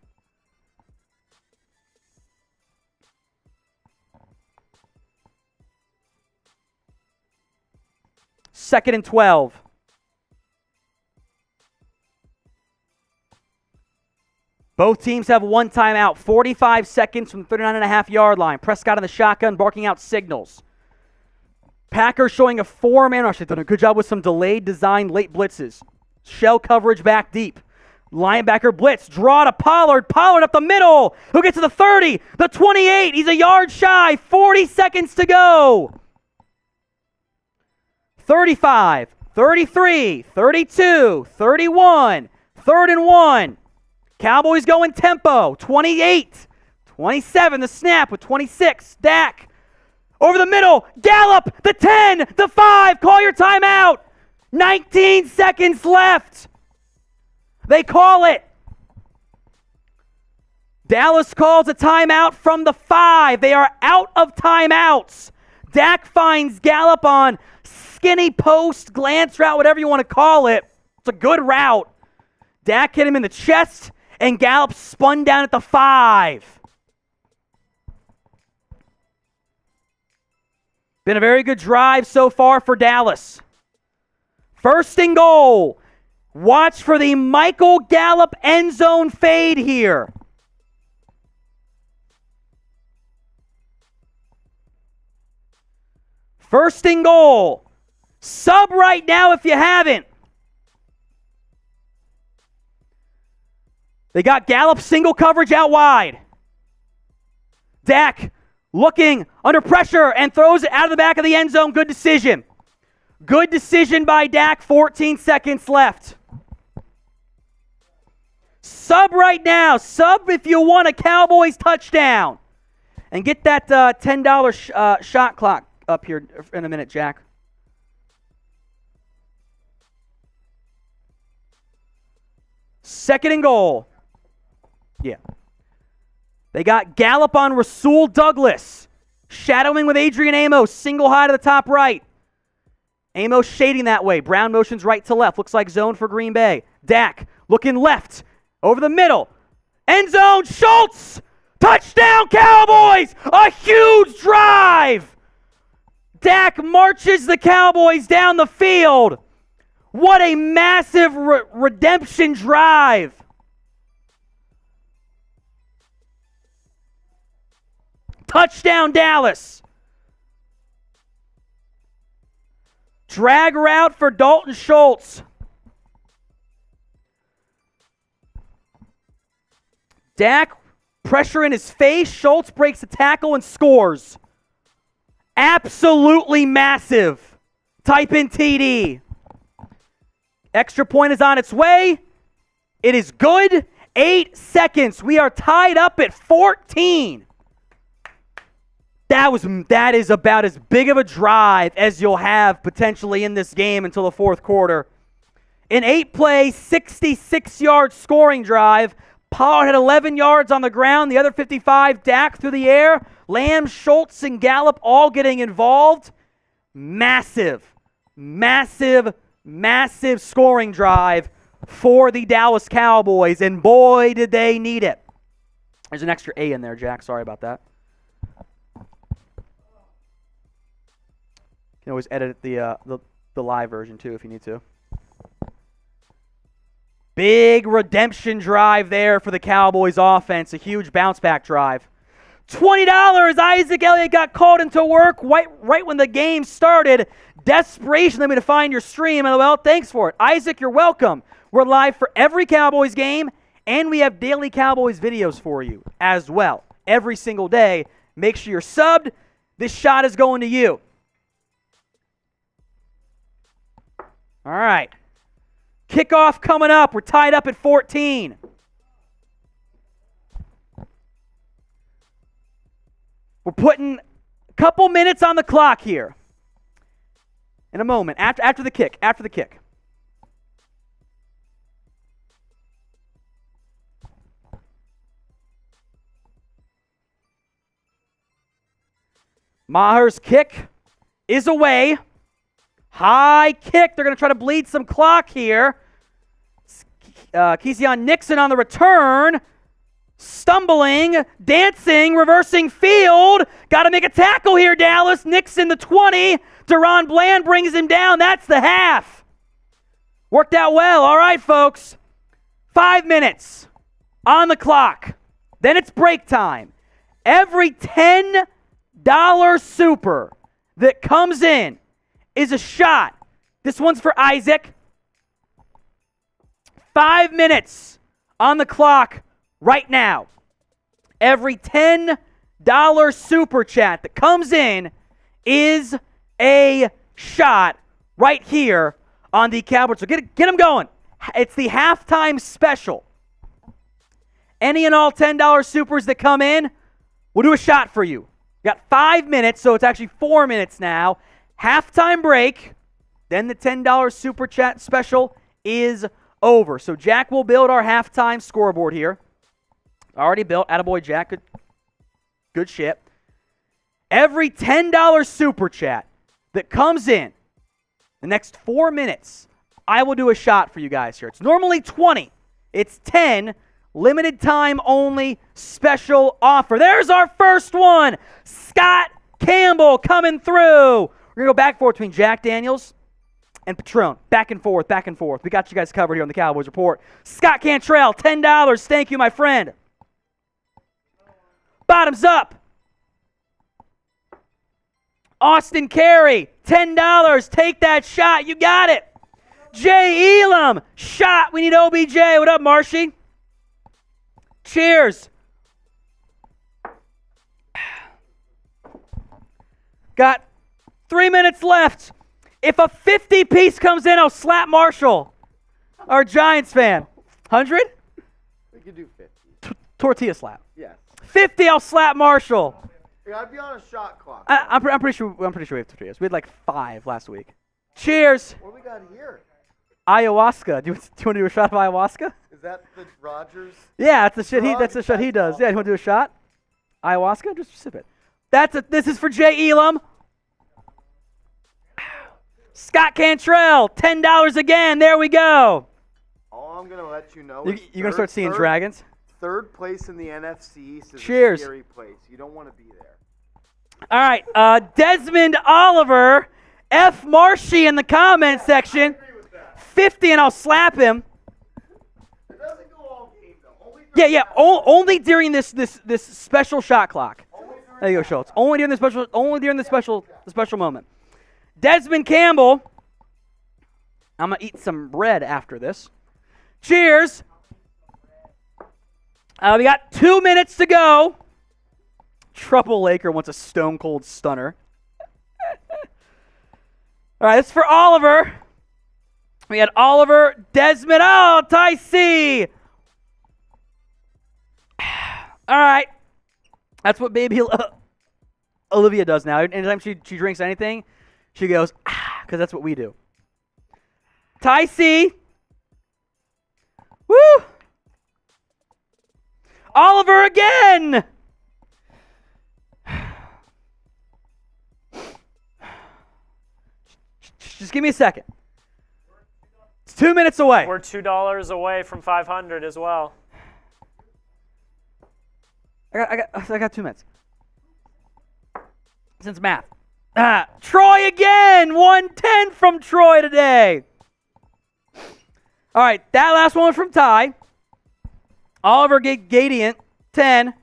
Second and 12. Both teams have 1 timeout. 45 seconds from the 39.5-yard line. Prescott in the shotgun, barking out signals. Packers showing a 4-man rush. They've done a good job with some delayed design late blitzes. Shell coverage back deep. Linebacker blitz. Draw to Pollard. Pollard up the middle. Who gets to the 30? The 28. He's a yard shy. 40 seconds to go. 35, 33, 32, 31. 3rd and 1. Cowboys going tempo. 28, 27. The snap with 26. Dak. Over the middle. Gallup. The 10. The 5. Call your timeout. 19 seconds left. They call it. Dallas calls a timeout from the 5. They are out of timeouts. Dak finds Gallup on skinny post, glance route, whatever you want to call it. It's a good route. Dak hit him in the chest, and Gallup spun down at the 5. Been a very good drive so far for Dallas. 1st and goal. Watch for the Michael Gallup end zone fade here. First and goal. Sub right now if you haven't. They got Gallup single coverage out wide. Dak looking under pressure and throws it out of the back of the end zone. Good decision. Good decision by Dak. 14 seconds left. Sub right now. Sub if you want a Cowboys touchdown. And get that $10 shot clock up here in a minute, Jack. Second and goal. Yeah. They got Gallup on Rasul Douglas. Shadowing with Adrian Amos. Single high to the top right. Amos shading that way. Brown motions right to left. Looks like zone for Green Bay. Dak looking left. Over the middle. End zone. Schultz. Touchdown Cowboys. A huge drive. Dak marches the Cowboys down the field. What a massive redemption drive. Touchdown Dallas. Drag route for Dalton Schultz. Dak, pressure in his face. Schultz breaks the tackle and scores. Absolutely massive. Type in TD. Extra point is on its way. It is good. 8 seconds. We are tied up at 14. That is about as big of a drive as you'll have potentially in this game until the fourth quarter. An 8-play, 66-yard scoring drive. Pollard had 11 yards on the ground. The other 55, Dak through the air. Lamb, Schultz, and Gallup all getting involved. Massive, massive, massive scoring drive for the Dallas Cowboys, and boy, did they need it. There's an extra A in there, Jack. Sorry about that. You can always edit the live version, too, if you need to. Big redemption drive there for the Cowboys offense. A huge bounce-back drive. $20. Isaac Elliott got called into work right when the game started. Desperation led me to find your stream. LOL, thanks for it. Isaac, you're welcome. We're live for every Cowboys game, and we have daily Cowboys videos for you as well. Every single day. Make sure you're subbed. This shot is going to you. All right. Kickoff coming up. We're tied up at 14. We're putting a couple minutes on the clock here. In a moment. After the kick. After the kick. Maher's kick is away. High kick. They're going to try to bleed some clock here. Keyshawn Nixon on the return. Stumbling, dancing, reversing field. Got to make a tackle here, Dallas. Nixon the 20. Daron Bland brings him down. That's the half. Worked out well. All right, folks. 5 minutes on the clock. Then it's break time. Every $10 super that comes in is a shot. This one's for Isaac. 5 minutes on the clock right now. Every $10 super chat that comes in is a shot right here on the Cowboys. So get them going. It's the halftime special. Any and all $10 supers that come in, we'll do a shot for you. You got 5 minutes, so it's actually 4 minutes now. Halftime break, then the $10 super chat special is over. So Jack will build our halftime scoreboard here. Already built. Attaboy, Jack. Good shit. Every $10 super chat that comes in the next 4 minutes, I will do a shot for you guys here. It's normally 20. It's 10. Limited time only special offer. There's our first one. Scott Campbell coming through. We're going to go back and forth between Jack Daniels and Patron. Back and forth, back and forth. We got you guys covered here on the Cowboys Report. Scott Cantrell, $10. Thank you, my friend. Bottoms up. Austin Carey, $10. Take that shot. You got it. Jay Elam, shot. We need OBJ. What up, Marshy? Cheers. Got 3 minutes left. If a 50-piece comes in, I'll slap Marshall. Our Giants fan. 100? We could do 50. Tortilla slap. Yes. 50, I'll slap Marshall. Yeah, I'd be on a shot clock. I'm pretty sure we have tortillas. We had like 5 last week. Cheers. What do we got here? Ayahuasca. Do you want to do a shot of ayahuasca? Is that the Rodgers? Yeah, that's the shit he does. Yeah, you want to do a shot? Ayahuasca? Just sip it. This is for Jay Elam. Scott Cantrell, $10 again. There we go. All I'm going to let you know You're going to start seeing dragons? Third place in the NFC is Cheers. a scary place. You don't want to be there. All right, Desmond Oliver, F. Marshy in the comment section. 50 and I'll slap him. It doesn't go all game, though. Only during this special shot clock. There you go, Schultz. Only during the special moment. Desmond Campbell. I'm gonna eat some bread after this. Cheers. We got 2 minutes to go. Trouble Laker wants a stone cold stunner. All right, this is for Oliver. We had Oliver, Desmond. Oh, Ty C. All right. That's what baby Olivia does now. Anytime she drinks anything, she goes, because that's what we do. Ty C. Woo! Oliver again! Just give me a second. It's 2 minutes away. We're $2 away from 500 as well. I got 2 minutes. Since math. Troy again! 110 from Troy today. All right, that last one was from Ty. Oliver Gadiant, 10.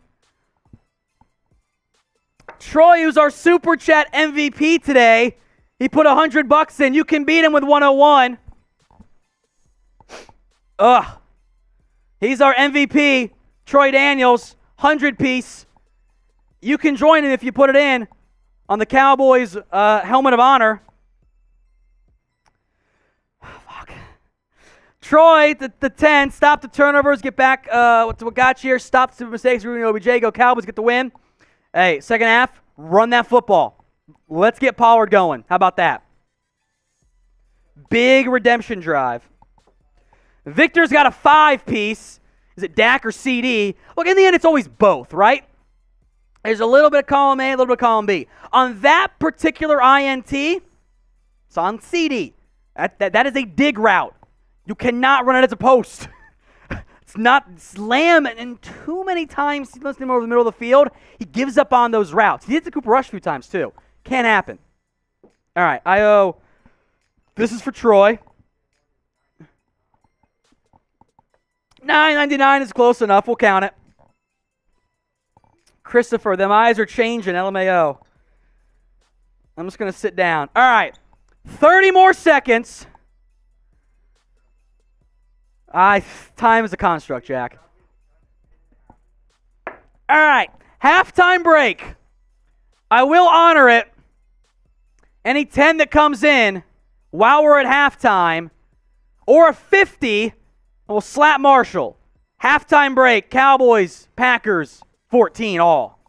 Troy, who's our Super Chat MVP today, he put $100 in. You can beat him with 101. Ugh. He's our MVP. Troy Daniels, 100-piece. You can join him if you put it in on the Cowboys helmet of honor. Fuck. Troy, the 10, stop the turnovers, get back to what got you here, stop the mistakes, Ruben OBJ, go Cowboys, get the win. Hey, second half, run that football. Let's get Pollard going. How about that? Big redemption drive. Victor's got a 5-piece. Is it Dak or CeeDee? Look, in the end, it's always both, right? There's a little bit of column A, a little bit of column B. On that particular INT, it's on CeeDee. That is a dig route. You cannot run it as a post. It's not slam, and too many times he lets him over the middle of the field. He gives up on those routes. He hit the Cooper Rush a few times, too. Can't happen. All right, this is for Troy. $9.99 is close enough. We'll count it. Christopher, them eyes are changing, LMAO. I'm just going to sit down. All right, 30 more seconds. Time is a construct, Jack. All right, halftime break. I will honor it. Any 10 that comes in while we're at halftime, or a 50, we'll slap Marshall. Halftime break, Cowboys, Packers, 14 all.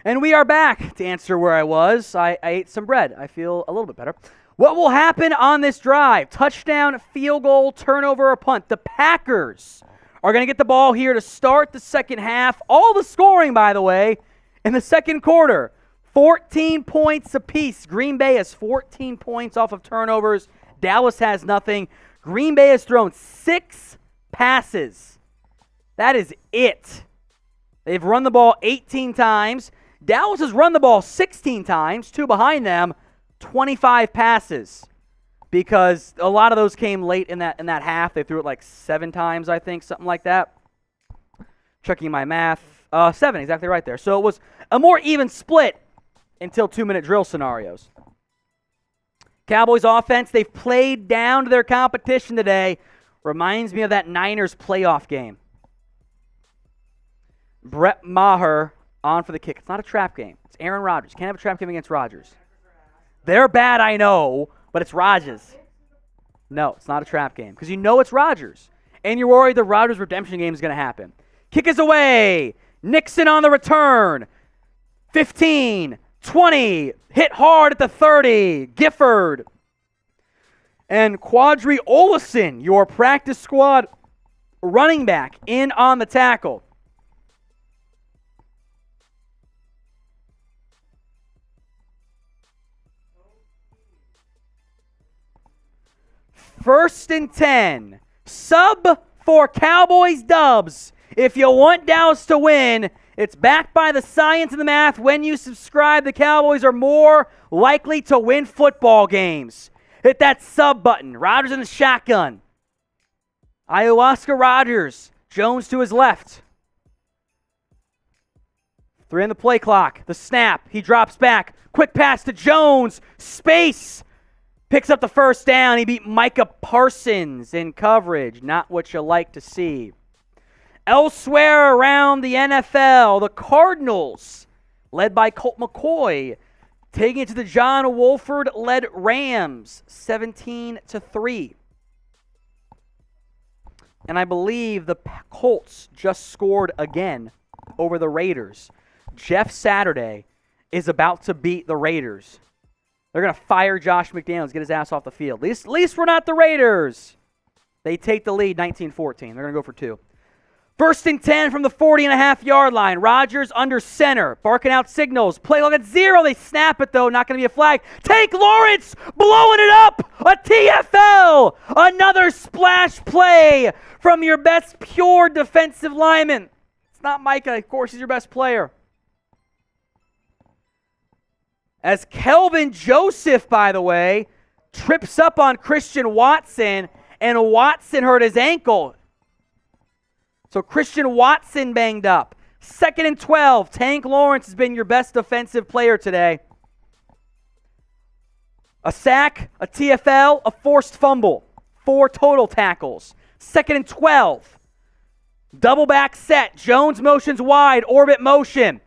And we are back to answer where I was. I ate some bread. I feel a little bit better. What will happen on this drive? Touchdown, field goal, turnover, or punt? The Packers are going to get the ball here to start the second half. All the scoring, by the way, in the second quarter. 14 points apiece. Green Bay has 14 points off of turnovers. Dallas has nothing. Green Bay has thrown 6 passes. That is it. They've run the ball 18 times. Dallas has run the ball 16 times, 2 behind them, 25 passes. Because a lot of those came late in that half. They threw it like 7 times, I think, something like that. Checking my math. 7, exactly right there. So it was a more even split until 2-minute drill scenarios. Cowboys offense, they've played down to their competition today. Reminds me of that Niners playoff game. Brett Maher on for the kick. It's not a trap game. It's Aaron Rodgers. Can't have a trap game against Rodgers. They're bad, I know, but it's Rodgers. No, it's not a trap game because you know it's Rodgers. And you're worried the Rodgers redemption game is going to happen. Kick is away. Nixon on the return. 15, 20, hit hard at the 30. Gifford. And Quadri Olison, your practice squad running back, in on the tackle. First and 10. Sub for Cowboys dubs. If you want Dallas to win, it's backed by the science and the math. When you subscribe, the Cowboys are more likely to win football games. Hit that sub button. Rodgers in the shotgun. Ayahuasca Rodgers. Jones to his left. 3 on the play clock. The snap. He drops back. Quick pass to Jones. Space. Picks up the first down. He beat Micah Parsons in coverage. Not what you like to see. Elsewhere around the NFL, the Cardinals, led by Colt McCoy, taking it to the John Wolford-led Rams, 17-3. And I believe the Colts just scored again over the Raiders. Jeff Saturday is about to beat the Raiders. They're going to fire Josh McDaniels, get his ass off the field. At least we're not the Raiders. They take the lead 19-14. They're going to go for 2. First and 10 from the 40.5-yard line. Rodgers under center, barking out signals. Play look at 0. They snap it, though. Not going to be a flag. Tank Lawrence blowing it up. A TFL. Another splash play from your best pure defensive lineman. It's not Micah. Of course, he's your best player. As Kelvin Joseph, by the way, trips up on Christian Watson, and Watson hurt his ankle. So Christian Watson banged up. 2nd and 12. Tank Lawrence has been your best defensive player today. A sack, a TFL, a forced fumble. 4 total tackles. 2nd and 12. Double back set. Jones motions wide. Orbit motion.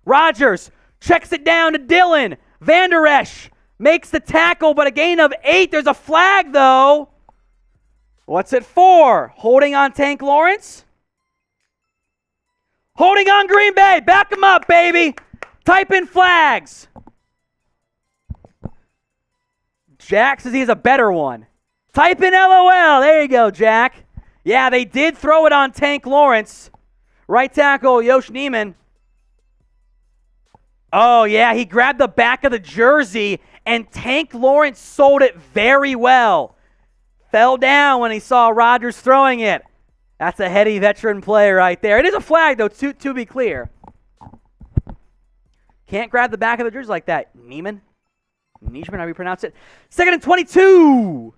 Rodgers checks it down to Dillon. Van Der Esch makes the tackle, but a gain of 8. There's a flag, though. What's it for? Holding on Tank Lawrence? Holding on Green Bay. Back them up, baby. Type in flags. Jack says he has a better one. Type in LOL. There you go, Jack. Yeah, they did throw it on Tank Lawrence. Right tackle, Yosh Neiman. Oh, yeah, he grabbed the back of the jersey, and Tank Lawrence sold it very well. Fell down when he saw Rodgers throwing it. That's a heady veteran play right there. It is a flag, though, to be clear. Can't grab the back of the jersey like that. Neiman, how do you pronounce it? 2nd and 22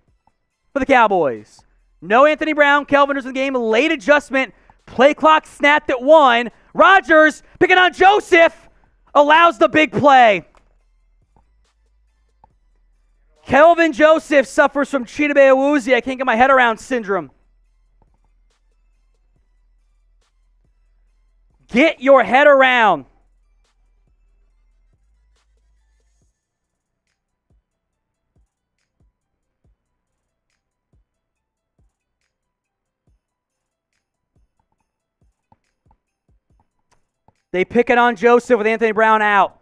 for the Cowboys. No Anthony Brown. Kelvin was in the game. Late adjustment. Play clock snapped at 1. Rodgers picking on Joseph. Allows the big play. Kelvin Joseph suffers from Chidobe Awuzie. I can't get my head around syndrome. Get your head around. They pick it on Joseph with Anthony Brown out.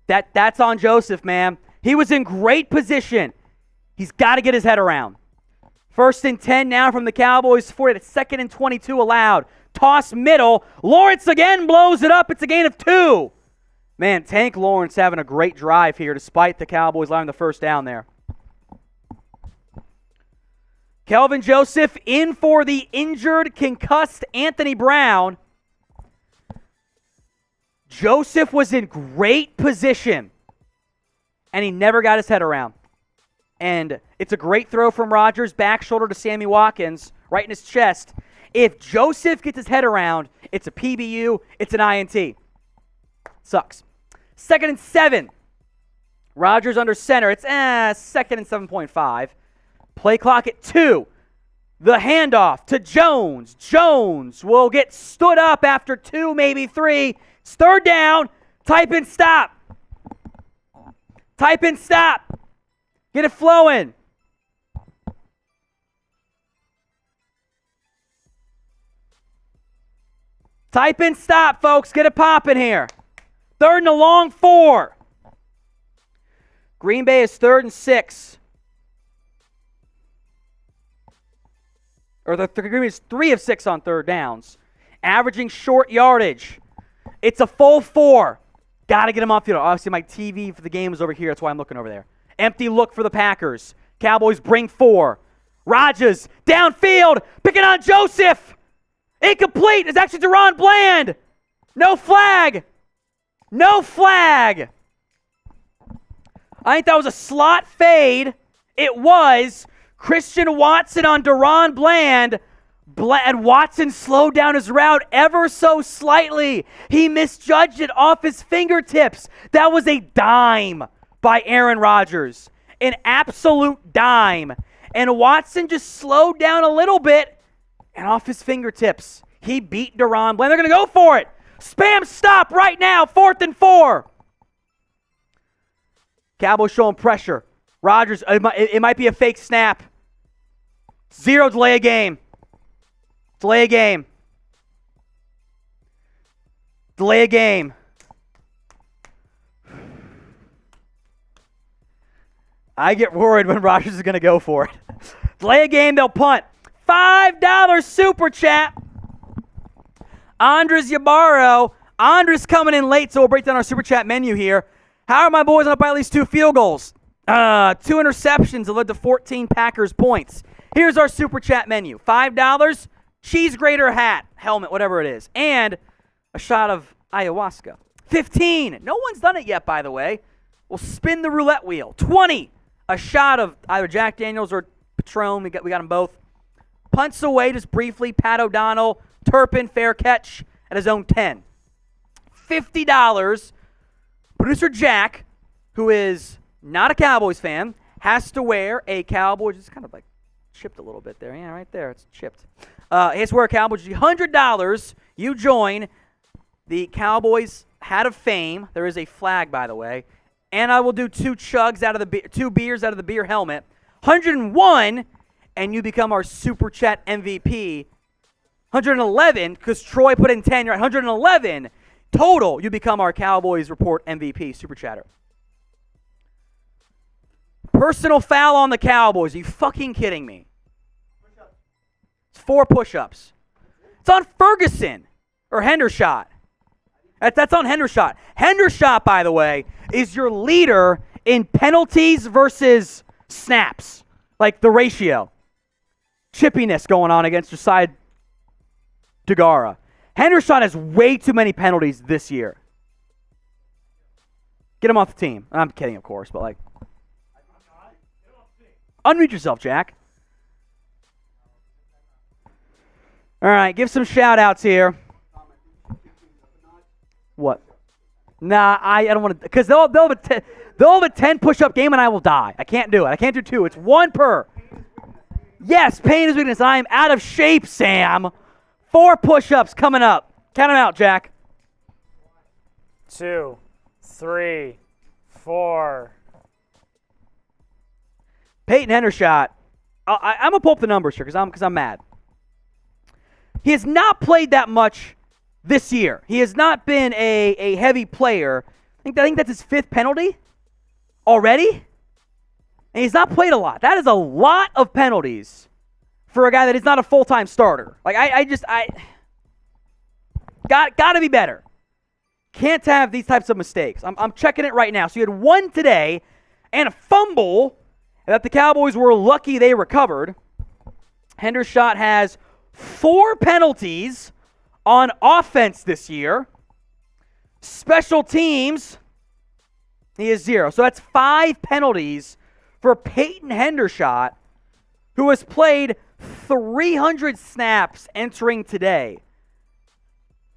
That's on Joseph, man. He was in great position. He's got to get his head around. 1st and 10 now from the Cowboys. 40. 2nd and 22 allowed. Toss middle. Lawrence again blows it up. It's a gain of 2. Man, Tank Lawrence having a great drive here despite the Cowboys allowing the first down there. Kelvin Joseph in for the injured, concussed Anthony Brown. Joseph was in great position, and he never got his head around. And it's a great throw from Rodgers, back shoulder to Sammy Watkins, right in his chest. If Joseph gets his head around, it's a PBU, it's an INT. Sucks. 2nd and 7. Rodgers under center. It's 2nd and 7.5. Play clock at 2. The handoff to Jones. Jones will get stood up after 2, maybe 3. It's 3rd down. Type in stop. Type in stop. Get it flowing. Type in stop, folks. Get it popping here. 3rd and a long 4. Green Bay is 3rd and 6. Or the Green Bay is 3 of 6 on 3rd downs. Averaging short yardage. It's a full 4. Got to get him off field. Obviously, my TV for the game is over here. That's why I'm looking over there. Empty look for the Packers. Cowboys bring 4. Rodgers downfield. Picking on Joseph. Incomplete. It's actually Daron Bland. No flag. No flag. I think that was a slot fade. It was. Christian Watson on Daron Bland. And Watson slowed down his route ever so slightly. He misjudged it off his fingertips. That was a dime by Aaron Rodgers. An absolute dime. And Watson just slowed down a little bit and off his fingertips. He beat Daron Bland. They're going to go for it. Spam stop right now. 4th and 4. Cowboys showing pressure. Rodgers, it might be a fake snap. 0 delay a game. Delay a game. Delay a game. I get worried when Rodgers is going to go for it. Delay a game, they'll punt. $5 super chat. Andres Yabaro. Andres coming in late, so we'll break down our super chat menu here. How are my boys up by at least 2 field goals? 2 interceptions that led to 14 Packers points. Here's our super chat menu. $5, cheese grater hat, helmet, whatever it is, and a shot of ayahuasca. 15, no one's done it yet, by the way. We'll spin the roulette wheel. 20, a shot of either Jack Daniels or Patron. We got them both. Punts away just briefly. Pat O'Donnell, Turpin, fair catch at his own 10. $50. Producer Jack, who is not a Cowboys fan, has to wear a Cowboys. It's kind of like chipped a little bit there. Yeah, right there. It's chipped. He has to wear a Cowboys. $100. You join the Cowboys Hat of Fame. There is a flag, by the way. And I will do 2 chugs out of the 2 beers out of the beer helmet. 101, and you become our Super Chat MVP. 111, because Troy put in 10. You're at 111. Total, you become our Cowboys Report MVP, Super Chatter. Personal foul on the Cowboys. Are you fucking kidding me? It's 4 push-ups. It's on Ferguson or Hendershot. That's on Hendershot. Hendershot, by the way, is your leader in penalties versus snaps. Like the ratio. Chippiness going on against Josiah DeGara. Hendershot has way too many penalties this year. Get him off the team. I'm kidding, of course, but like. Unmute yourself, Jack. All right, give some shout-outs here. What? Nah, I don't want to, because they'll have a 10 push-up game and I will die. I can't do it. I can't do 2. It's 1 per. Yes, pain is weakness. I am out of shape, Sam. 4 push-ups coming up. Count them out, Jack. 2, 3, 4. Peyton Hendershot. I'm going to pull up the numbers here because I'm mad. He has not played that much this year. He has not been a heavy player. I think that's his 5th penalty already. And he's not played a lot. That is a lot of penalties for a guy that is not a full-time starter. Like, I got to be better. Can't have these types of mistakes. I'm checking it right now. So you had 1 today and a fumble that the Cowboys were lucky they recovered. Hendershot has 4 penalties on offense this year. Special teams, he is 0. So that's 5 penalties for Peyton Hendershot, who has played 300 snaps entering today.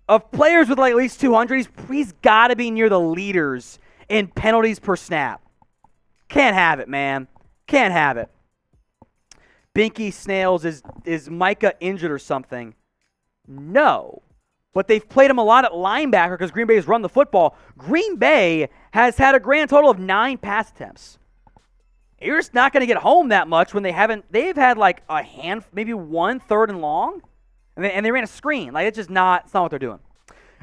Of players with like at least 200, he's got to be near the leaders in penalties per snap. Can't have it, man. Can't have it. Binky Snails, is Micah injured or something? No. But they've played him a lot at linebacker because Green Bay has run the football. Green Bay has had a grand total of 9 pass attempts. You're just not going to get home that much when they've had like a hand, maybe 1 3rd and long, and they ran a screen. Like, it's not what they're doing.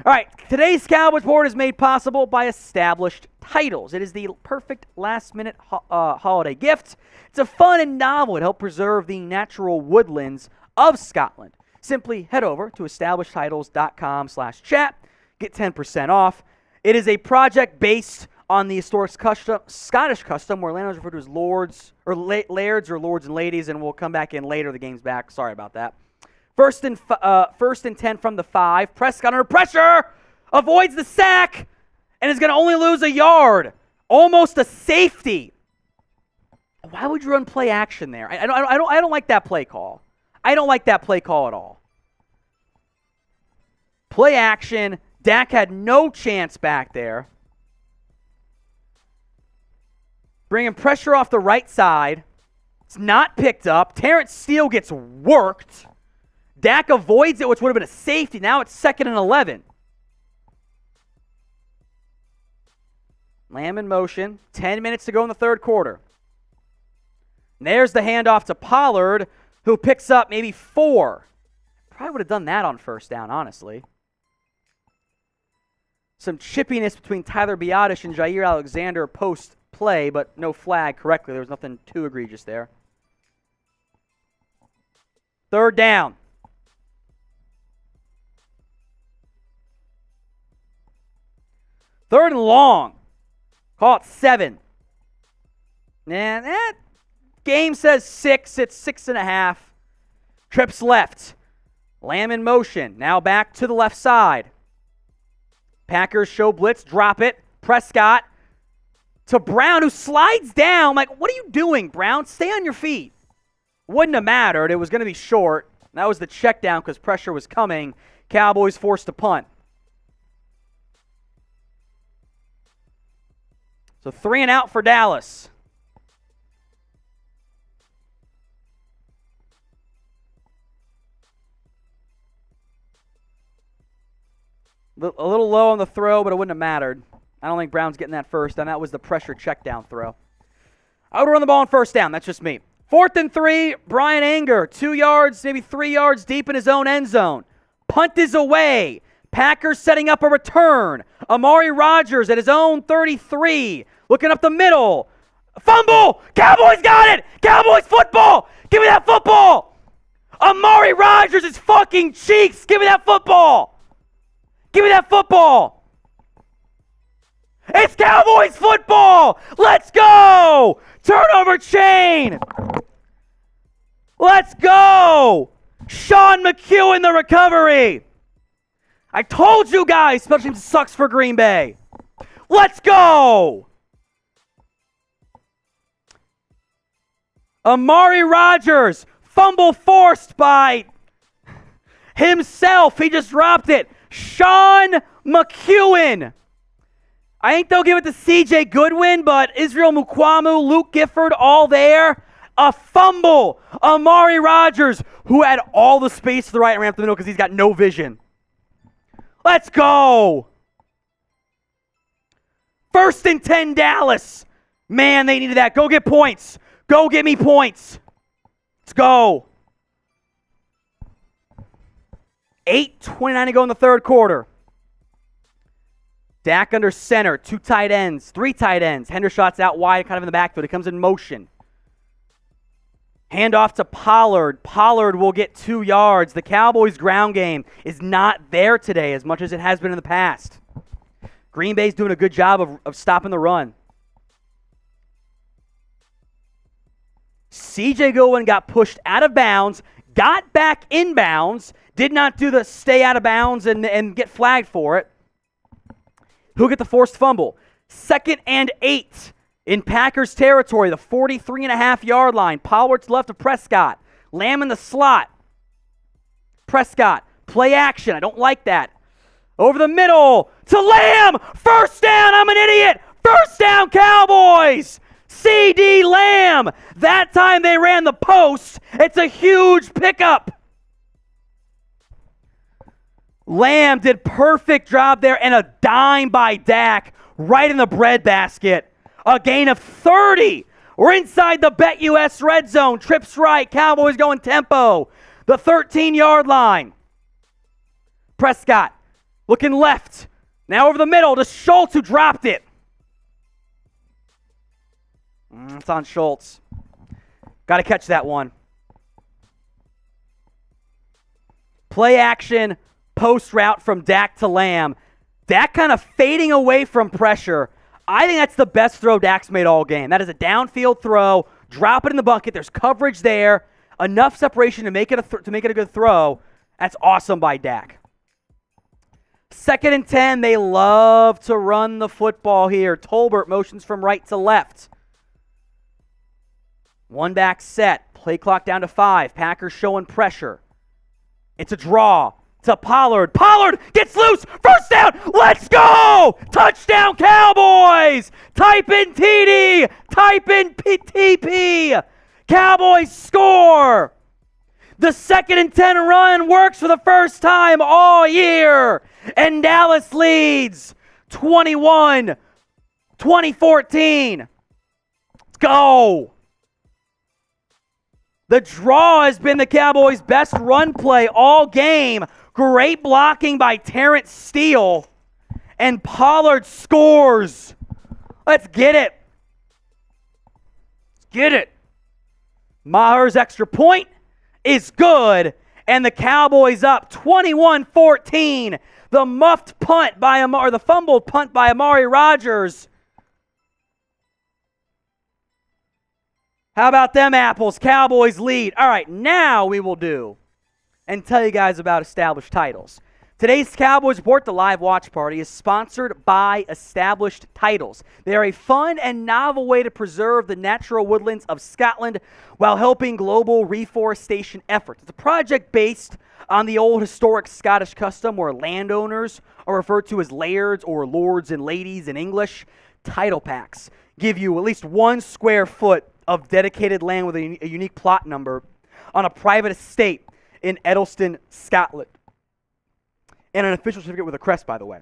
All right, today's Cowboys Report is made possible by Established Titles. It is the perfect last-minute holiday gift. It's a fun and novel. It helps preserve the natural woodlands of Scotland. Simply head over to establishedtitles.com/chat. Get 10% off. It is a project based on the historic Scottish custom where landowners refer to as lords or lairds or lords and ladies, and we'll come back in later. The game's back. Sorry about that. First and 10 from the 5. Prescott under pressure avoids the sack and is going to only lose a yard. Almost a safety. Why would you run play action there? I don't like that play call. I don't like that play call at all. Play action. Dak had no chance back there. Bringing pressure off the right side. It's not picked up. Terrence Steele gets worked. Dak avoids it, which would have been a safety. Now it's 2nd and 11. Lamb in motion. 10 minutes to go in the 3rd quarter. And there's the handoff to Pollard, who picks up maybe 4. Probably would have done that on 1st down, honestly. Some chippiness between Tyler Biadasz and Jaire Alexander post-play, but no flag correctly. There was nothing too egregious there. 3rd down. Third and long. Call it 7. And that game says 6. It's 6.5. Trips left. Lamb in motion. Now back to the left side. Packers show blitz. Drop it. Prescott to Brown, who slides down. Like, what are you doing, Brown? Stay on your feet. Wouldn't have mattered. It was going to be short. That was the check down because pressure was coming. Cowboys forced to punt. So 3 and out for Dallas. A little low on the throw, but it wouldn't have mattered. I don't think Brown's getting that first down. That was the pressure check down throw. I would run the ball on 1st down. That's just me. 4th and 3, Brian Anger. 2 yards, maybe 3 yards deep in his own end zone. Punt is away. Packers setting up a return. Amari Rodgers at his own 33. Looking up the middle. Fumble! Cowboys got it! Cowboys football! Give me that football! Amari Rodgers is fucking cheeks! Give me that football! Give me that football! It's Cowboys football! Let's go! Turnover chain! Let's go! Sean McHugh in the recovery! I told you guys, special teams sucks for Green Bay. Let's go! Amari Rodgers, fumble forced by himself. He just dropped it. Sean McHugh. I think they'll give it to C.J. Goodwin, but Israel Mukwamu, Luke Gifford, all there. A fumble. Amari Rodgers, who had all the space to the right and ran up the middle because he's got no vision. Let's go. 1st and 10 Dallas. Man, they needed that. Go get points. Go get me points. Let's go. 8:29 to go in the third quarter. Dak under center, 2 tight ends, 3 tight ends. Hendershot's out wide, kind of in the backfield. He comes in motion. Hand off to Pollard. Pollard will get 2 yards. The Cowboys' ground game is not there today as much as it has been in the past. Green Bay's doing a good job of stopping the run. C.J. Goodwin got pushed out of bounds, got back in bounds, did not do the stay out of bounds and get flagged for it. Who'll get the forced fumble? 2nd and 8 in Packers territory, the 43.5-yard line. Pollard to the left of Prescott. Lamb in the slot. Prescott, play action. I don't like that. Over the middle to Lamb. First down. I'm an idiot. First down, Cowboys. CeeDee Lamb. That time they ran the post. It's a huge pickup. Lamb did perfect job there and a dime by Dak right in the breadbasket. A gain of 30. We're inside the BetUS red zone. Trips right. Cowboys going tempo. The 13-yard line. Prescott looking left. Now over the middle to Schultz, who dropped it. It's on Schultz. Got to catch that one. Play action. Post route from Dak to Lamb. Dak kind of fading away from pressure. I think that's the best throw Dak's made all game. That is a downfield throw. Drop it in the bucket. There's coverage there. Enough separation to make it a good throw. That's awesome by Dak. 2nd and 10. They love to run the football here. Tolbert motions from right to left. 1 back set. Play clock down to 5. Packers showing pressure. It's a draw. To Pollard. Pollard gets loose. First down. Let's go. Touchdown, Cowboys. Type in TD. Type in TP. Cowboys score. The 2nd and 10 run works for the first time all year. And Dallas leads 21-2014. Let's go. The draw has been the Cowboys' best run play all game. Great blocking by Terrence Steele. And Pollard scores. Let's get it. Let's get it. Maher's extra point is good. And the Cowboys up 21-14. The muffed punt by the fumbled punt by Amari Rodgers. How about them apples? Cowboys lead. All right, now we will do and tell you guys about established titles. Today's Cowboys Report, the live watch party, is sponsored by Established Titles. They are a fun and novel way to preserve the natural woodlands of Scotland while helping global reforestation efforts. It's a project based on the old historic Scottish custom where landowners are referred to as lairds or lords and ladies in English. Title packs give you at least 1 square foot of dedicated land with a unique plot number on a private estate in Edelston, Scotland. And an official certificate with a crest, by the way.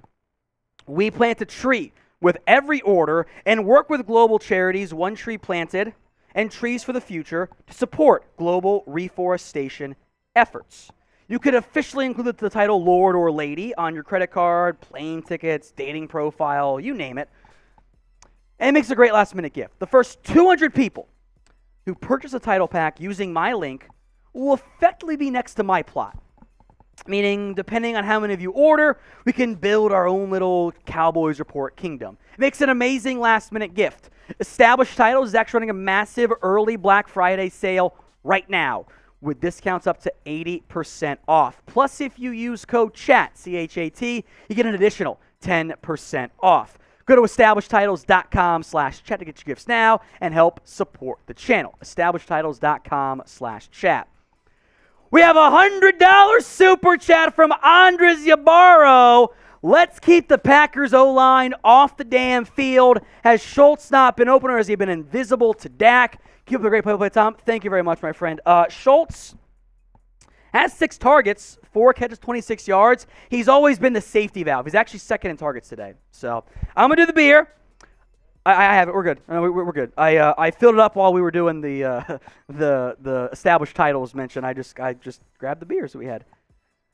We plant a tree with every order and work with global charities, One Tree Planted and Trees for the Future, to support global reforestation efforts. You could officially include the title Lord or Lady on your credit card, plane tickets, dating profile, you name it. And it makes a great last-minute gift. The first 200 people who purchase a title pack using my link will effectively be next to my plot. Meaning, depending on how many of you order, we can build our own little Cowboys Report kingdom. It makes an amazing last-minute gift. Established Titles is actually running a massive early Black Friday sale right now with discounts up to 80% off. Plus, if you use code CHAT, C-H-A-T, you get an additional 10% off. Go to establishedtitles.com/chat to get your gifts now and help support the channel. establishedtitles.com/chat. We have a $100 super chat from Andres Ybarro. Let's keep the Packers O-line off the damn field. Has Schultz not been open or has he been invisible to Dak? Keep up the great play, Tom. Thank you very much, my friend. Schultz has 6 targets, 4 catches, 26 yards. He's always been the safety valve. He's actually 2nd in targets today. So I'm going to do the beer. I have it. We're good. We're good. I filled it up while we were doing the established titles mention. I just grabbed the beers that we had.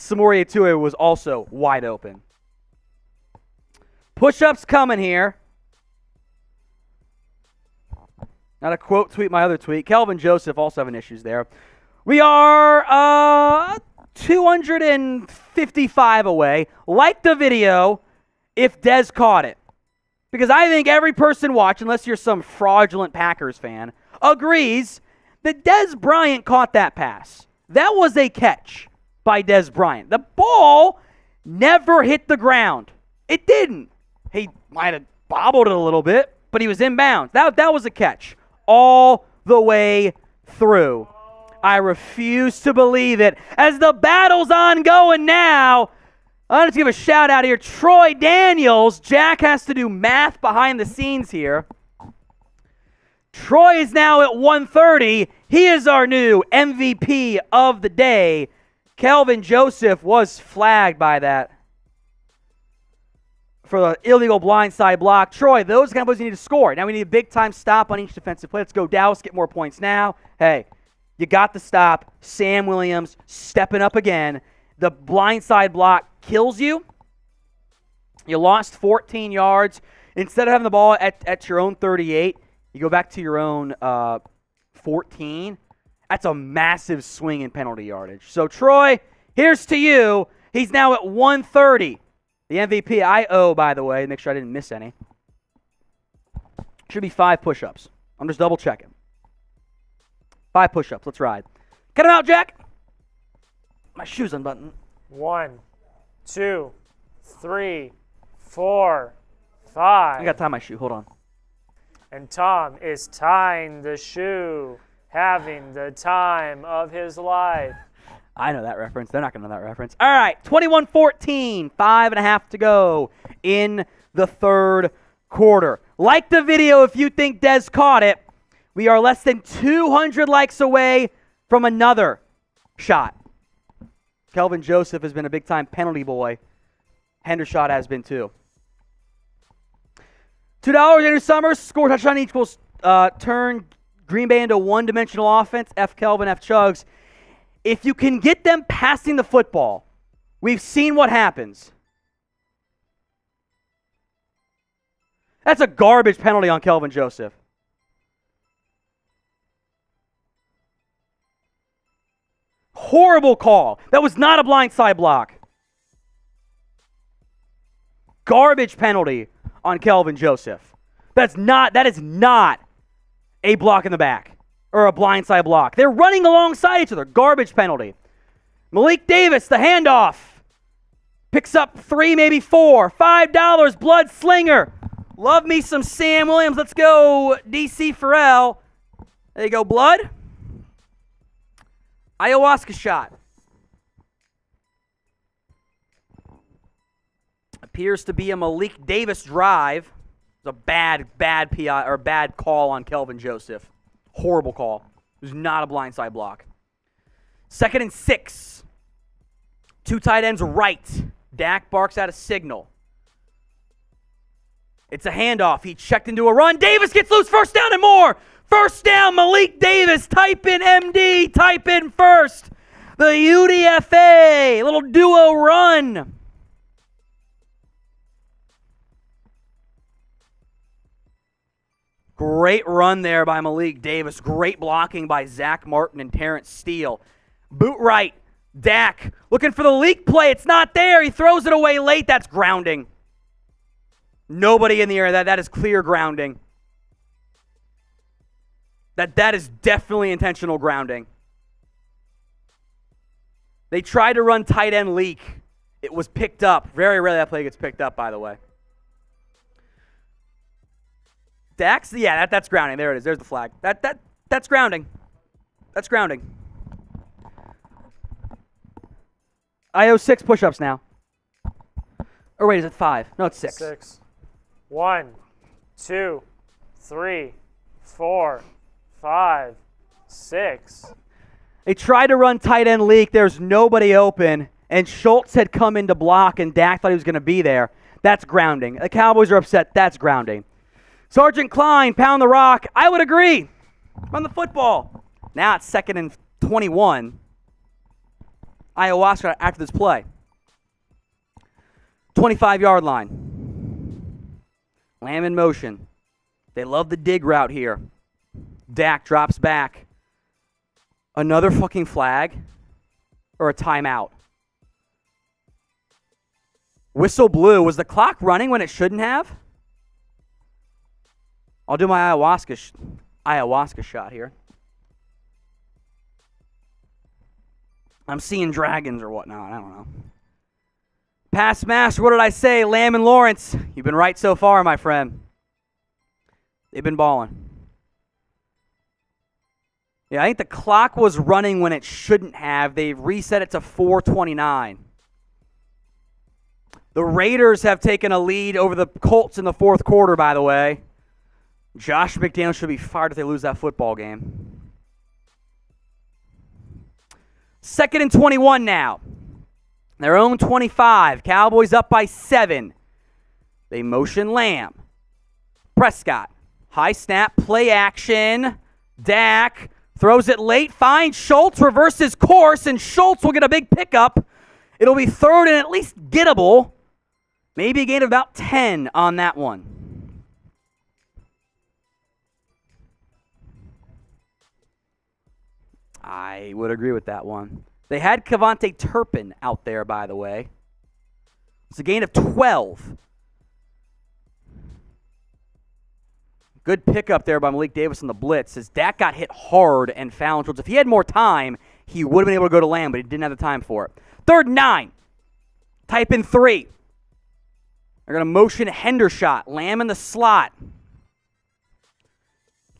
Samori Atue was also wide open. Push-ups coming here. Not a quote tweet, my other tweet. Kelvin Joseph also having issues there. We are 255 away. Like the video if Dez caught it. Because I think every person watching, unless you're some fraudulent Packers fan, agrees that Dez Bryant caught that pass. That was a catch by Dez Bryant. The ball never hit the ground. It didn't. He might have bobbled it a little bit, but he was inbounds. That was a catch all the way through. I refuse to believe it. As the battle's ongoing now, I want to give a shout out here. Troy Daniels. Jack has to do math behind the scenes here. Troy is now at 130. He is our new MVP of the day. Kelvin Joseph was flagged by that for the illegal blindside block. Troy, those kind of plays you need to score. Now we need a big-time stop on each defensive play. Let's go, Dallas, get more points now. Hey, you got the stop. Sam Williams stepping up again. The blindside block kills you. You lost 14 yards. Instead of having the ball at your own 38, you go back to your own 14. That's a massive swing in penalty yardage. So, Troy, here's to you. He's now at 130. The MVP I owe, by the way, make sure I didn't miss any. Should be 5 push-ups. I'm just double-checking. 5 push-ups. Let's ride. Cut him out, Jack. My shoe's unbuttoned. 1, 2, 3, 4, 5. I got to tie my shoe. Hold on. And Tom is tying the shoe, having the time of his life. I know that reference. They're not going to know that reference. All right, 21-14, 5.5 to go in the third quarter. Like the video if you think Dez caught it. We are less than 200 likes away from another shot. Kelvin Joseph has been a big-time penalty boy. Hendershot has been too. $2, Andrew Summers. Score touchdown equals turn Green Bay into one-dimensional offense. F. Kelvin, F. Chugs. If you can get them passing the football, we've seen what happens. That's a garbage penalty on Kelvin Joseph. Horrible call. That was not a blindside block. Garbage penalty on Kelvin Joseph. That is not a block in the back or a blindside block. They're running alongside each other. Garbage penalty. Malik Davis, the handoff. Picks up 3, maybe 4. $5, blood slinger. Love me some Sam Williams. Let's go, DC Farrell. There you go, blood. Ayahuasca shot. Appears to be a Malik Davis drive. It was a bad PI or bad call on Kelvin Joseph. Horrible call. It was not a blindside block. 2nd and 6. 2 tight ends right. Dak barks out a signal. It's a handoff. He checked into a run. Davis gets loose. First down and more. First down, Malik Davis. Type in MD. Type in first. The UDFA. Little duo run. Great run there by Malik Davis. Great blocking by Zach Martin and Terrence Steele. Boot right. Dak looking for the leak play. It's not there. He throws it away late. That's grounding. Nobody in the air. That is clear grounding. That is definitely intentional grounding. They tried to run tight end leak. It was picked up. Very rarely that play gets picked up, by the way. Dax? Yeah, that's grounding. There it is. There's the flag. That's grounding. That's grounding. I owe 6 push-ups now. Or wait, is it 5? No, it's 6. 6. 1, 2, 3, 4, 5, 6. They tried to run tight end leak. There's nobody open. And Schultz had come in to block, and Dak thought he was going to be there. That's grounding. The Cowboys are upset. That's grounding. Sergeant Klein, pound the rock. I would agree. Run the football. Now it's 2nd and 21. ayahuasca after this play. 25-yard line. Lamb in motion. They love the dig route here. Dak drops back. Another fucking flag or a timeout. Whistle blew. Was the clock running when it shouldn't have? I'll do my ayahuasca shot here. I'm seeing dragons or whatnot. I don't know. Pass master, what did I say? Lamb and Lawrence. You've been right so far, my friend. They've been balling. Yeah, I think the clock was running when it shouldn't have. They've reset it to 4:29. The Raiders have taken a lead over the Colts in the fourth quarter, by the way. Josh McDaniels should be fired if they lose that football game. 2nd and 21 now. Their own 25. Cowboys up by 7. They motion Lamb. Prescott. High snap. Play action. Dak throws it late. Finds Schultz. Reverses course. And Schultz will get a big pickup. It'll be 3rd and at least gettable. Maybe a gain of about 10 on that one. I would agree with that one. They had KaVontae Turpin out there, by the way. It's a gain of 12. Good pickup there by Malik Davis on the blitz as Dak got hit hard and found Schultz. If he had more time, he would have been able to go to Lamb, but he didn't have the time for it. 3rd and 9. Type in 3. They're going to motion Hendershot. Lamb in the slot.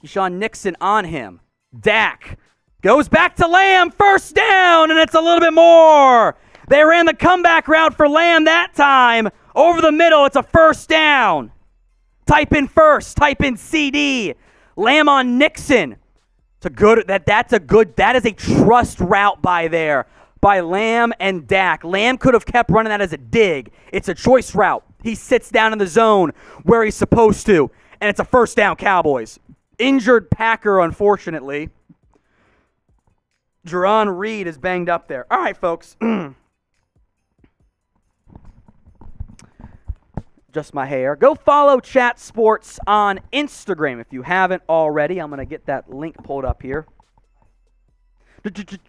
Keyshawn Nixon on him. Dak goes back to Lamb. 1st down, and it's a little bit more. They ran the comeback route for Lamb that time. Over the middle, it's a 1st down. Type in 1st. Type in CeeDee. Lamb on Nixon. That is a trust route by Lamb and Dak. Lamb could have kept running that as a dig. It's a choice route. He sits down in the zone where he's supposed to, and it's a 1st down, Cowboys. Injured Packer, unfortunately. Daron Reed is banged up there. All right, folks. Just my hair. Go follow Chat Sports on Instagram if you haven't already. I'm going to get that link pulled up here.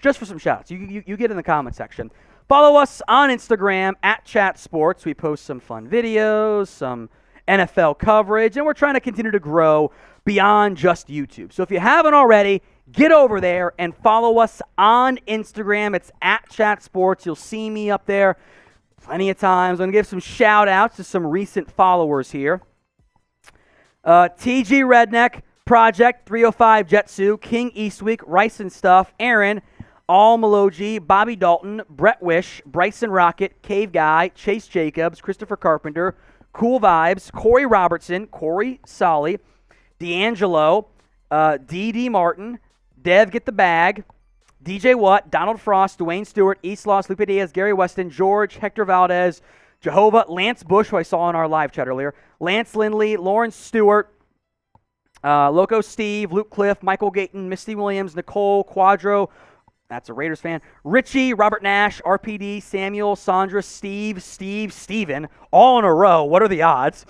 Just for some shots. You get in the comment section. Follow us on Instagram at Chat Sports. We post some fun videos, some NFL coverage, and we're trying to continue to grow beyond just YouTube. So if you haven't already, get over there and follow us on Instagram. It's at Chat Sports. You'll see me up there plenty of times. I'm going to give some shout-outs to some recent followers here. TG Redneck, Project 305 Jetsu, King Eastweek, Rice and Stuff, Aaron, All Meloji, Bobby Dalton, Brett Wish, Bryson Rocket, Cave Guy, Chase Jacobs, Christopher Carpenter, Cool Vibes, Corey Robertson, Corey Solly, D'Angelo, D.D. Martin, Dev Get the Bag, DJ Watt, Donald Frost, Dwayne Stewart, East Lost, Lupe Diaz, Gary Weston, George, Hector Valdez, Jehovah, Lance Bush, who I saw in our live chat earlier, Lance Lindley, Lawrence Stewart, Loco Steve, Luke Cliff, Michael Gayton, Misty Williams, Nicole Quadro, that's a Raiders fan, Richie, Robert Nash, RPD, Samuel, Sandra, Steve, Steven, all in a row. What are the odds?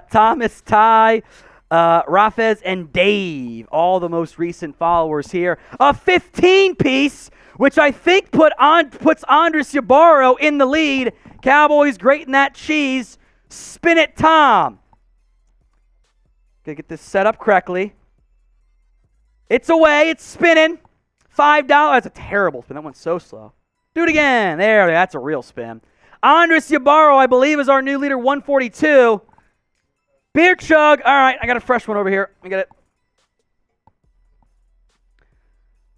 Thomas, Ty, Rafez, and Dave, all the most recent followers here. A 15-piece, which I think puts Andres Ybarro in the lead. Cowboys grating that cheese. Spin it, Tom. Gotta get this set up correctly. It's away. It's spinning. $5. That's a terrible spin. That went so slow. Do it again. There. That's a real spin. Andres Ybarro, I believe, is our new leader, 142. Beer chug. All right, I got a fresh one over here. I get it.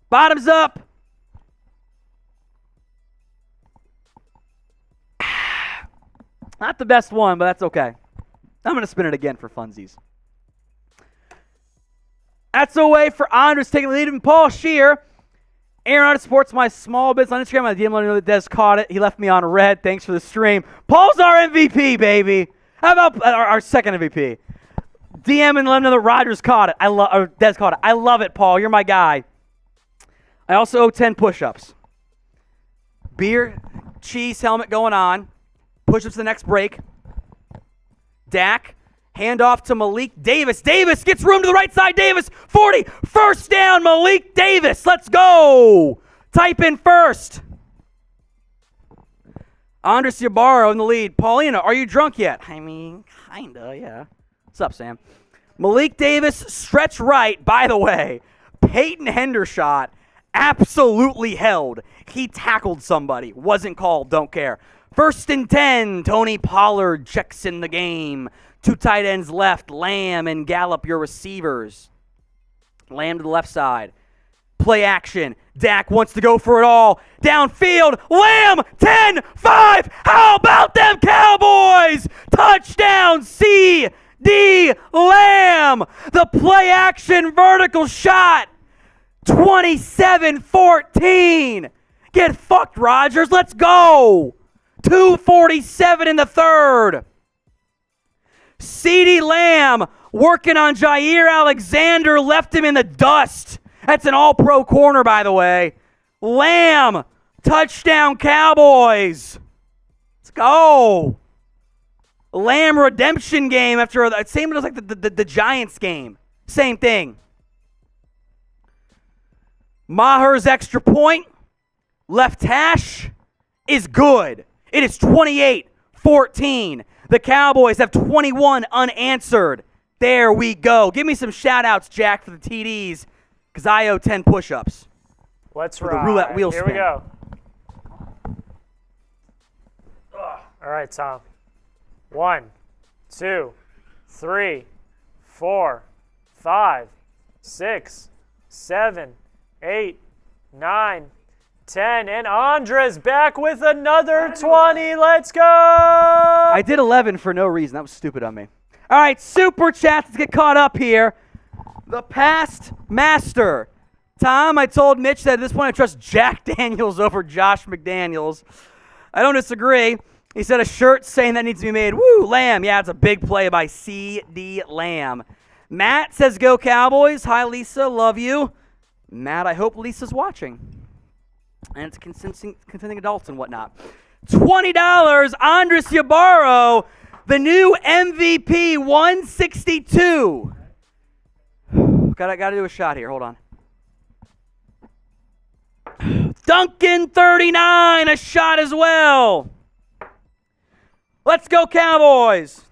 Bottoms up. Not the best one, but that's okay. I'm going to spin it again for funsies. That's a way for Andres taking the lead. And Paul Shear. Aaron supports my small business on Instagram. I DM let him know that Des caught it. He left me on red. Thanks for the stream. Paul's our MVP, baby. How about our second MVP? DM and let him know that Rodgers caught it. Des caught it. I love it, Paul. You're my guy. I also owe 10 push-ups. Beer cheese helmet going on. Push-ups the next break. Dak. Hand off to Malik Davis. Davis gets room to the right side. Davis, 40. First down, Malik Davis. Let's go. Type in first. Andres Ybarra in the lead. Paulina, are you drunk yet? I mean, kinda, yeah. What's up, Sam? Malik Davis, stretch right. By the way, Peyton Hendershot absolutely held. He tackled somebody. Wasn't called. Don't care. First and 10. Tony Pollard checks in the game. 2 tight ends left. Lamb and Gallup, your receivers. Lamb to the left side. Play action. Dak wants to go for it all. Downfield. Lamb. 10-5. How about them Cowboys? Touchdown. CeeDee Lamb. The play action vertical shot. 27-14. Get fucked, Rodgers. Let's go. 2:47 in the third. CeeDee Lamb working on Jaire Alexander, left him in the dust. That's an all-pro corner, by the way. Lamb, touchdown Cowboys. Let's go. Lamb redemption game after the same as like the Giants game. Same thing. Maher's extra point, left hash, is good. It is 28-14. The Cowboys have 21 unanswered. There we go. Give me some shout-outs, Jack, for the TDs, because I owe 10 push-ups. Let's ride. The roulette wheel Here spin. we go. All right, Tom. 1, 2, 3, 4, 5, 6, 7, 8, 9, 10, and Andres back with another 20. Let's go! I did 11 for no reason. That was stupid on me. All right, super chats. Let's get caught up here. The past master. Tom, I told Mitch that at this point I trust Jack Daniels over Josh McDaniels. I don't disagree. He said a shirt saying that needs to be made. Woo, Lamb. Yeah, it's a big play by CeeDee Lamb. Matt says go Cowboys. Hi, Lisa. Love you. Matt, I hope Lisa's watching. And it's consenting adults and whatnot. $20, Andres Ybarra, the new MVP, 162. Gotta do a shot here. Hold on. Duncan, 39, a shot as well. Let's go, Cowboys.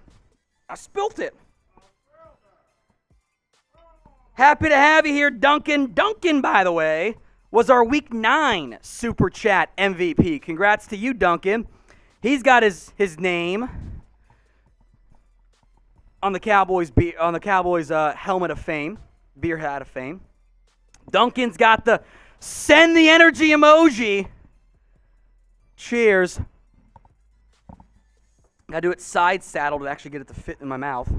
I spilt it. Happy to have you here, Duncan. Duncan, by the way, was our Week 9 Super Chat MVP. Congrats to you, Duncan. He's got his name on the Cowboys helmet of fame, beer hat of fame. Duncan's got the send the energy emoji. Cheers. Gotta do it side saddle to actually get it to fit in my mouth.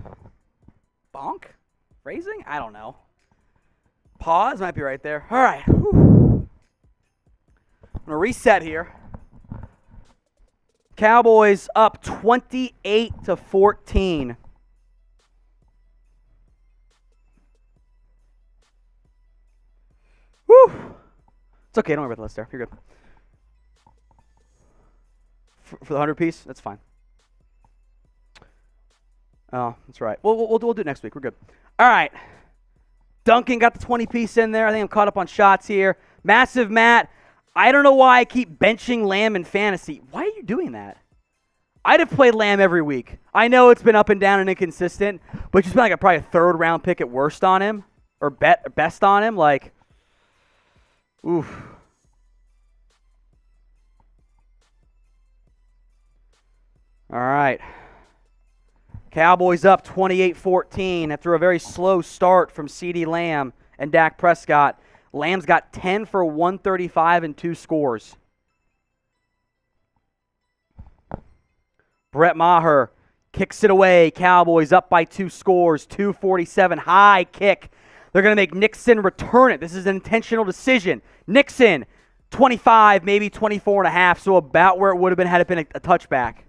Bonk? Phrasing? I don't know. Pause might be right there. All right. Whew. I'm going to reset here. Cowboys up 28-14. Whew. It's okay. Don't worry about the list there. You're good. For the 100 piece, that's fine. Oh, that's right. We'll do it next week. We're good. All right. Duncan got the 20 piece in there. I think I'm caught up on shots here. Massive Matt. I don't know why I keep benching Lamb in fantasy. Why are you doing that? I'd have played Lamb every week. I know it's been up and down and inconsistent, but you spent like probably a third round pick at worst on him or best on him. Like, oof. All right. Cowboys up 28-14 after a very slow start from CeeDee Lamb and Dak Prescott. Lamb's got 10 for 135 and 2 scores. Brett Maher kicks it away. Cowboys up by 2 scores. 2:47 high kick. They're going to make Nixon return it. This is an intentional decision. Nixon, 25, maybe 24 and a half, so about where it would have been had it been a touchback.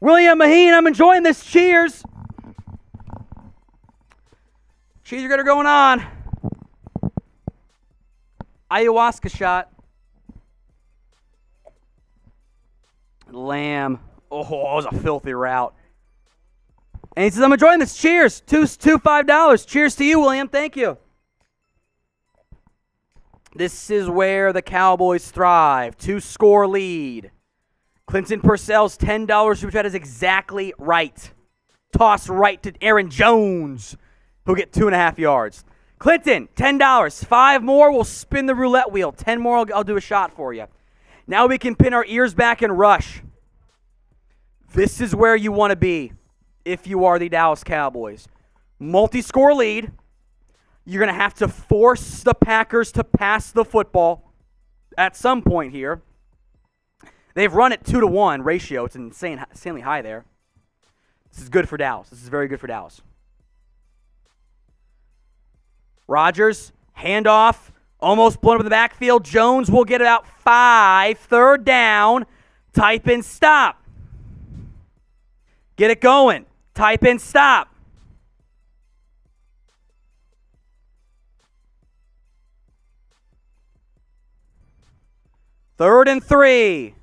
William Maheen, I'm enjoying this. Cheers. Cheers are going on. Ayahuasca shot. Lamb. Oh, that was a filthy route. And he says, I'm enjoying this. Cheers. Two $5. Cheers to you, William. Thank you. This is where the Cowboys thrive. 2-score lead. Clinton Purcell's $10 super chat is exactly right. Toss right to Aaron Jones, who'll get 2.5 yards. Clinton, $10. 5 more, we'll spin the roulette wheel. 10 more, I'll do a shot for you. Now we can pin our ears back and rush. This is where you want to be if you are the Dallas Cowboys. Multi-score lead. You're going to have to force the Packers to pass the football at some point here. They've run it 2-to-1 ratio. It's insanely high there. This is good for Dallas. This is very good for Dallas. Rodgers, handoff, almost blown up in the backfield. Jones will get about 5. 3rd down. Type in stop. Get it going. Type in stop. Third and 3.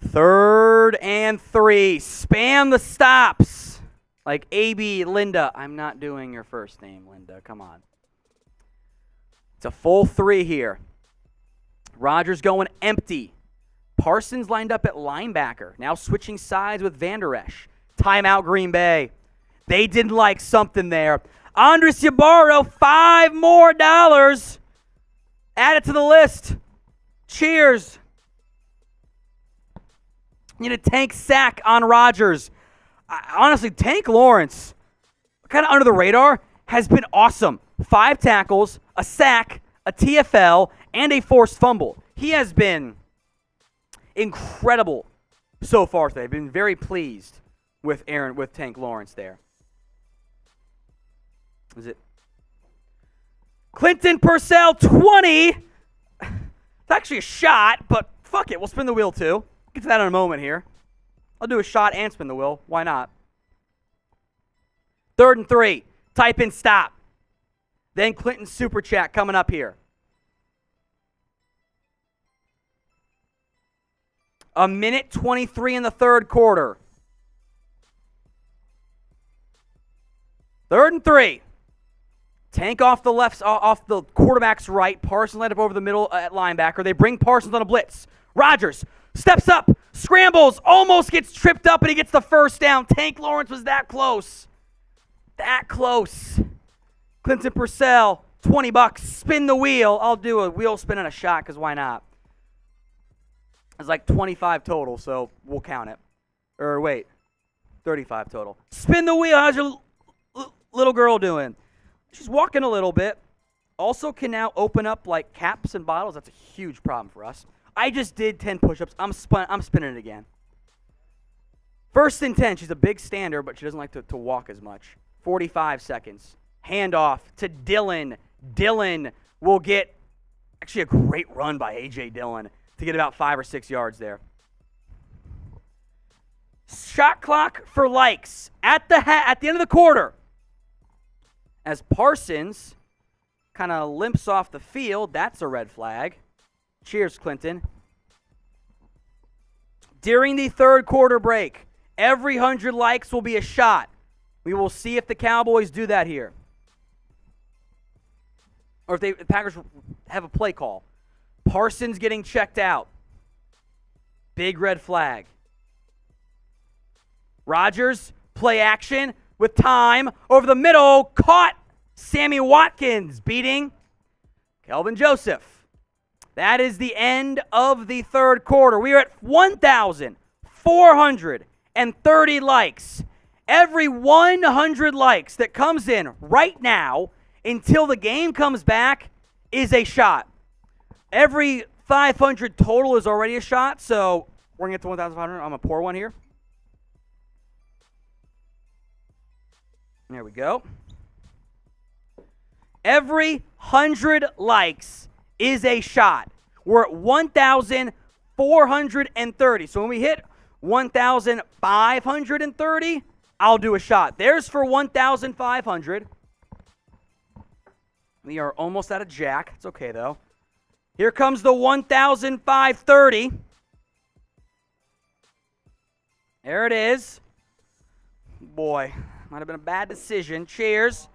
Third and 3. Spam the stops. Like A.B. Linda. I'm not doing your first name, Linda. Come on. It's a full 3 here. Rodgers going empty. Parsons lined up at linebacker. Now switching sides with Van Der Esch. Timeout Green Bay. They didn't like something there. Andres Ybarra, $5 more. Add it to the list. Cheers. Need a tank sack on Rodgers. Honestly, Tank Lawrence, kind of under the radar, has been awesome. 5 tackles, a sack, a TFL, and a forced fumble. He has been incredible so far today. I've been very pleased with Tank Lawrence there. Is it Clinton Purcell 20? It's actually a shot, but fuck it, we'll spin the wheel too. Get to that in a moment here. I'll do a shot and spin the wheel. Why not? 3rd and 3. Type in stop. Then Clinton's super chat coming up here. A minute 23 in the 3rd quarter. 3rd and 3. Tank off the left, off the quarterback's right. Parsons lined up over the middle at linebacker. They bring Parsons on a blitz. Rodgers steps up, scrambles, almost gets tripped up, and he gets the 1st down. Tank Lawrence was that close. That close. Clinton Purcell, $20. Spin the wheel. I'll do a wheel spin and a shot, because why not? It's like 25 total, so we'll count it. Or wait, 35 total. Spin the wheel. How's your little girl doing? She's walking a little bit. Also can now open up like caps and bottles. That's a huge problem for us. I just did 10 push-ups. I'm spinning it again. 1st and 10. She's a big stander, but she doesn't like to walk as much. 45 seconds. Handoff to Dillon. Dillon will get actually a great run by A.J. Dillon to get about 5 or 6 yards there. Shot clock for likes at the end of the quarter. As Parsons kind of limps off the field, that's a red flag. Cheers, Clinton. During the 3rd quarter break, every 100 likes will be a shot. We will see if the Cowboys do that here. Or if the Packers have a play call. Parsons getting checked out. Big red flag. Rodgers, play action with time over the middle. Caught. Sammy Watkins beating Kelvin Joseph. That is the end of the 3rd quarter. We are at 1,430 likes. Every 100 likes that comes in right now until the game comes back is a shot. Every 500 total is already a shot, so we're going to get to 1,500. I'm going to pour one here. There we go. Every 100 likes is a shot. We're at 1,430. So when we hit 1,530, I'll do a shot. There's for 1,500. We are almost out of jack. It's okay, though. Here comes the 1,530. There it is. Boy, might have been a bad decision. Cheers.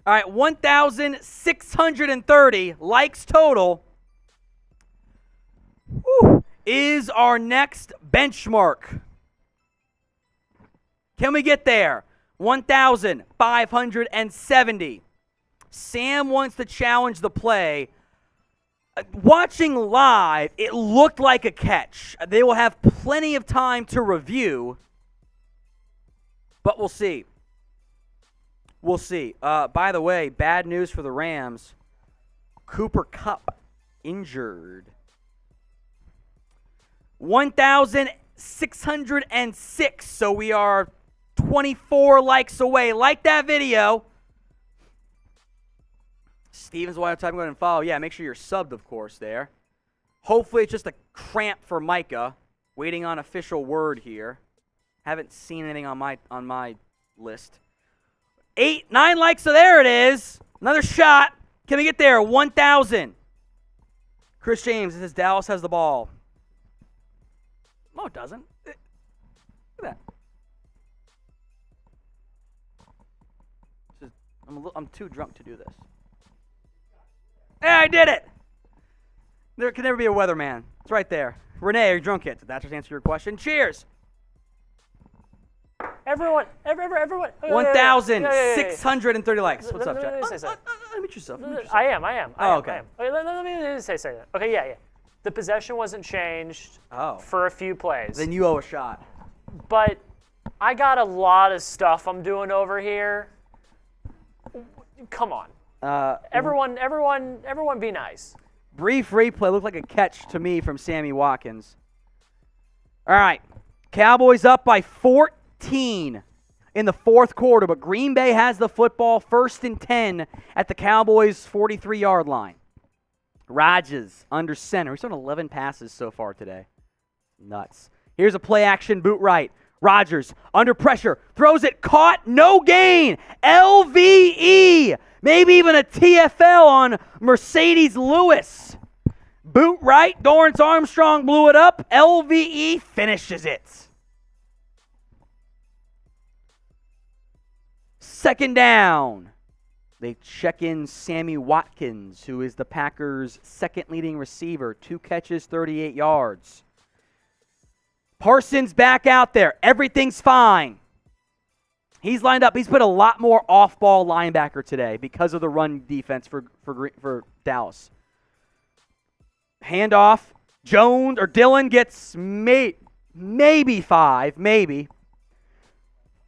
All right, 1,630 likes total is our next benchmark. Can we get there? 1,570. Sam wants to challenge the play. Watching live, it looked like a catch. They will have plenty of time to review, but we'll see. We'll see. By the way, bad news for the Rams. Cooper Kupp injured. 1,606, so we are 24 likes away. Like that video. Steven's why I'm typing go ahead and follow. Yeah, make sure you're subbed, of course, there. Hopefully it's just a cramp for Micah. Waiting on official word here. Haven't seen anything on my list. 9 likes, so there it is. Another shot. Can we get there? 1,000. Chris James, it says Dallas has the ball. No, it doesn't. Look at that. I'm too drunk to do this. Yeah, I did it. There can never be a weatherman. It's right there. Renee, are you drunk yet? Did that just answer your question? Cheers. Everyone. 1,630 likes. What's up, Jack? Let me yourself. I am. Okay. Okay, let me say something. Okay, yeah. The possession wasn't changed for a few plays. Then you owe a shot. But I got a lot of stuff I'm doing over here. Come on. Everyone be nice. Brief replay looked like a catch to me from Sammy Watkins. All right. Cowboys up by 14 in the fourth quarter, but Green Bay has the football 1st and 10 at the Cowboys' 43-yard line. Rodgers under center. He's thrown 11 passes so far today. Nuts. Here's a play-action boot right. Rodgers under pressure. Throws it. Caught. No gain. LVE. Maybe even a TFL on Mercedes Lewis. Boot right. Dorance Armstrong blew it up. LVE finishes it. 2nd down. They check in Sammy Watkins, who is the Packers' second leading receiver. 2 catches, 38 yards. Parsons back out there. Everything's fine. He's lined up. He's put a lot more off-ball linebacker today because of the run defense for Dallas. Handoff. Jones or Dillon gets maybe 5, maybe.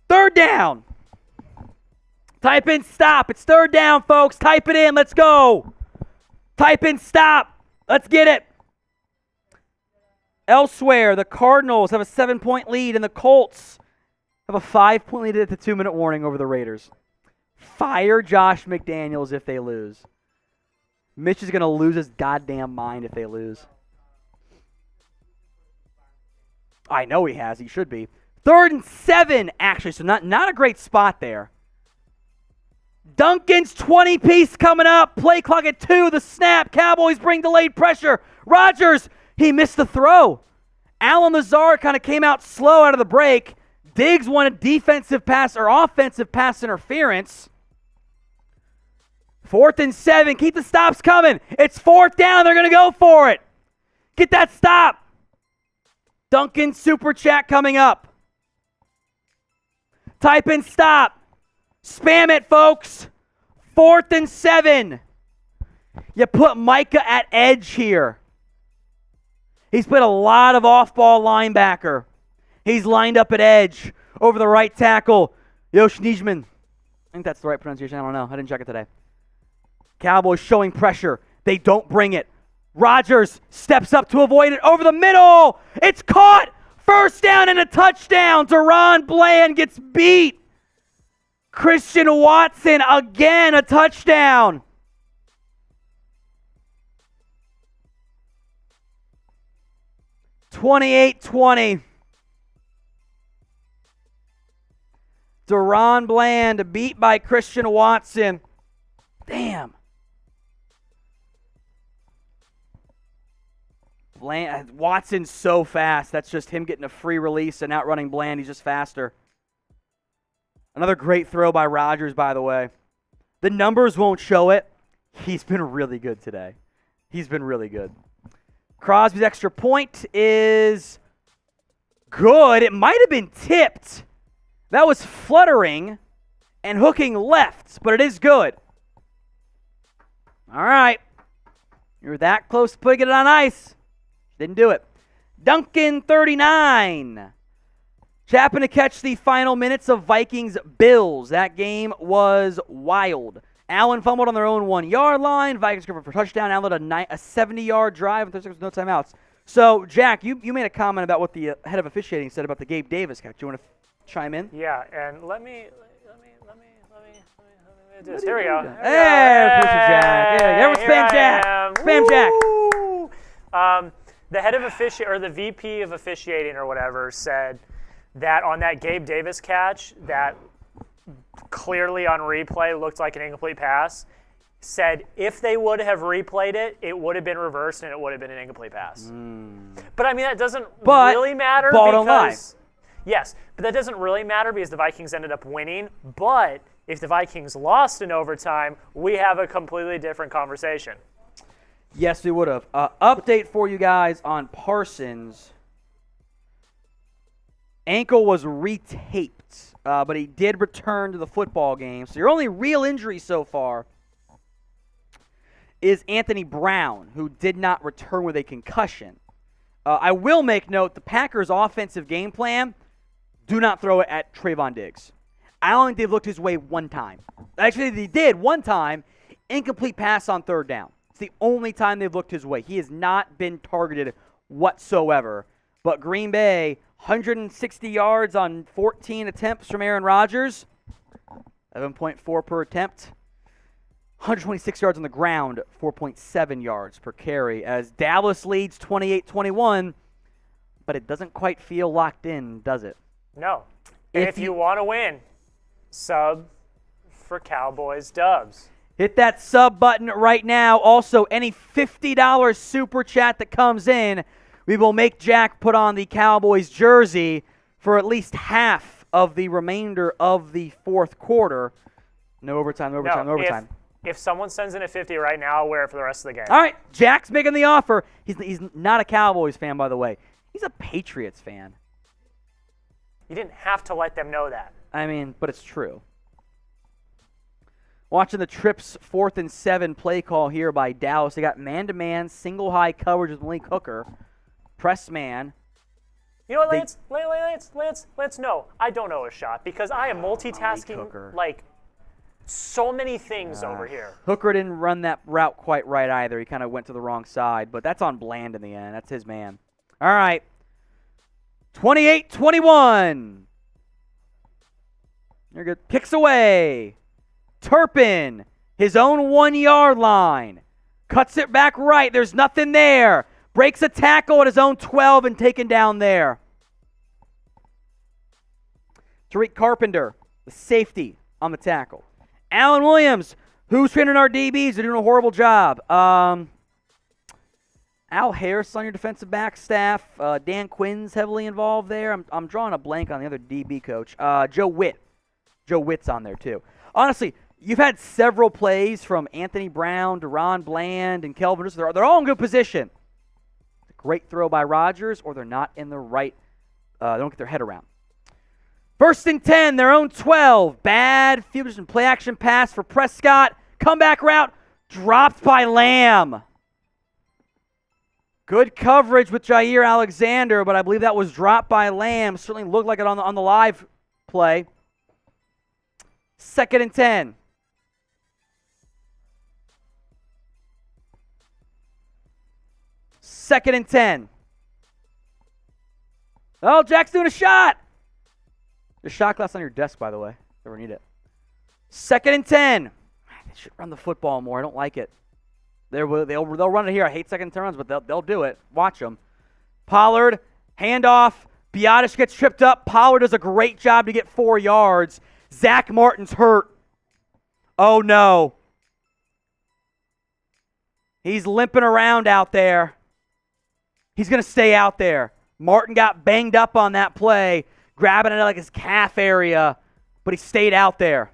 3rd down. Type in stop. It's 3rd down, folks. Type it in. Let's go. Type in stop. Let's get it. Elsewhere, the Cardinals have a 7-point lead, and the Colts have a 5-point lead at the 2-minute warning over the Raiders. Fire Josh McDaniels if they lose. Mitch is going to lose his goddamn mind if they lose. I know he has. He should be. 3rd and 7, actually, so not a great spot there. Duncan's 20-piece coming up. Play clock at 2. The snap. Cowboys bring delayed pressure. Rodgers, he missed the throw. Alan Lazard kind of came out slow out of the break. Diggs wanted defensive pass or offensive pass interference. 4th and 7. Keep the stops coming. It's 4th down. They're going to go for it. Get that stop. Duncan super chat coming up. Type in stop. Spam it, folks. 4th and 7. You put Micah at edge here. He's put a lot of off-ball linebacker. He's lined up at edge over the right tackle. Yosh Nijman. I think that's the right pronunciation. I don't know. I didn't check it today. Cowboys showing pressure. They don't bring it. Rodgers steps up to avoid it over the middle. It's caught. 1st down and a touchdown. Daron Bland gets beat. Christian Watson again a touchdown. (28-20). Daron Bland beat by Christian Watson. Damn. Watson's so fast. That's just him getting a free release and outrunning Bland. He's just faster. Another great throw by Rodgers, by the way. The numbers won't show it. He's been really good today. He's been really good. Crosby's extra point is good. It might have been tipped. That was fluttering and hooking left, but it is good. All right. You're that close to putting it on ice. Didn't do it. Duncan, 39. Happened to catch the final minutes of Vikings-Bills. That game was wild. Allen fumbled on their own 1-yard line. Vikings scored for a touchdown. Allen had a 70-yard drive and 36 with no timeouts. So, Jack, you made a comment about what the head of officiating said about the Gabe Davis catch. Do you want to chime in? Yeah, and let me do this. Here we go. Hey, producer Jack. Yeah, everyone spam Jack. Spam Jack. The head of officiating, or the VP of officiating or whatever, said that on that Gabe Davis catch that clearly on replay looked like an incomplete pass, said if they would have replayed it, it would have been reversed and it would have been an incomplete pass. But, I mean, that doesn't really matter because yes, but that doesn't really matter because the Vikings ended up winning. But if the Vikings lost in overtime, we have a completely different conversation. Yes, we would have. Update for you guys on Parsons. Ankle was retaped, but he did return to the football game. So your only real injury so far is Anthony Brown, who did not return with a concussion. I will make note, the Packers' offensive game plan, do not throw it at Trevon Diggs. I don't think they've looked his way one time. Actually, they did one time, incomplete pass on third down. It's the only time they've looked his way. He has not been targeted whatsoever. But Green Bay, 160 yards on 14 attempts from Aaron Rodgers, 11.4 per attempt. 126 yards on the ground, 4.7 yards per carry, as Dallas leads 28-21, but it doesn't quite feel locked in, does it? No. And if you want to win, sub for Cowboys dubs. Hit that sub button right now. Also, any $50 super chat that comes in, we will make Jack put on the Cowboys jersey for at least half of the remainder of the fourth quarter. No overtime, no overtime, no overtime. If someone sends in a 50 right now, I'll wear it for the rest of the game. All right, Jack's making the offer. He's not a Cowboys fan, by the way. He's a Patriots fan. You didn't have to let them know that. I mean, but it's true. Watching the Trips 4th and 7 play call here by Dallas. They got man-to-man, single high coverage with Malik Hooker. Press man. You know what, Lance, no. I don't know a shot because I am multitasking like so many things over here. Hooker didn't run that route quite right either. He kind of went to the wrong side, but that's on Bland in the end. That's his man. All right. 28-21. They're good. Kicks away. Turpin, his own 1-yard line. Cuts it back right. There's nothing there. Breaks a tackle at his own 12 and taken down there. Tariq Carpenter, the safety on the tackle. Alan Williams, who's training our DBs, they're doing a horrible job. Al Harris on your defensive back staff. Dan Quinn's heavily involved there. I'm drawing a blank on the other DB coach. Joe Witt. Joe Witt's on there too. Honestly, you've had several plays from Anthony Brown, Daron Bland, and Kelvin. They're all in good position. Great throw by Rodgers, or they're not in the right. They don't get their head around. 1st and 10, their own 12. Bad field position play action pass for Prescott. Comeback route dropped by Lamb. Good coverage with Jaire Alexander, but I believe that was dropped by Lamb. Certainly looked like it on the live play. 2nd and 10. Second and 10. Oh, Jack's doing a shot. There's shot glass on your desk, by the way, if you ever need it. 2nd and 10. They should run the football more. I don't like it. They'll run it here. I hate 2nd and 10 runs, but they'll do it. Watch them. Pollard, handoff. Biotis gets tripped up. Pollard does a great job to get 4 yards. Zach Martin's hurt. Oh, no. He's limping around out there. He's going to stay out there. Martin got banged up on that play, grabbing it like his calf area, but he stayed out there.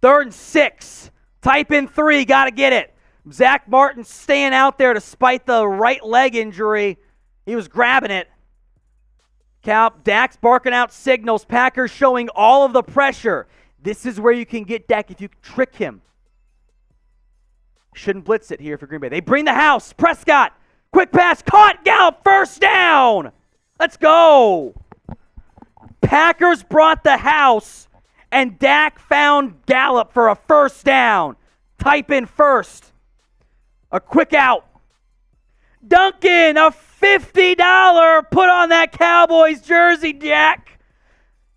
3rd and 6. Type in 3, got to get it. Zach Martin staying out there despite the right leg injury. He was grabbing it. Dak's barking out signals. Packers showing all of the pressure. This is where you can get Dak if you trick him. Shouldn't blitz it here for Green Bay. They bring the house. Prescott. Quick pass. Caught. Gallup. First down. Let's go. Packers brought the house, and Dak found Gallup for a first down. Type in first. A quick out. Duncan, a $50 put on that Cowboys jersey, Jack.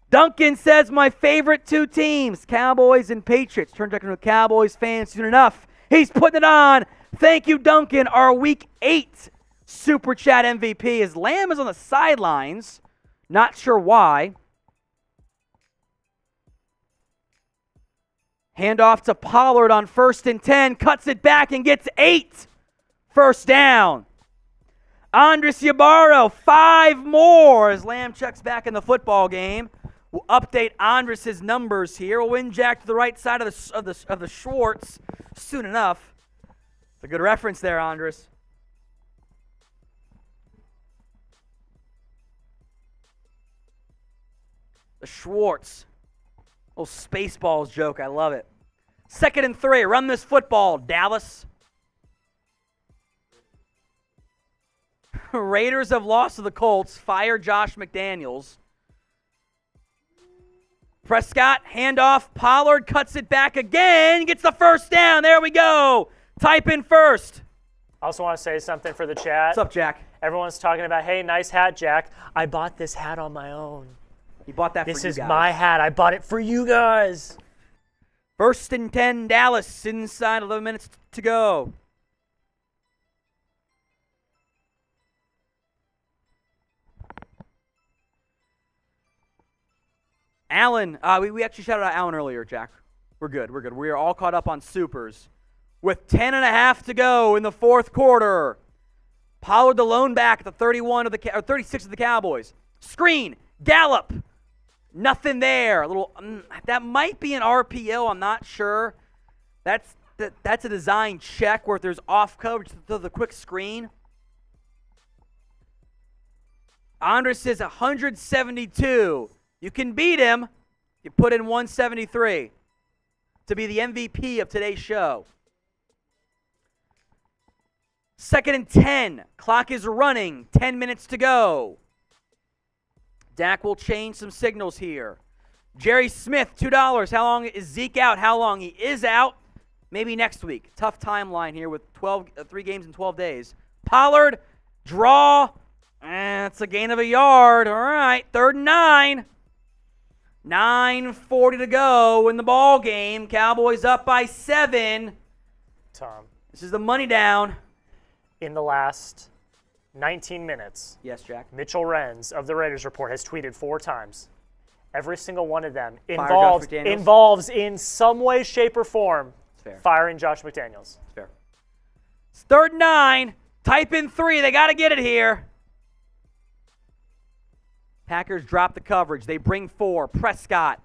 Duncan says my favorite 2 teams, Cowboys and Patriots. Turned back into a Cowboys fan soon enough. He's putting it on. Thank you, Duncan. Our Week 8 Super Chat MVP. As Lamb is on the sidelines. Not sure why. Handoff to Pollard on 1st and 10. Cuts it back and gets 8. First down. Andres Ybarra, 5 more as Lamb checks back in the football game. We'll update Andres' numbers here. We'll win Jack to the right side of the Schwartz soon enough. It's a good reference there, Andres. The Schwartz. Little Spaceballs joke. I love it. 2nd and 3. Run this football, Dallas. Raiders have lost to the Colts. Fire Josh McDaniels. Prescott, handoff. Pollard cuts it back again. Gets the first down. There we go. Type in first. I also want to say something for the chat. What's up, Jack? Everyone's talking about, hey, nice hat, Jack. I bought this hat on my own. He bought that for you This guys. is my hat. I bought it for you guys. 1st and 10, Dallas. Inside 11 minutes to go. Allen, we actually shouted out Allen earlier, Jack. We're good. We are all caught up on supers. With 10.5 to go in the 4th quarter. Pollard the lone back at the 36 of the Cowboys. Screen, Gallup. Nothing there. A little that might be an RPO. I'm not sure. That's a design check where if there's off coverage to the quick screen. Andres says 172. You can beat him. You put in 173 to be the MVP of today's show. 2nd and 10. Clock is running. 10 minutes to go. Dak will change some signals here. Jerry Smith, $2. How long is Zeke out? How long he is out? Maybe next week. Tough timeline here with 3 games in 12 days. Pollard, draw. It's a gain of a yard. All right, 3rd and 9. 9:40 to go in the ball game. Cowboys up by 7. Tom, This is the money down. in the last 19 minutes, Yes, Jack. Mitchell Renz of the Raiders Report has tweeted 4 times. Every single one of them Fire Josh McDaniels. involves in some way, shape, or form It's fair. firing Josh McDaniels. It's fair. It's 3rd and 9. Type in 3. They got to get it here. Packers drop the coverage. They bring 4. Prescott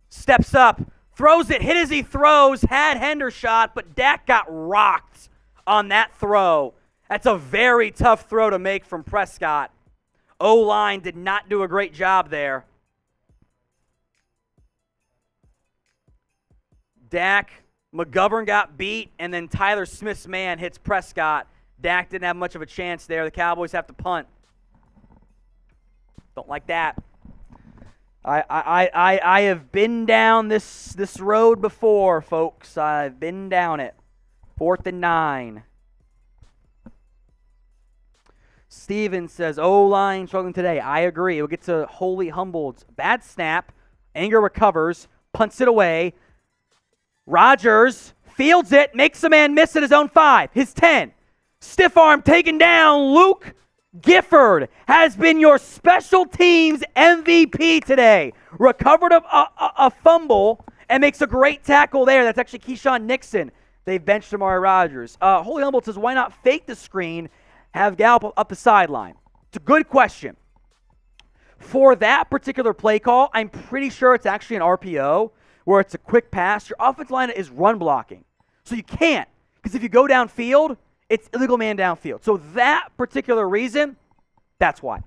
steps up, throws it, hit as he throws, had Hendershot, but Dak got rocked on that throw. That's a very tough throw to make from Prescott. O-line did not do a great job there. Dak, McGovern got beat, and then Tyler Smith's man hits Prescott. Dak didn't have much of a chance there. The Cowboys have to punt. Don't like that. I have been down this road before, folks. I've been down it. 4th and 9. Steven says, O-line struggling today. I agree. We'll get to Holy Humboldt. Bad snap. Anger recovers. Punts it away. Rodgers fields it. Makes a man miss at his own 5. His 10. Stiff arm taken down. Luke Gifford has been your special teams MVP today. Recovered a fumble and makes a great tackle there. That's actually Keyshawn Nixon. They've benched Amari Rodgers. Holy Humboldt says, why not fake the screen? have Gallup up the sideline? It's a good question. For that particular play call, I'm pretty sure it's actually an RPO where it's a quick pass. Your offensive line is run blocking. So you can't, because if you go downfield, it's illegal man downfield. So that particular reason, that's why.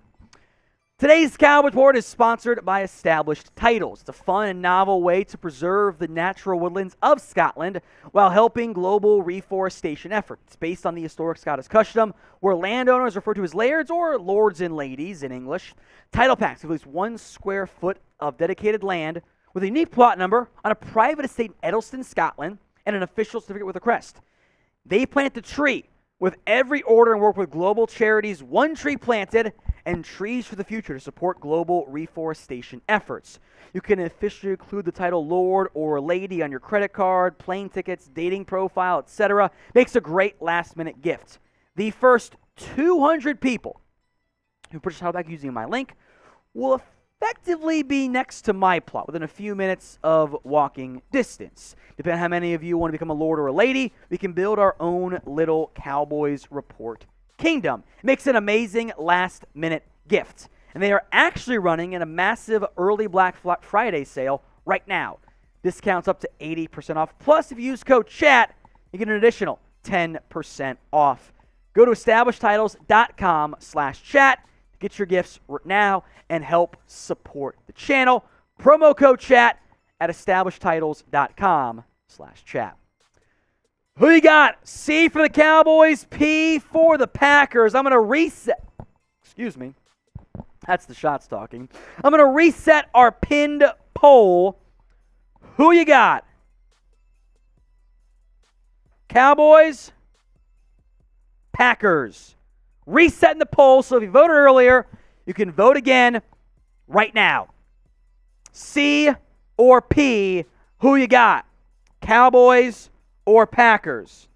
Today's Cowboys Report is sponsored by Established Titles. It's a fun and novel way to preserve the natural woodlands of Scotland while helping global reforestation efforts. It's based on the historic Scottish custom where landowners refer to as lairds or lords and ladies in English. Title packs of at least 1 square foot of dedicated land with a unique plot number on a private estate in Edelston, Scotland, and an official certificate with a crest. They plant the tree with every order and work with global charities, One Tree Planted, and Trees for the Future to support global reforestation efforts. You can officially include the title Lord or Lady on your credit card, plane tickets, dating profile, etc. Makes a great last-minute gift. The first 200 people who purchase title back using my link will effectively be next to my plot within a few minutes of walking distance. Depending on how many of you want to become a lord or a lady, we can build our own little Cowboys Report kingdom. It makes an amazing last-minute gift. And they are actually running in a massive early Black Friday sale right now. Discounts up to 80% off. Plus, if you use code CHAT, you get an additional 10% off. Go to establishtitles.com/chat to get your gifts now and help support the channel. Promo code CHAT at establishtitles.com/chat. Who you got? C for the Cowboys, P for the Packers. I'm going to reset. Excuse me. That's the shots talking. I'm going to reset our pinned poll. Who you got? Cowboys, Packers. Resetting the poll, so if you voted earlier, you can vote again right now. C or P, who you got? Cowboys or Packers?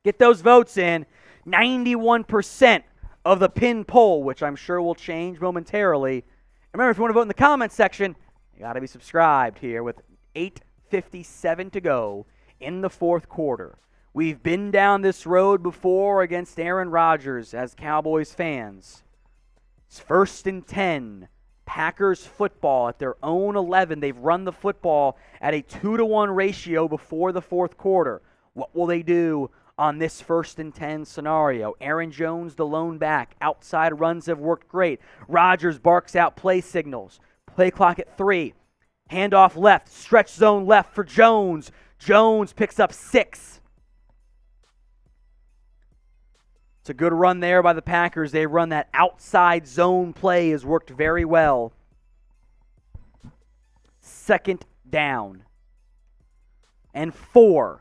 Get those votes in. 91% of the pin poll, which I'm sure will change momentarily. Remember, if you want to vote in the comments section, you got to be subscribed here with 8:57 to go in the fourth quarter. We've been down this road before against Aaron Rodgers as Cowboys fans. It's 1st and 10. Packers football at their own 11. They've run the football at a 2-to-1 ratio before the fourth quarter. What will they do on this 1st and 10 scenario? Aaron Jones, the lone back. Outside runs have worked great. Rodgers barks out play signals. Play clock at 3. Handoff left. Stretch zone left for Jones. Jones picks up 6. It's a good run there by the Packers. They run that outside zone play, has worked very well. 2nd down and 4.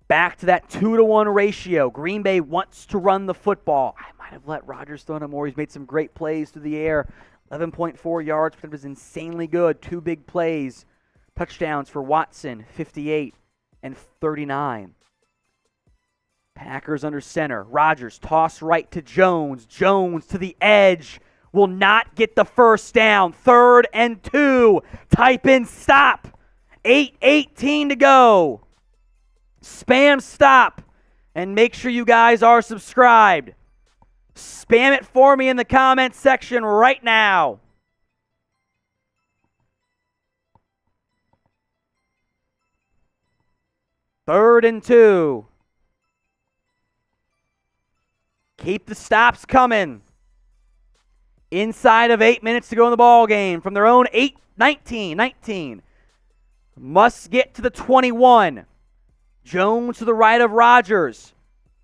Back to that 2-to-1 ratio. Green Bay wants to run the football. I might have let Rodgers throw him more. He's made some great plays through the air. 11.4 yards, but it was insanely good. 2 big plays. Touchdowns for Watson, 58 and 39. Packers under center. Rodgers toss right to Jones. Jones to the edge. Will not get the first down. 3rd and 2. Type in stop. 8:18 to go. Spam stop. And make sure you guys are subscribed. Spam it for me in the comments section right now. Third and 2. Keep the stops coming. Inside of 8 minutes to go in the ball game from their own 19. Must get to the 21. Jones to the right of Rodgers.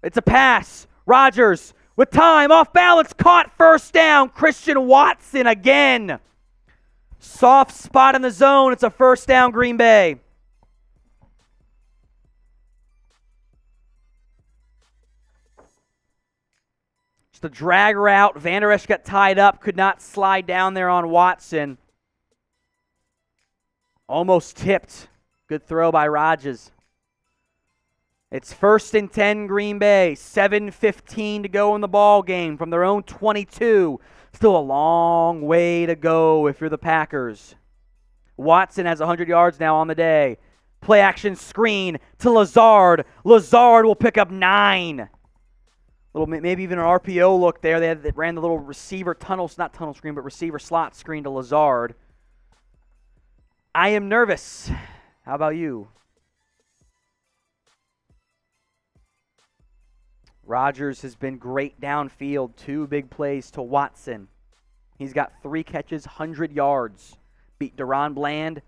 It's a pass. Rodgers with time, off balance, caught, 1st down. Christian Watson again. Soft spot in the zone. It's a 1st down, Green Bay. The drag route. Van Der Esch got tied up. Could not slide down there on Watson. Almost tipped. Good throw by Rodgers. It's 1st and 10 Green Bay. 7:15 to go in the ball game from their own 22. Still a long way to go if you're the Packers. Watson has 100 yards now on the day. Play action screen to Lazard. Lazard will pick up 9. Maybe even an RPO look there. They ran the little receiver not tunnel screen, but receiver slot screen to Lazard. I am nervous. How about you? Rodgers has been great downfield. 2 big plays to Watson. He's got 3 catches, 100 yards. Beat Daron Bland.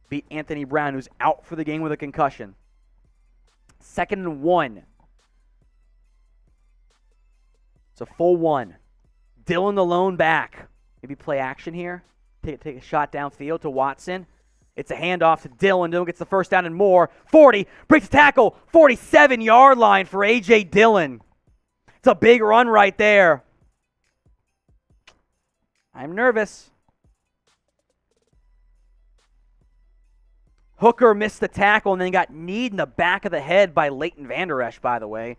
Beat Anthony Brown, who's out for the game with a concussion. 2nd and 1. It's a full 1. Dillon the lone back. Maybe play action here. Take a shot downfield to Watson. It's a handoff to Dillon. Dillon gets the first down and more. 40. Breaks the tackle. 47-yard line for A.J. Dillon. It's a big run right there. I'm nervous. Hooker missed the tackle and then got kneed in the back of the head by Leighton Vander Esch, by the way.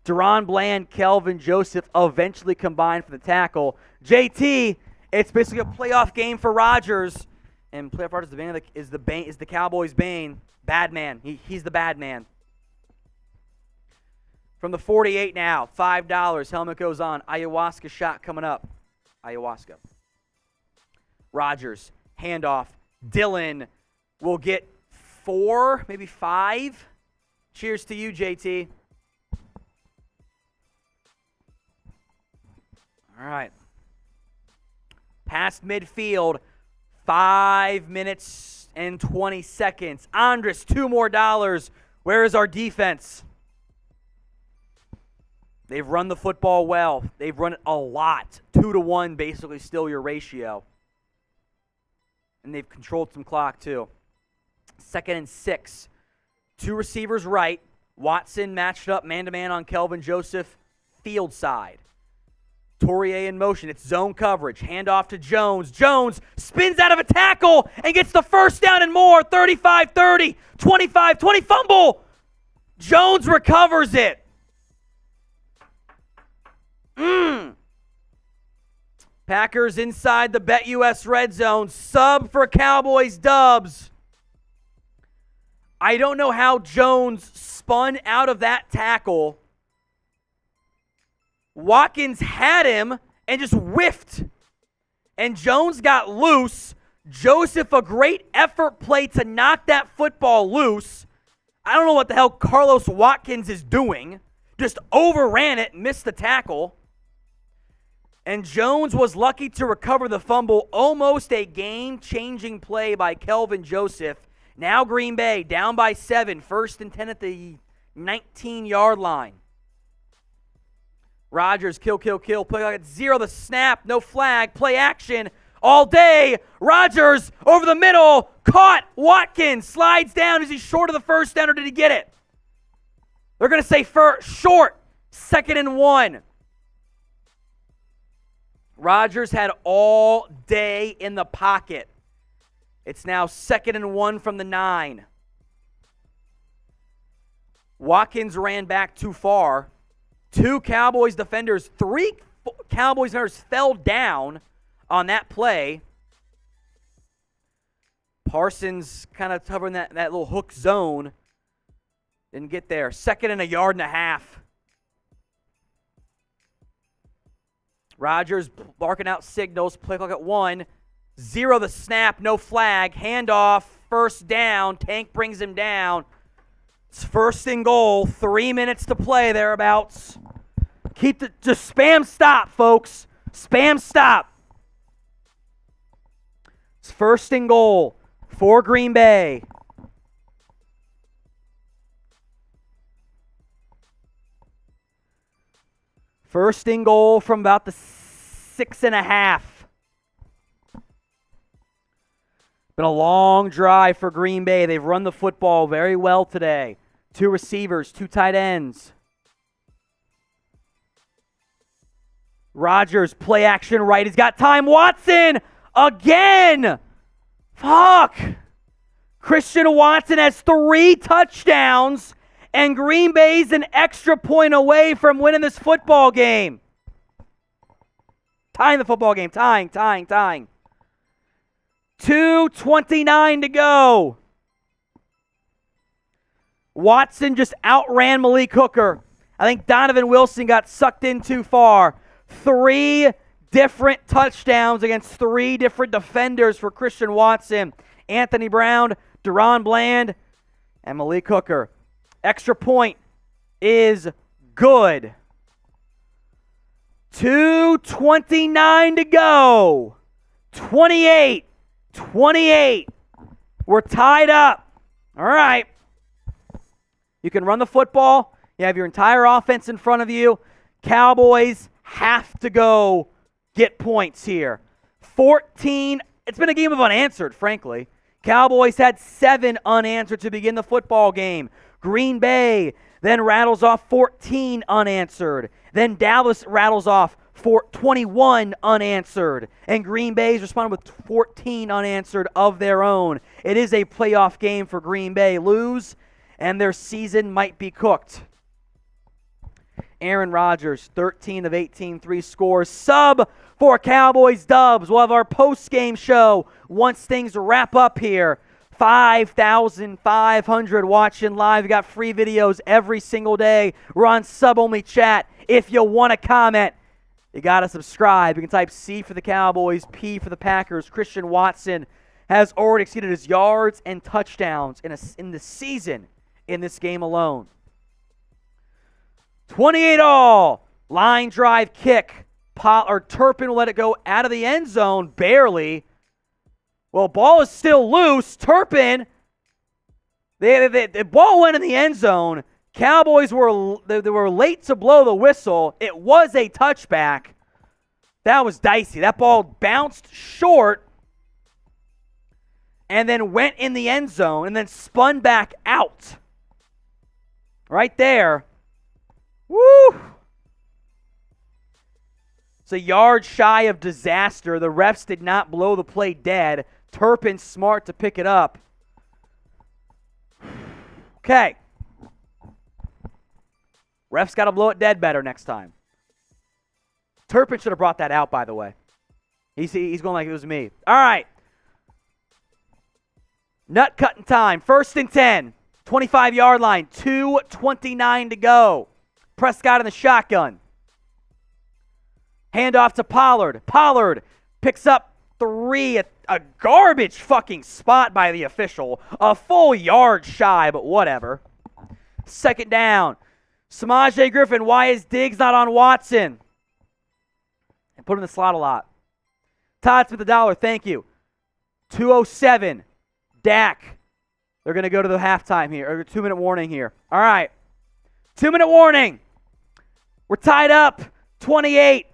Daron Bland, Kelvin Joseph eventually combined for the tackle. JT, it's basically a playoff game for Rodgers. And playoff Rodgers is the Cowboys' bane. Bad man. He's the bad man. From the 48 now, $5. Helmet goes on. Ayahuasca shot coming up. Ayahuasca. Rodgers, handoff. Dillon will get 4, maybe 5. Cheers to you, JT. All right. Past midfield, 5 minutes and 20 seconds. Andres, $2 more. Where is our defense? They've run the football well. They've run it a lot. 2-1, basically, still your ratio. And they've controlled some clock, too. 2nd and 6. 2 receivers right. Watson matched up man-to-man on Kelvin Joseph, field side. Torrier in motion. It's zone coverage. Handoff to Jones. Jones spins out of a tackle and gets the first down and more. 35-30, 25-20 fumble. Jones recovers it. Packers inside the BetUS red zone. Sub for Cowboys dubs. I don't know how Jones spun out of that tackle. Watkins had him and just whiffed. And Jones got loose. Joseph, a great effort play to knock that football loose. I don't know what the hell Carlos Watkins is doing. Just overran it, missed the tackle. And Jones was lucky to recover the fumble. Almost a game-changing play by Kelvin Joseph. Now Green Bay down by 7. 1st and 10 at the 19-yard line. Rodgers, kill. Play clock at 0. The snap, no flag. Play action all day. Rodgers over the middle. Caught. Watkins slides down. Is he short of the first down or did he get it? They're going to say short. 2nd and 1. Rodgers had all day in the pocket. It's now 2nd and 1 from the 9. Watkins ran back too far. 2 Cowboys defenders, 3 Cowboys defenders fell down on that play. Parsons kind of covering that little hook zone. Didn't get there. 2nd and 1.5 yards. Rodgers barking out signals. Play clock at 1. 0 the snap, no flag. Handoff, first down. Tank brings him down. It's 1st and goal. 3 minutes to play thereabouts. Just spam stop, folks. Spam stop. It's 1st and goal for Green Bay. First and goal from about the 6.5. Been a long drive for Green Bay. They've run the football very well today. 2 receivers, 2 tight ends. Rodgers, play action right. He's got time. Watson again. Fuck. Christian Watson has 3 touchdowns. And Green Bay's an extra point away from winning this football game. Tying the football game. Tying. 2:29 to go. Watson just outran Malik Hooker. I think Donovan Wilson got sucked in too far. 3 different touchdowns against 3 different defenders for Christian Watson. Anthony Brown, Daron Bland, and Malik Hooker. Extra point is good. 2:29 to go. 28. We're tied up. All right. You can run the football. You have your entire offense in front of you. Cowboys have to go get points here. 14. It's been a game of unanswered, frankly. Cowboys had 7 unanswered to begin the football game. Green Bay then rattles off 14 unanswered. Then Dallas rattles off 21 unanswered. And Green Bay's responded with 14 unanswered of their own. It is a playoff game for Green Bay. Lose, and their season might be cooked. Aaron Rodgers, 13 of 18, 3 scores. Sub for Cowboys Dubs. We'll have our post-game show once things wrap up here. 5,500 watching live. We got free videos every single day. We're on sub-only chat. If you want to comment, you got to subscribe. You can type C for the Cowboys, P for the Packers. Christian Watson has already exceeded his yards and touchdowns in the season in this game alone. 28 all. Line drive kick. Turpin will let it go out of the end zone, barely. Well, ball is still loose. Turpin, the ball went in the end zone. Cowboys were late to blow the whistle. It was a touchback. That was dicey. That ball bounced short and then went in the end zone and then spun back out. Right there. Woo! It's a yard shy of disaster. The refs did not blow the play dead. Turpin smart to pick it up. Okay. Refs got to blow it dead better next time. Turpin should have brought that out, by the way. He's going like it was me. All right. Nut cutting time. 1st and 10. 25-yard line. 2:29 to go. Prescott in the shotgun. Handoff to Pollard. Pollard picks up 3. A garbage fucking spot by the official. A full yard shy, but whatever. 2nd down. Samaje Griffin. Why is Diggs not on Watson? And put in the slot a lot. Todd Smith $1. Thank you. 2:07. Dak. They're going to go to the halftime here, or 2-minute warning here. All right. 2-minute warning. We're tied up. 28.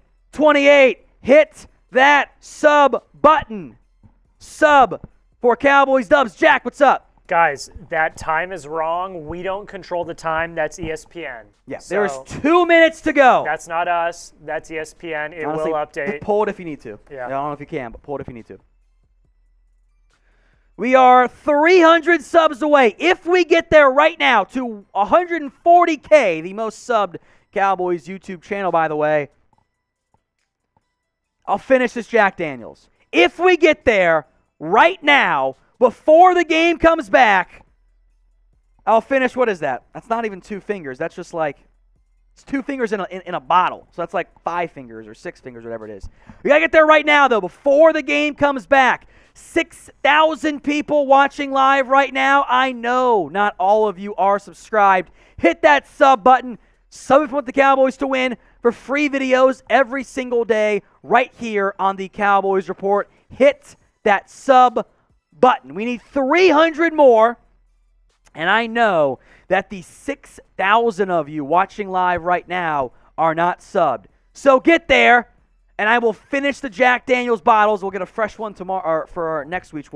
Hit that sub button. Sub for Cowboys Dubs. Jack, what's up? Guys, that time is wrong. We don't control the time. That's ESPN. Yeah, there's 2 minutes to go. That's not us. That's ESPN. It Honestly, will update. Pull it if you need to. Yeah. I don't know if you can, but pull it if you need to. We are 300 subs away. If we get there right now to 140K, the most subbed Cowboys YouTube channel, by the way, I'll finish this Jack Daniels. If we get there right now, before the game comes back, I'll finish, what is that? That's not even 2 fingers. That's just like, it's 2 fingers in a bottle. So that's like 5 fingers or 6 fingers, whatever it is. We got to get there right now, though, before the game comes back. 6,000 people watching live right now. I know not all of you are subscribed. Hit that sub button. Sub if you want the Cowboys to win for free videos every single day right here on the Cowboys Report. Hit that sub button. We need 300 more, and I know that the 6,000 of you watching live right now are not subbed. So get there, and I will finish the Jack Daniels bottles. We'll get a fresh one tomorrow for our next week's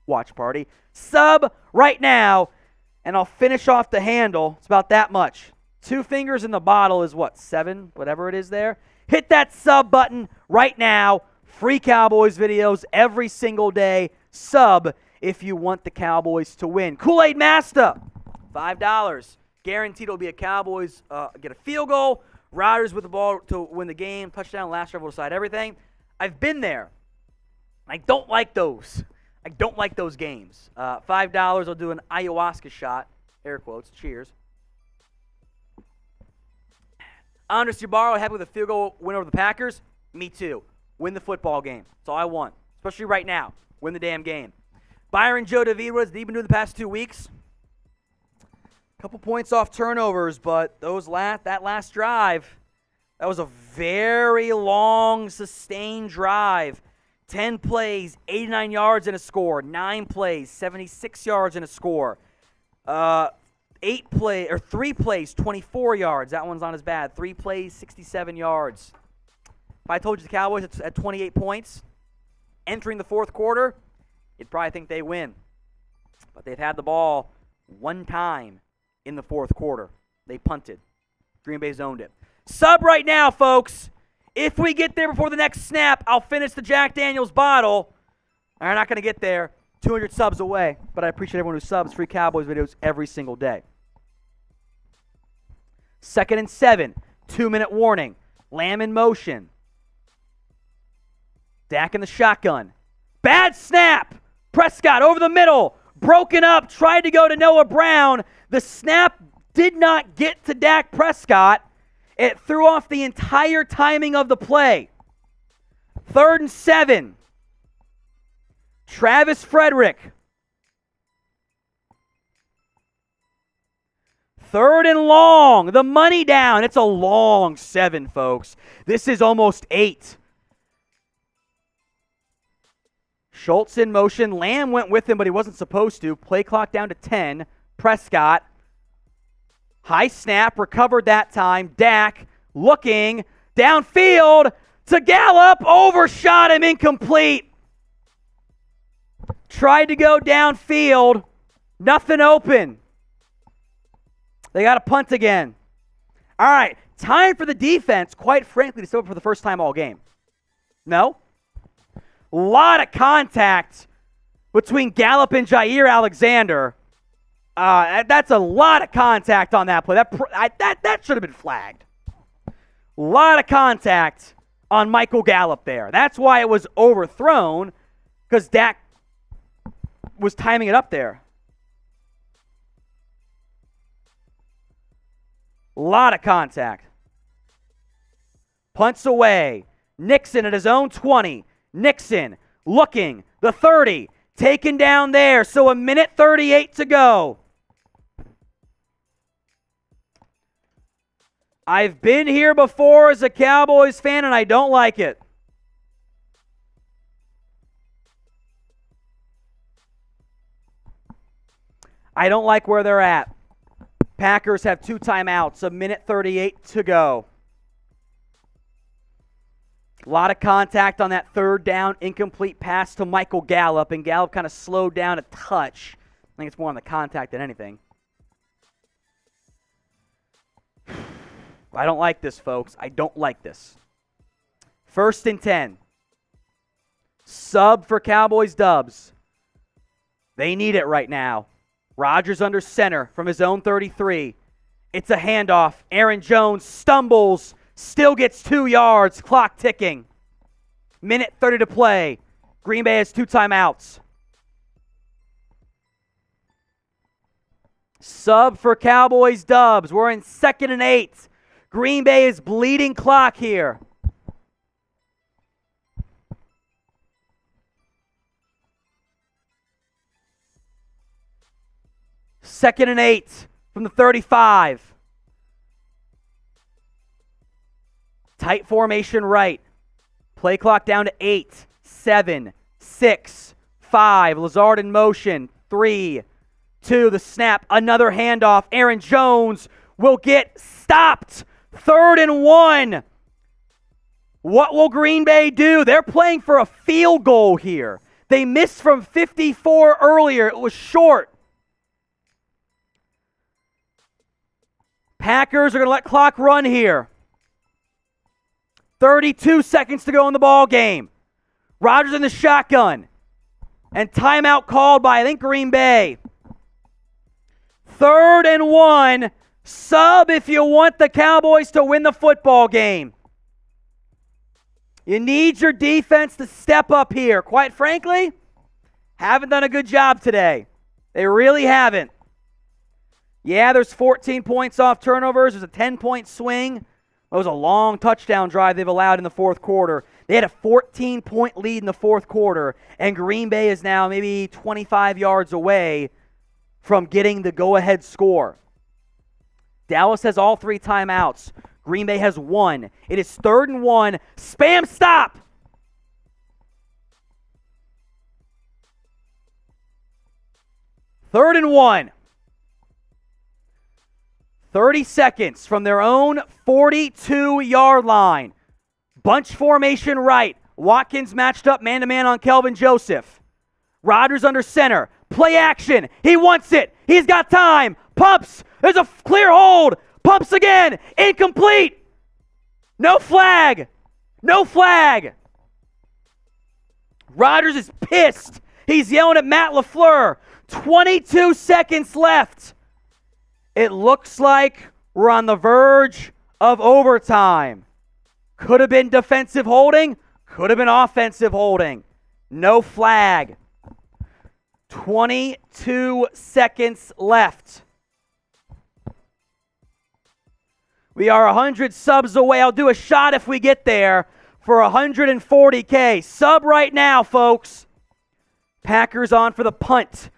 watch party. Sub right now, and I'll finish off the handle. It's about that much. 2 fingers in the bottle is what, 7, whatever it is there. Hit that sub button right now. Free Cowboys videos every single day. Sub if you want the Cowboys to win. Kool-Aid Master, $5. Guaranteed it'll be a Cowboys get a field goal. Rodgers with the ball to win the game. Touchdown, last drive will decide everything. I've been there. I don't like those. I don't like those games. $5, I'll do an ayahuasca shot Air quotes. Cheers. Andres Ybarra happy with a field goal win over the Packers. Me too. Win the football game. That's all I want. Especially right now. Win the damn game. Byron Joe DeVito, what has he been doing the past 2 weeks? Couple points off turnovers, but that last drive, that was a very long, sustained drive. 10 plays, 89 yards and a score. 9 plays, 76 yards and a score. 3 plays, 24 yards. That one's not as bad. 3 plays, 67 yards. If I told you the Cowboys at 28 points entering the fourth quarter, you'd probably think they win. But they've had the ball one time in the fourth quarter. They punted. Green Bay's owned it. Sub right now, folks. If we get there before the next snap, I'll finish the Jack Daniels bottle. I'm not going to get there. 200 subs away. But I appreciate everyone who subs. Free Cowboys videos every single day. 2nd and 7. 2-minute warning. Lamb in motion. Dak in the shotgun. Bad snap. Prescott over the middle. Broken up. Tried to go to Noah Brown. The snap did not get to Dak Prescott. It threw off the entire timing of the play. 3rd and 7. Travis Frederick. 3rd and long. The money down. It's a long 7, folks. This is almost 8. Schultz in motion. Lamb went with him, but he wasn't supposed to. Play clock down to 10. Prescott. High snap. Recovered that time. Dak looking downfield to Gallup. Overshot him. Incomplete. Tried to go downfield. Nothing open. They got to punt again. All right. Time for the defense, quite frankly, to step up for the first time all game. No? A lot of contact between Gallup and Jaire Alexander. That's a lot of contact on that play. That should have been flagged. A lot of contact on Michael Gallup there. That's why it was overthrown, because Dak was timing it up there. A lot of contact. Punts away. Nixon at his own 20. Nixon looking. The 30. Taken down there. So 1:38 to go. I've been here before as a Cowboys fan, and I don't like it. I don't like where they're at. Packers have 2 timeouts, 1:38 to go. A lot of contact on that 3rd down, incomplete pass to Michael Gallup, and Gallup kind of slowed down a touch. I think it's more on the contact than anything. I don't like this, folks. I don't like this. 1st and 10. Sub for Cowboys dubs. They need it right now. Rodgers under center from his own 33. It's a handoff. Aaron Jones stumbles. Still gets 2 yards. Clock ticking. 1:30 to play. Green Bay has 2 timeouts. Sub for Cowboys dubs. We're in 2nd and 8. Green Bay is bleeding clock here. Second and 8 from the 35. Tight formation right. Play clock down to 8, 7, 6, 5. Lazard in motion. 3, 2. The snap. Another handoff. Aaron Jones will get stopped. 3rd and 1. What will Green Bay do? They're playing for a field goal here. They missed from 54 earlier. It was short. Packers are going to let clock run here. 32 seconds to go in the ball game. Rodgers in the shotgun. And timeout called by, I think, Green Bay. 3rd and 1. Sub if you want the Cowboys to win the football game. You need your defense to step up here. Quite frankly, haven't done a good job today. They really haven't. Yeah, there's 14 points off turnovers. There's a 10-point swing. It was a long touchdown drive they've allowed in the fourth quarter. They had a 14-point lead in the fourth quarter, and Green Bay is now maybe 25 yards away from getting the go-ahead score. Dallas has all 3 timeouts. Green Bay has 1. It is 3rd and 1. Spam stop! Third and 1. 30 seconds from their own 42-yard line. Bunch formation right. Watkins matched up man-to-man on Kelvin Joseph. Rodgers under center. Play action. He wants it. He's got time. Pumps. There's a clear hold. Pumps again. Incomplete. No flag. No flag. Rodgers is pissed. He's yelling at Matt LaFleur. 22 seconds left. It looks like we're on the verge of overtime. Could have been defensive holding. Could have been offensive holding. No flag. 22 seconds left. We are 100 subs away. I'll do a shot if we get there for 140K. Sub right now, folks. Packers on for the punt.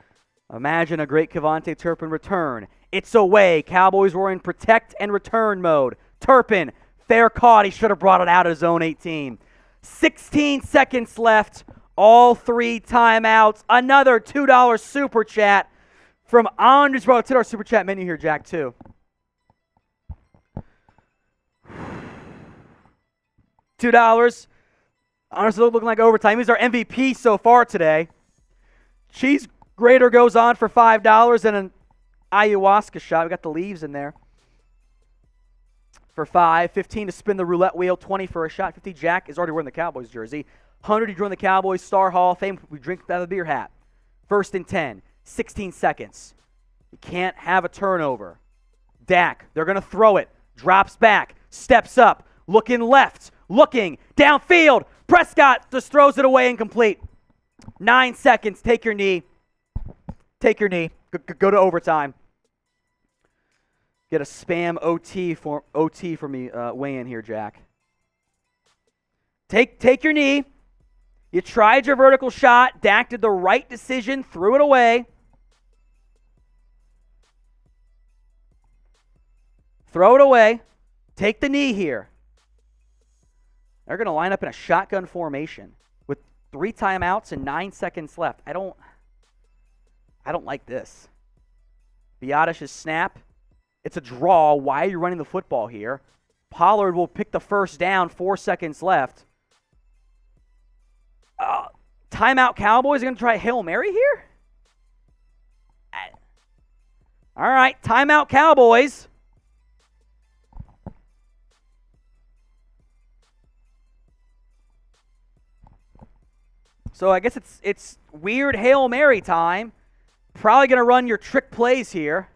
Imagine a great KaVontae Turpin return. It's away. Cowboys were in protect and return mode. Turpin, fair caught. He should have brought it out of his own 18. 16 seconds left. All 3 timeouts. Another $2 super chat from Anders. Bro, $2 super chat menu here, Jack, too. $2. Anders looking like overtime. He's our MVP so far today. Cheese grater goes on for $5 and an ayahuasca shot. We got the leaves in there for $5. 15 to spin the roulette wheel. 20 for a shot. 50. Jack is already wearing the Cowboys jersey. 100 to join the Cowboys Star Hall of Fame. We drink out of the beer hat. 1st and 10. 16 seconds. You can't have a turnover. Dak, they're going to throw it. Drops back. Steps up. Looking left. Looking downfield. Prescott just throws it away incomplete. 9 seconds. Take your knee. Take your knee. Go to overtime. Get a spam OT for me. Weigh in here, Jack. Take your knee. You tried your vertical shot. Dak did the right decision. Threw it away. Throw it away. Take the knee here. They're going to line up in a shotgun formation with 3 timeouts and 9 seconds left. I don't like this. Biadish's snap. It's a draw. Why are you running the football here? Pollard will pick the first down. 4 seconds left. Timeout Cowboys are going to try Hail Mary here? All right, timeout Cowboys. So I guess it's weird Hail Mary time. Probably going to run your trick plays here.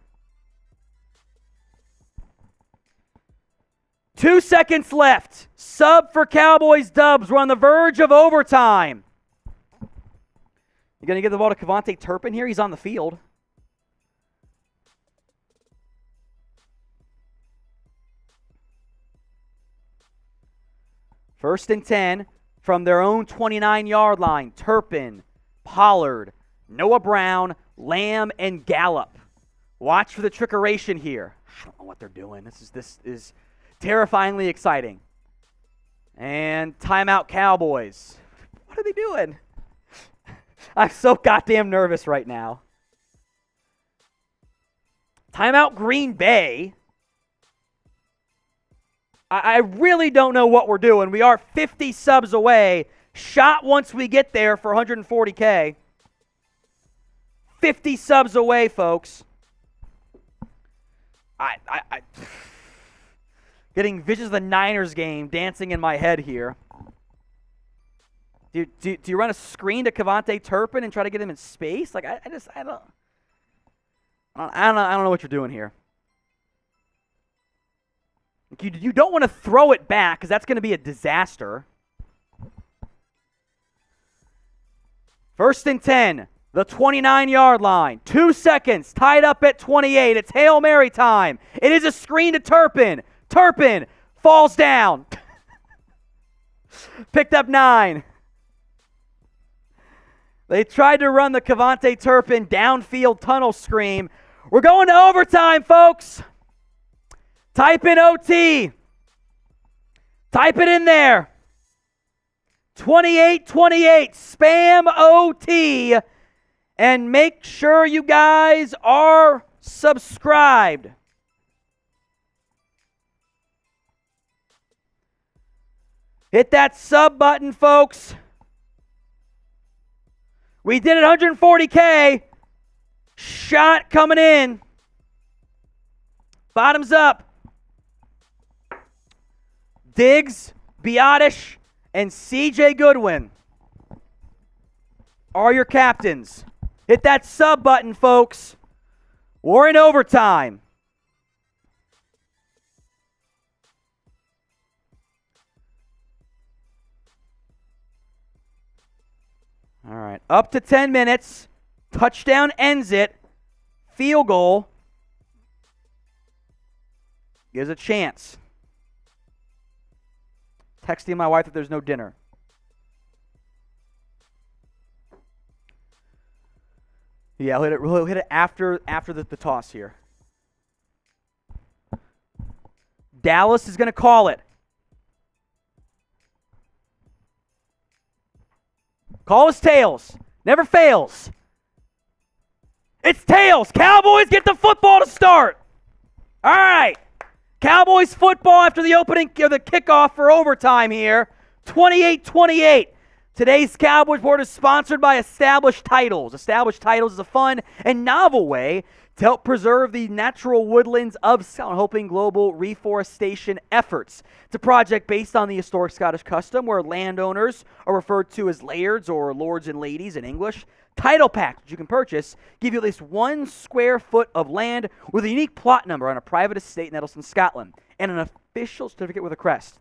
2 seconds left. Sub for Cowboys dubs. We're on the verge of overtime. You going to give the ball to KaVontae Turpin here? He's on the field. First and 10 from their own 29-yard line. Turpin, Pollard, Noah Brown, Lamb, and Gallup. Watch for the trickeration here. I don't know what they're doing. This is terrifyingly exciting. And timeout Cowboys. What are they doing? I'm so goddamn nervous right now. Timeout Green Bay. I really don't know what we're doing. We are 50 subs away. Shot once we get there for 140K. 50 subs away, folks. I getting visions of the Niners game dancing in my head here. Do you run a screen to KaVontae Turpin and try to get him in space? Like I don't know what you're doing here. You don't want to throw it back because that's going to be a disaster. 1st and 10. the 29-yard line. 2 seconds, tied up at 28. It's Hail Mary time. It is a screen to Turpin. Turpin falls down. Picked up 9. They tried to run the KaVontae Turpin downfield tunnel scream. We're going to overtime, folks. Type in OT. Type it in there. 28-28. Spam OT. And make sure you guys are subscribed. Hit that sub button, folks. We did it 140K. Shot coming in. Bottoms up. Diggs, Biotish, and CJ Goodwin are your captains. Hit that sub button, folks. We're in overtime. All right, up to 10 minutes. Touchdown ends it. Field goal gives a chance. Texting my wife that there's no dinner. Yeah, we'll hit it after the toss here. Dallas is going to call it. Call us tails. Never fails. It's tails. Cowboys get the football to start. All right. Cowboys football after the opening or the kickoff for overtime here. 28-28. Today's Cowboys Report is sponsored by Established Titles. Established Titles is a fun and novel way to help preserve the natural woodlands of Scotland, helping global reforestation efforts. It's a project based on the historic Scottish custom where landowners are referred to as lairds or lords and ladies in English. Title packs that you can purchase give you at least 1 square foot of land with a unique plot number on a private estate in Edelston, Scotland, and an official certificate with a crest.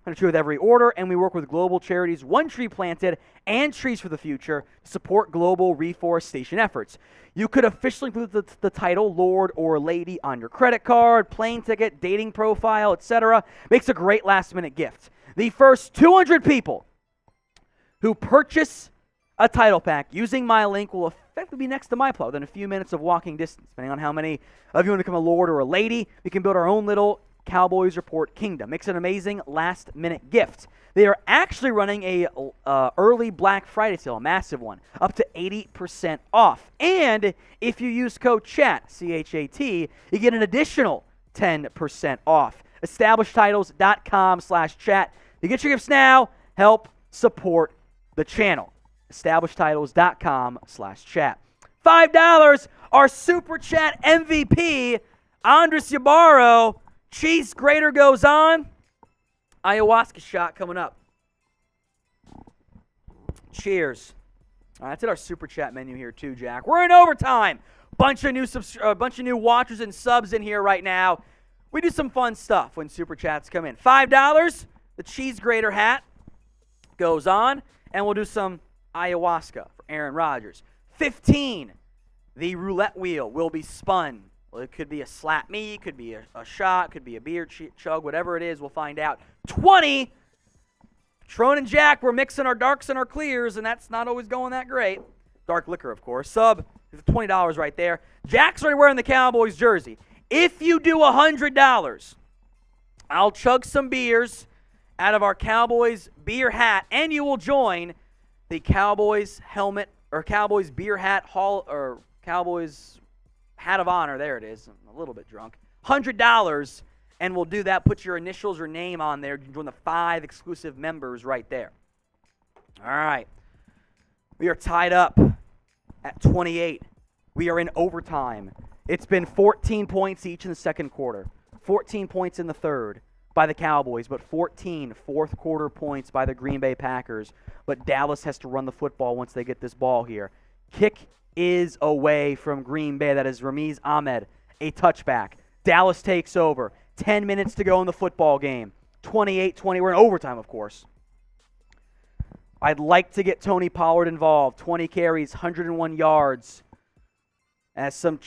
I'm true with every order, and we work with global charities, One Tree Planted and Trees for the Future, to support global reforestation efforts. You could officially include the title Lord or Lady on your credit card, plane ticket, dating profile, etc. Makes a great last-minute gift. The first 200 people who purchase a title pack using my link will effectively be next to my plow within a few minutes of walking distance. Depending on how many of you want to become a Lord or a Lady, we can build our own little Cowboys Report kingdom. Makes an amazing last-minute gift. They are actually running a early Black Friday sale, a massive one, up to 80% off. And if you use code CHAT, C-H-A-T, you get an additional 10% off. EstablishedTitles.com/chat. You get your gifts now. Help support the channel. EstablishedTitles.com/chat. $5, our Super Chat MVP, Andres Ybarro. Cheese grater goes on. Ayahuasca shot coming up. Cheers. All right, that's at our Super Chat menu here too, Jack. We're in overtime. Bunch of new watchers and subs in here right now. We do some fun stuff when Super Chats come in. $5, the cheese grater hat goes on, and we'll do some ayahuasca for Aaron Rodgers. $15, the roulette wheel will be spun. Well, it could be a slap me, could be a shot, could be a beer chug, whatever it is, we'll find out. $20, Tron and Jack, we're mixing our darks and our clears, and that's not always going that great. Dark liquor, of course. Sub, $20 right there. Jack's already wearing the Cowboys jersey. If you do $100, I'll chug some beers out of our Cowboys beer hat, and you will join the Cowboys helmet, or Cowboys beer hat hall, or Cowboys hat of honor. There it is. I'm a little bit drunk. $100, and we'll do that. Put your initials or name on there. You can join the 5 exclusive members right there. All right. We are tied up at 28. We are in overtime. It's been 14 points each in the second quarter, 14 points in the third by the Cowboys, but 14 fourth quarter points by the Green Bay Packers. But Dallas has to run the football once they get this ball here. Kick is away from Green Bay. That is Ramiz Ahmed, a touchback. Dallas takes over. 10 minutes to go in the football game. 28-20. We're in overtime, of course. I'd like to get Tony Pollard involved. 20 carries, 101 yards. As some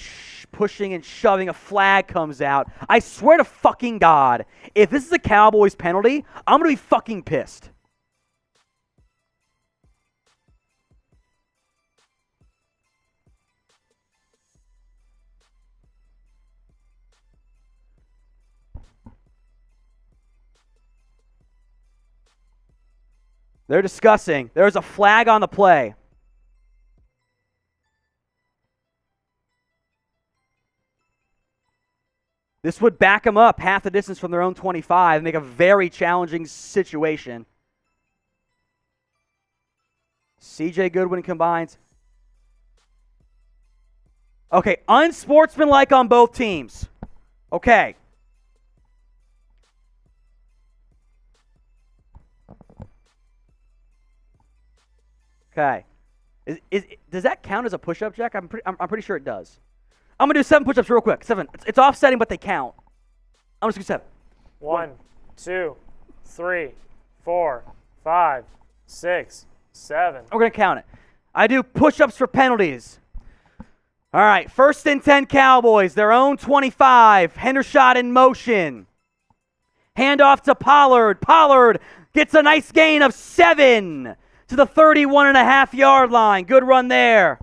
pushing and shoving, a flag comes out. I swear to fucking God, if this is a Cowboys penalty, I'm going to be fucking pissed. They're discussing. There's a flag on the play. This would back them up half the distance from their own 25 and make a very challenging situation. CJ Goodwin combines. Okay, unsportsmanlike on both teams. Okay. Okay. Does that count as a push-up, Jack? I'm pretty sure it does. I'm going to do 7 push-ups real quick. 7. It's offsetting, but they count. I'm just going to do 7. 1, 2, 3, 4, 5, 6, 7. We're going to count it. I do push-ups for penalties. All right, 1st and 10 Cowboys, their own 25. Hendershot in motion. Handoff to Pollard. Pollard gets a nice gain of 7 to the 31.5-yard line. Good run there.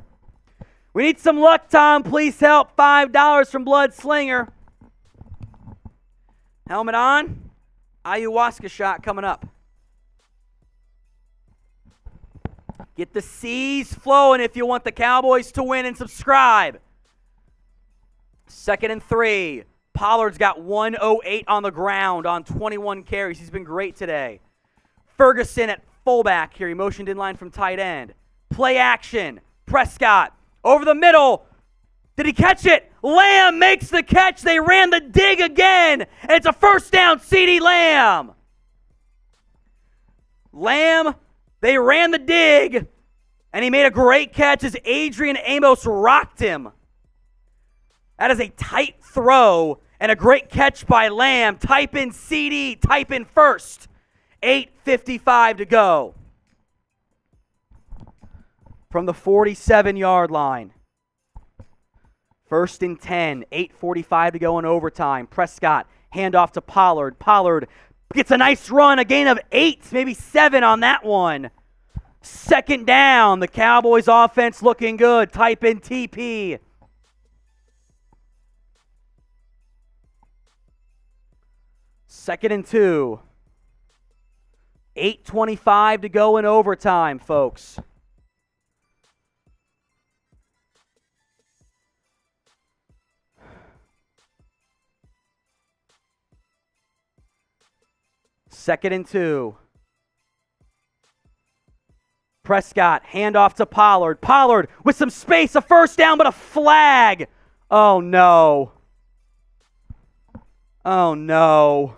We need some luck, Tom. Please help. $5 from Blood Slinger. Helmet on. Ayahuasca shot coming up. Get the C's flowing if you want the Cowboys to win, and subscribe. 2nd and 3. Pollard's got 108 on the ground on 21 carries. He's been great today. Ferguson at fullback here. He motioned in line from tight end. Play action. Prescott. Over the middle. Did he catch it? Lamb makes the catch. They ran the dig again. And it's a 1st down, CeeDee Lamb. Lamb, they ran the dig. And he made a great catch as Adrian Amos rocked him. That is a tight throw and a great catch by Lamb. Type in CeeDee. Type in 1st. 8:55 to go. From the 47-yard line. 1st and 10, 8:45 to go in overtime. Prescott, handoff to Pollard. Pollard gets a nice run, a gain of 8, maybe 7 on that one. 2nd down, the Cowboys offense looking good. Type in TP. Second and 2. 8:25 to go in overtime, folks. Second and 2. Prescott, handoff to Pollard. Pollard with some space, a 1st down, but a flag. Oh, no. Oh, no.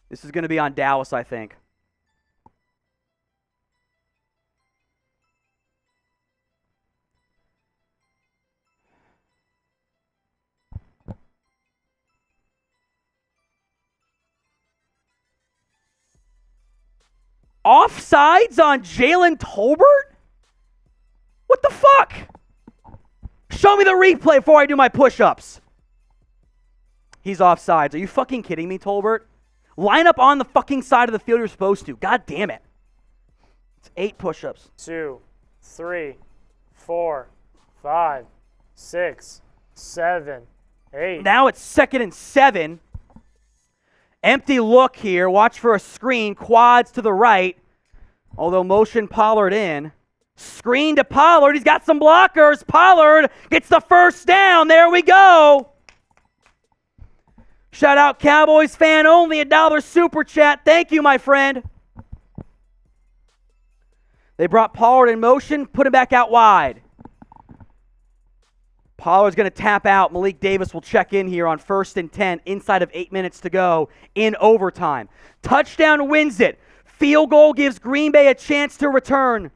This is going to be on Dallas, I think. Offsides on Jalen Tolbert? What the fuck? Show me the replay before I do my push-ups. He's offsides. Are you fucking kidding me, Tolbert? Line up on the fucking side of the field you're supposed to. God damn it. It's 8 push-ups. 2, 3, 4, 5, 6, 7, 8. Now it's 2nd and 7. Empty look here. Watch for a screen. Quads to the right. Although motion Pollard in. Screen to Pollard. He's got some blockers. Pollard gets the 1st down. There we go. Shout out Cowboys fan only. $1 super chat. Thank you, my friend. They brought Pollard in motion. Put him back out wide. Pollard's going to tap out. Malik Davis will check in here on 1st and 10 inside of 8 minutes to go in overtime. Touchdown wins it. Field goal gives Green Bay a chance to return.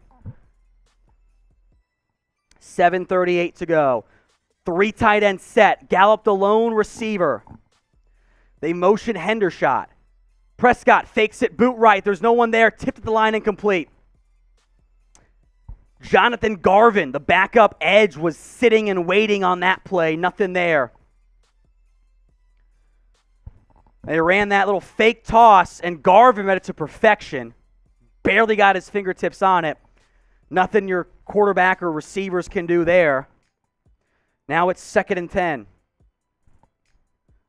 7:38 to go. 3 tight end set. Gallup the lone receiver. They motion Hendershot. Prescott fakes it, boot right. There's no one there. Tipped at the line, incomplete. Jonathan Garvin, the backup edge, was sitting and waiting on that play. Nothing there. They ran that little fake toss, and Garvin read it to perfection. Barely got his fingertips on it. Nothing your quarterback or receivers can do there. Now it's 2nd and 10.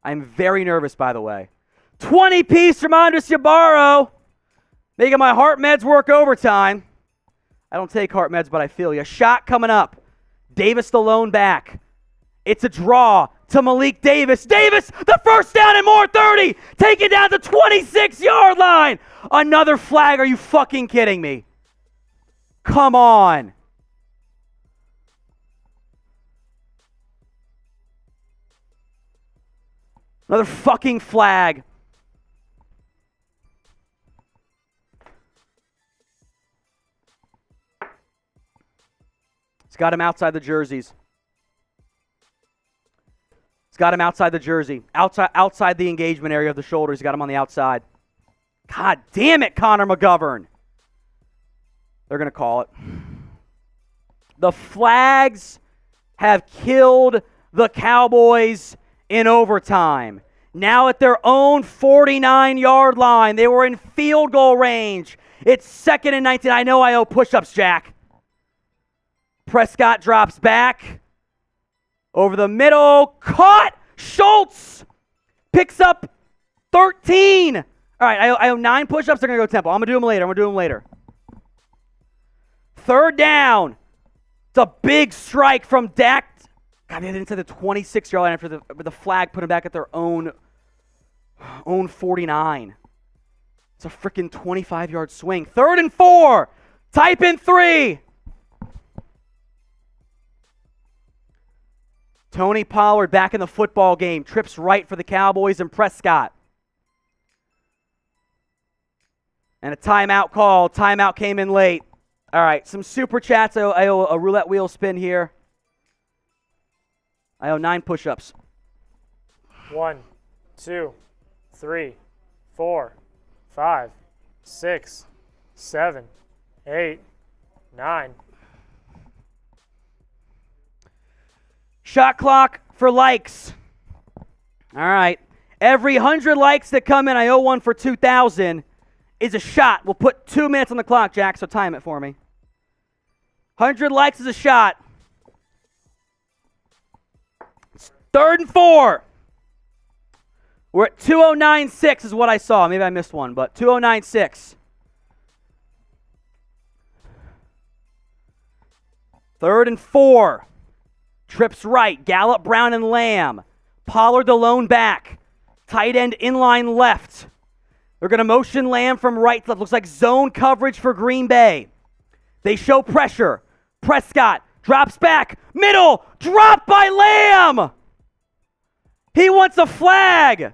I'm very nervous, by the way. 20-piece from Andres Ybarro. Making my heart meds work overtime. I don't take heart meds, but I feel you. Shot coming up. Davis the lone back. It's a draw to Malik Davis. Davis, the first down and more, 30. Taken down to 26-yard line. Another flag. Are you fucking kidding me? Come on. Another fucking flag. It's got him outside the jerseys. It's got him outside the jersey. Outside the engagement area of the shoulders. He's got him on the outside. God damn it, Connor McGovern. They're going to call it. The flags have killed the Cowboys in overtime. Now at their own 49-yard line. They were in field goal range. It's 2nd and 19. I know I owe push-ups, Jack. Prescott drops back. Over the middle. Caught! Schultz picks up 13. All right, I owe 9 push-ups. They're going to go tempo. I'm going to do them later. 3rd down. It's a big strike from Dak. God, they didn't say the 26-yard line after the flag put them back at their own 49. It's a freaking 25-yard swing. 3rd and 4. Type in 3. Tony Pollard back in the football game. Trips right for the Cowboys and Prescott. And a timeout call. Timeout came in late. All right, some super chats. I owe a roulette wheel spin here. I owe 9 push-ups. 1, 2, 3, 4, 5, 6, 7, 8, 9. Shot clock for likes. All right. Every 100 likes that come in, I owe one for 2,000, is a shot. We'll put 2 minutes on the clock, Jack, so time it for me. 100 likes is a shot. It's 3rd and 4. We're at 2:09.6 is what I saw. Maybe I missed one, but 2:09.6. 3rd and 4. Trips right. Gallup, Brown, and Lamb. Pollard the lone back. Tight end inline left. They're going to motion Lamb from right to left. Looks like zone coverage for Green Bay. They show pressure. Prescott drops back. Middle. Dropped by Lamb. He wants a flag.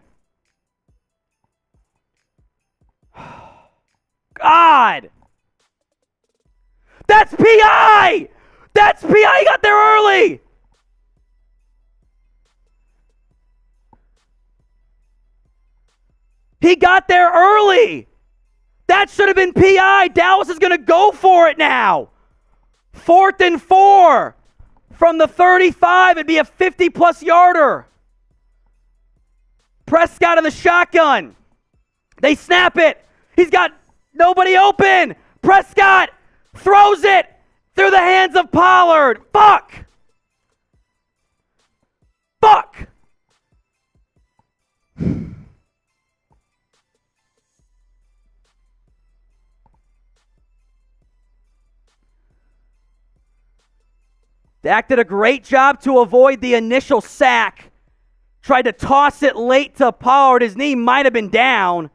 God. That's PI. That's PI. He got there early. He got there early. That should have been PI. Dallas is going to go for it now. 4th and 4 from the 35. It'd be a 50-plus yarder. Prescott in the shotgun. They snap it. He's got nobody open. Prescott throws it through the hands of Pollard. Fuck. Dak did a great job to avoid the initial sack. Tried to toss it late to Pollard. His knee might have been down.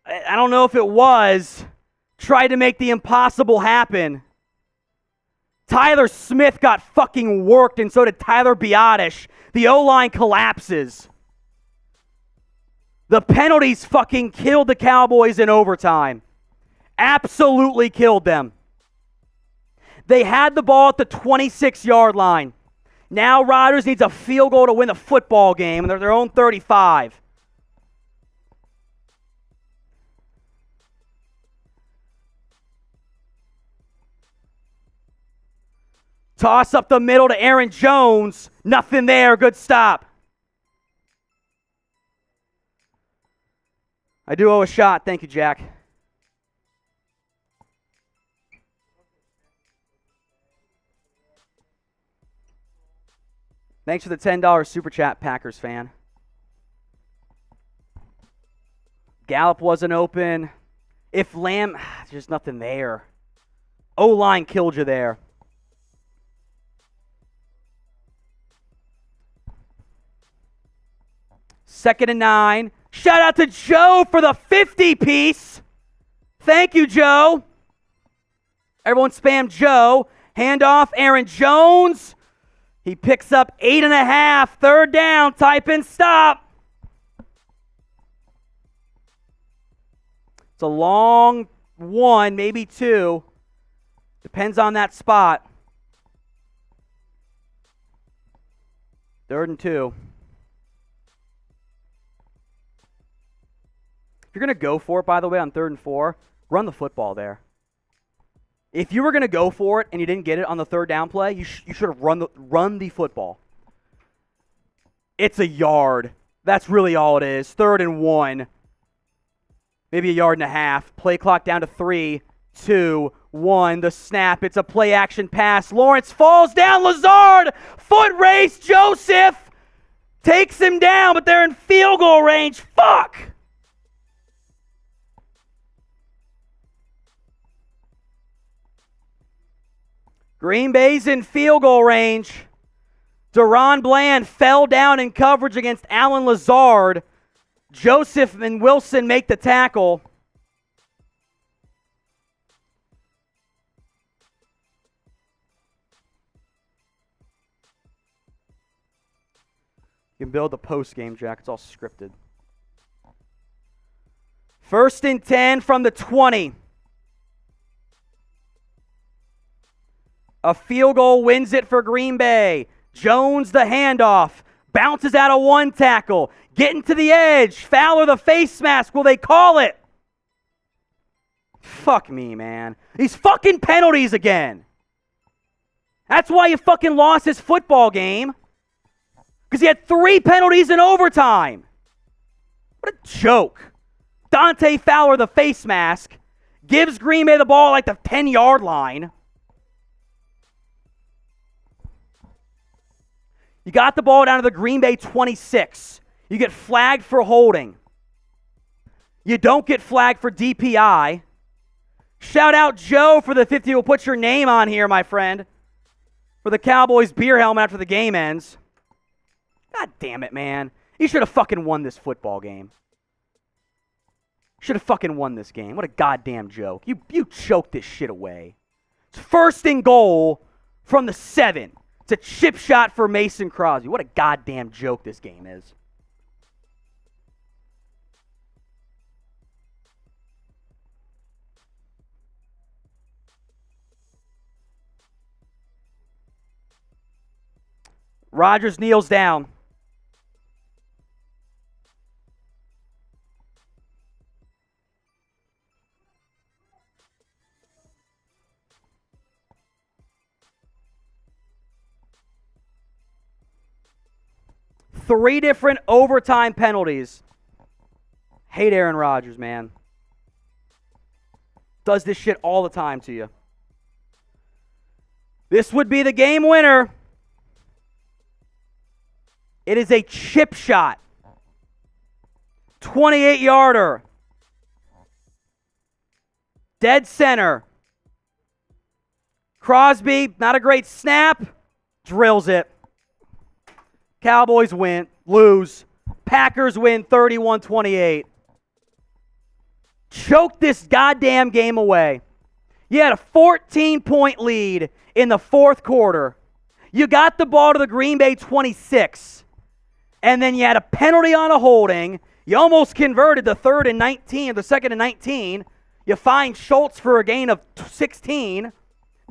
I don't know if it was. Tried to make the impossible happen. Tyler Smith got fucking worked, and so did Tyler Biotish. The O-line collapses. The penalties fucking killed the Cowboys in overtime. Absolutely killed them. They had the ball at the 26-yard line. Now Rodgers needs a field goal to win the football game, and they're their own 35. Toss up the middle to Aaron Jones. Nothing there. Good stop. I do owe a shot. Thank you, Jack. Thanks for the $10 super chat, Packers fan. Gallup wasn't open. If Lamb, there's nothing there. O-line killed you there. Second and 9. Shout out to Joe for the 50-piece. Thank you, Joe. Everyone spam Joe. Handoff, Aaron Jones. He picks up 8.5. Third down. Type in stop. It's a long one, maybe two. Depends on that spot. 3rd and 2. If you're going to go for it, by the way, on 3rd and 4, run the football there. If you were going to go for it and you didn't get it on the 3rd down play, you should have run the football. It's a yard. That's really all it is. 3rd and 1. Maybe a yard and a half. Play clock down to 3, 2, 1. The snap. It's a play action pass. Lawrence falls down. Lazard. Foot race. Joseph takes him down, but they're in field goal range. Fuck. Green Bay's in field goal range. Daron Bland fell down in coverage against Allen Lazard. Joseph and Wilson make the tackle. You can build the post-game, Jack. It's all scripted. 1st and 10 from the 20. A field goal wins it for Green Bay. Jones the handoff. Bounces out of one tackle. Getting to the edge. Fowler the face mask. Will they call it? Fuck me, man. These fucking penalties again. That's why you fucking lost this football game. Because he had 3 penalties in overtime. What a joke. Dante Fowler the face mask. Gives Green Bay the ball like the 10-yard line. You got the ball down to the Green Bay 26. You get flagged for holding. You don't get flagged for DPI. Shout out Joe for the 50. We'll put your name on here, my friend, for the Cowboys beer helmet after the game ends. God damn it, man. You should have fucking won this football game. Should have fucking won this game. What a goddamn joke. You choked this shit away. It's 1st and goal from the 7. It's a chip shot for Mason Crosby. What a goddamn joke this game is. Rodgers kneels down. Three different overtime penalties. Hate Aaron Rodgers, man. Does this shit all the time to you. This would be the game winner. It is a chip shot. 28-yarder. Dead center. Crosby, not a great snap. Drills it. Cowboys lose. Packers win 31-28. Choke this goddamn game away. You had a 14-point lead in the 4th quarter. You got the ball to the Green Bay 26. And then you had a penalty on a holding. You almost converted the 3rd and 19, or the 2nd and 19. You find Schultz for a gain of 16.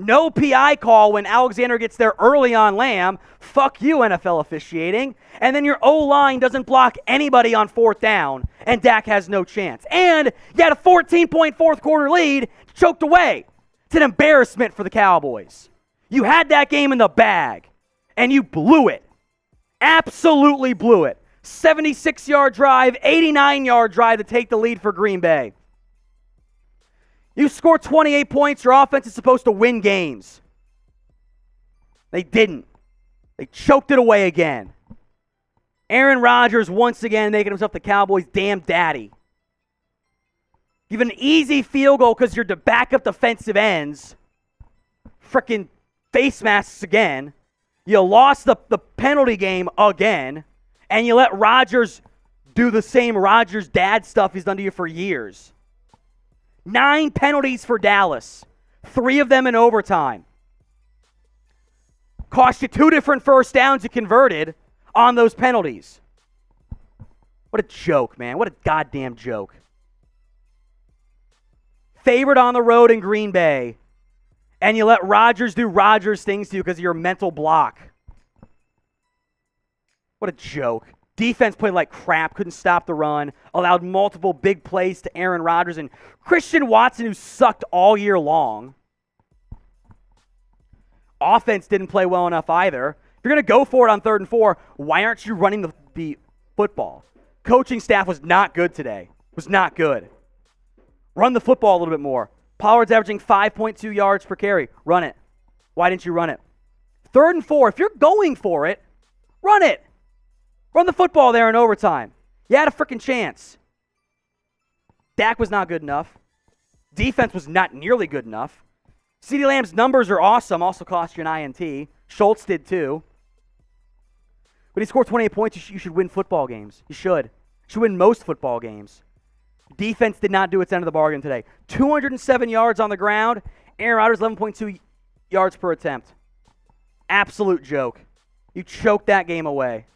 No PI call when Alexander gets there early on Lamb. Fuck you, NFL officiating. And then your O-line doesn't block anybody on 4th down, and Dak has no chance. And you had a 14-point 4th quarter lead, choked away. It's an embarrassment for the Cowboys. You had that game in the bag, and you blew it. Absolutely blew it. 76-yard drive, 89-yard drive to take the lead for Green Bay. You scored 28 points. Your offense is supposed to win games. They didn't. They choked it away again. Aaron Rodgers once again making himself the Cowboys' damn daddy. Give an easy field goal because you're the backup defensive ends. Frickin' face masks again. You lost the penalty game again. And you let Rodgers do the same Rodgers dad stuff he's done to you for years. 9 penalties for Dallas. 3 of them in overtime. Cost you 2 different first downs you converted on those penalties. What a joke, man. What a goddamn joke. Favored on the road in Green Bay. And you let Rodgers do Rodgers things to you because of your mental block. What a joke. Defense played like crap, couldn't stop the run, allowed multiple big plays to Aaron Rodgers and Christian Watson, who sucked all year long. Offense didn't play well enough either. If you're going to go for it on 3rd and 4, why aren't you running the football? Coaching staff was not good today. Was not good. Run the football a little bit more. Pollard's averaging 5.2 yards per carry. Run it. Why didn't you run it? 3rd and 4, if you're going for it, run it. Run the football there in overtime. You had a freaking chance. Dak was not good enough. Defense was not nearly good enough. CeeDee Lamb's numbers are awesome. Also cost you an INT. Schultz did too. But he scored 28 points. You should win football games. You should. You should win most football games. Defense did not do its end of the bargain today. 207 yards on the ground. Aaron Rodgers, 11.2 yards per attempt. Absolute joke. You choked that game away.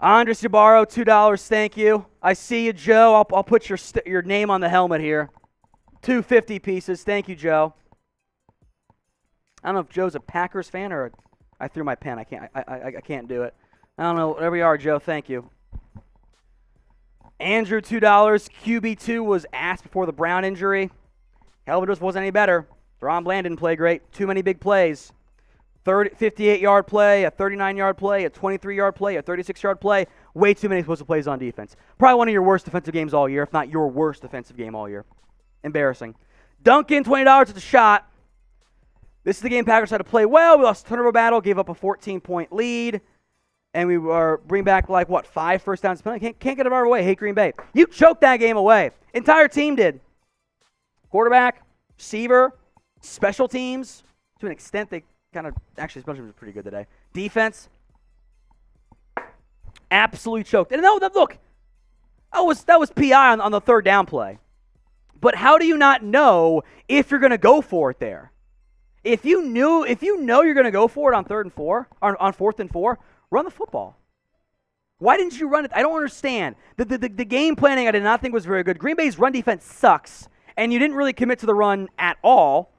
Andres Ybarro, $2, thank you. I see you, Joe. I'll put your name on the helmet here. 250 pieces. Thank you, Joe. I don't know if Joe's a Packers fan or I threw my pen. I can't do it. I don't know. Whatever you are, Joe, thank you. Andrew, $2. QB2 was asked before the Brown injury. Calvin just wasn't any better. Deron Bland didn't play great. Too many big plays. 58-yard play, a 39-yard play, a 23-yard play, a 36-yard play. Way too many explosive plays on defense. Probably one of your worst defensive games all year, if not your worst defensive game all year. Embarrassing. Duncan, $20 at the shot. This is the game Packers had to play well. We lost a turnover battle, gave up a 14-point lead, and we were bring back 5 first downs. Can't get it out of our way. Hate Green Bay. You choked that game away. Entire team did. Quarterback, receiver, special teams. To an extent, they actually special teams was pretty good today. Defense, absolutely choked. And no, look, that was PI on the 3rd down play. But how do you not know if you're going to go for it there? If you know you're going to go for it on 3rd and 4, or on 4th and 4, run the football. Why didn't you run it? I don't understand. The game planning I did not think was very good. Green Bay's run defense sucks, and you didn't really commit to the run at all.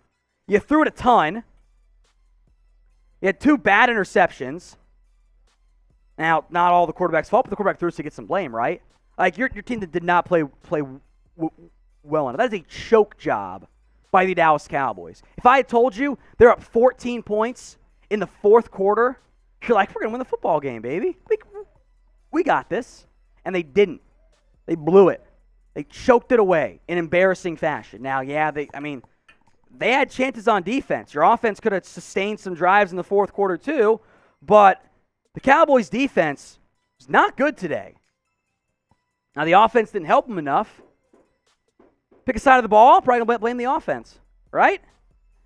You threw it a ton. You had 2 bad interceptions. Now, not all the quarterback's fault, but the quarterback threw so you get some blame, right? Your team that did not play well enough. That is a choke job by the Dallas Cowboys. If I had told you they're up 14 points in the 4th quarter, you're like, we're going to win the football game, baby. We got this. And they didn't. They blew it. They choked it away in embarrassing fashion. Now, yeah, they had chances on defense. Your offense could have sustained some drives in the 4th quarter too, but the Cowboys' defense was not good today. Now, the offense didn't help them enough. Pick a side of the ball, probably going to blame the offense, right?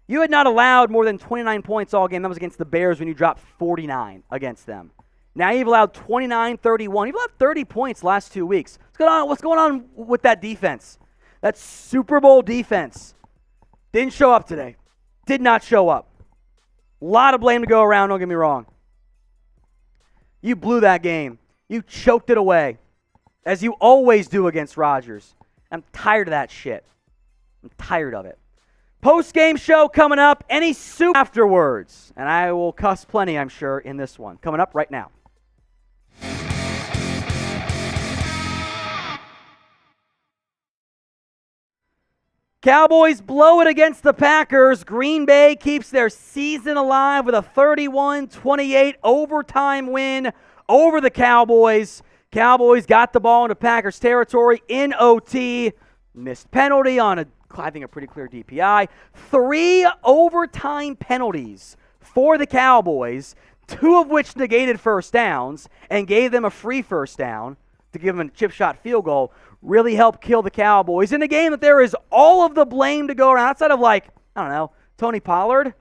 You had not allowed more than 29 points all game. That was against the Bears when you dropped 49 against them. Now you've allowed 29, 31. You've allowed 30 points last 2 weeks. What's going on with that defense? That Super Bowl defense. Didn't show up today. Did not show up. A lot of blame to go around, don't get me wrong. You blew that game. You choked it away, as you always do against Rodgers. I'm tired of that shit. I'm tired of it. Post-game show coming up. Any soup afterwards. And I will cuss plenty, I'm sure, in this one. Coming up right now. Cowboys blow it against the Packers. Green Bay keeps their season alive with a 31-28 overtime win over the Cowboys. Cowboys got the ball into Packers territory in OT. Missed penalty on I think a pretty clear DPI. 3 overtime penalties for the Cowboys, 2 of which negated first downs and gave them a free first down to give them a chip shot field goal. Really helped kill the Cowboys in a game that there is all of the blame to go around outside of, like, I don't know, Tony Pollard,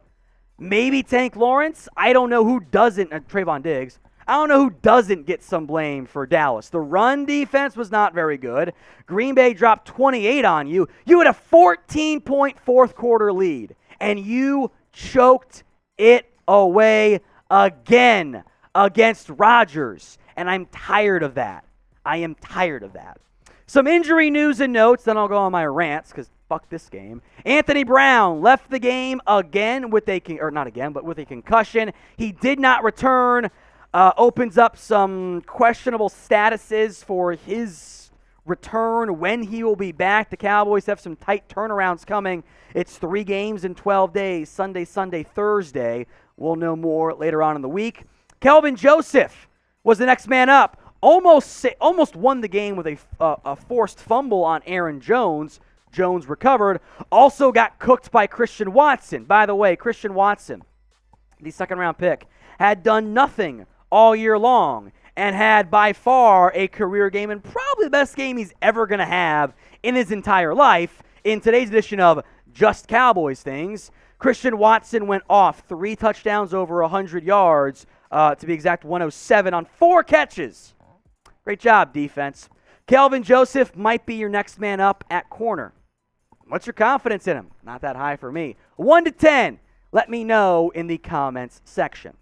maybe Tank Lawrence. I don't know who doesn't, Trevon Diggs. I don't know who doesn't get some blame for Dallas. The run defense was not very good. Green Bay dropped 28 on you. You had a 14-point fourth quarter lead, and you choked it away again against Rodgers, and I'm tired of that. I am tired of that. Some injury news and notes, then I'll go on my rants because fuck this game. Anthony Brown left the game again with a concussion. He did not return. Opens up some questionable statuses for his return, when he will be back. The Cowboys have some tight turnarounds coming. It's 3 games in 12 days, Sunday, Thursday. We'll know more later on in the week. Kelvin Joseph was the next man up. Almost won the game with a forced fumble on Aaron Jones. Jones recovered. Also got cooked by Christian Watson. By the way, Christian Watson, the second-round pick, had done nothing all year long and had by far a career game and probably the best game he's ever going to have in his entire life. In today's edition of Just Cowboys Things, Christian Watson went off 3 touchdowns over 100 yards, to be exact 107 on 4 catches. Great job, defense. Kelvin Joseph might be your next man up at corner. What's your confidence in him? Not that high for me. 1 to 10. Let me know in the comments section.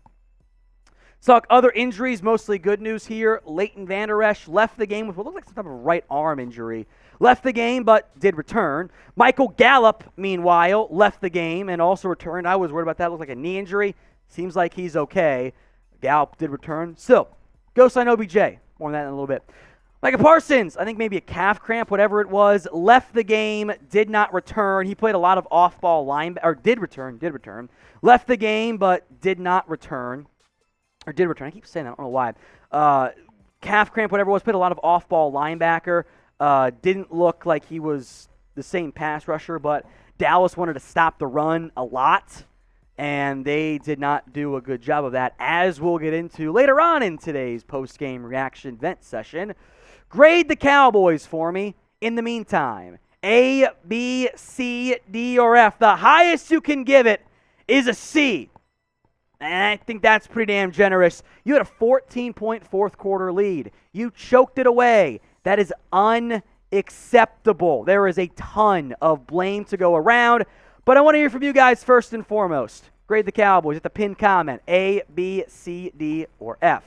Talk other injuries, mostly good news here. Leighton Vander Esch left the game with what looked like some type of right arm injury. Left the game, but did return. Michael Gallup, meanwhile, left the game and also returned. I was worried about that. Looked like a knee injury. Seems like he's okay. Gallup did return. Still, go sign OBJ. More on that in a little bit. Micah Parsons, I think maybe a calf cramp, whatever it was, left the game, did not return. He played a lot of off-ball did return. Left the game, but did not return. Or did return. I keep saying that. I don't know why. Calf cramp, whatever it was, played a lot of off-ball linebacker. Didn't look like he was the same pass rusher, but Dallas wanted to stop the run a lot, and they did not do a good job of that, as we'll get into later on in today's post-game reaction vent session. Grade the Cowboys for me in the meantime. A, B, C, D, or F. The highest you can give it is a C. And I think that's pretty damn generous. You had a 14-point fourth quarter lead. You choked it away. That is unacceptable. There is a ton of blame to go around. But I want to hear from you guys first and foremost. Grade the Cowboys at the pinned comment. A, B, C, D, or F.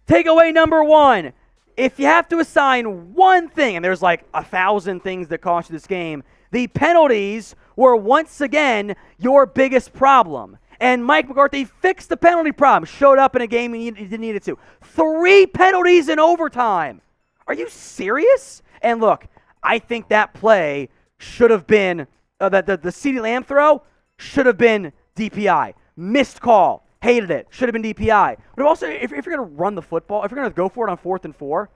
Takeaway number 1. If you have to assign one thing, and there's like 1,000 things that cost you this game, the penalties were once again your biggest problem. And Mike McCarthy fixed the penalty problem. Showed up in a game he didn't need it to. 3 penalties in overtime. Are you serious? And look, I think that play should have been, the CeeDee Lamb throw should have been DPI. Missed call. Hated it. Should have been DPI. But also, if you're going to run the football, if you're going to go for it on 4th and 4,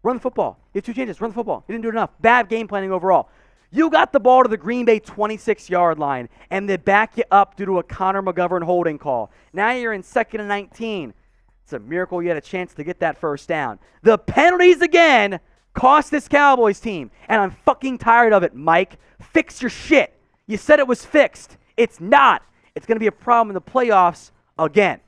run the football. You have 2 chances. Run the football. You didn't do it enough. Bad game planning overall. You got the ball to the Green Bay 26-yard line, and they back you up due to a Connor McGovern holding call. Now you're in 2nd and 19. It's a miracle you had a chance to get that first down. The penalties again cost this Cowboys team, and I'm fucking tired of it, Mike. Fix your shit. You said it was fixed. It's not. It's going to be a problem in the playoffs again.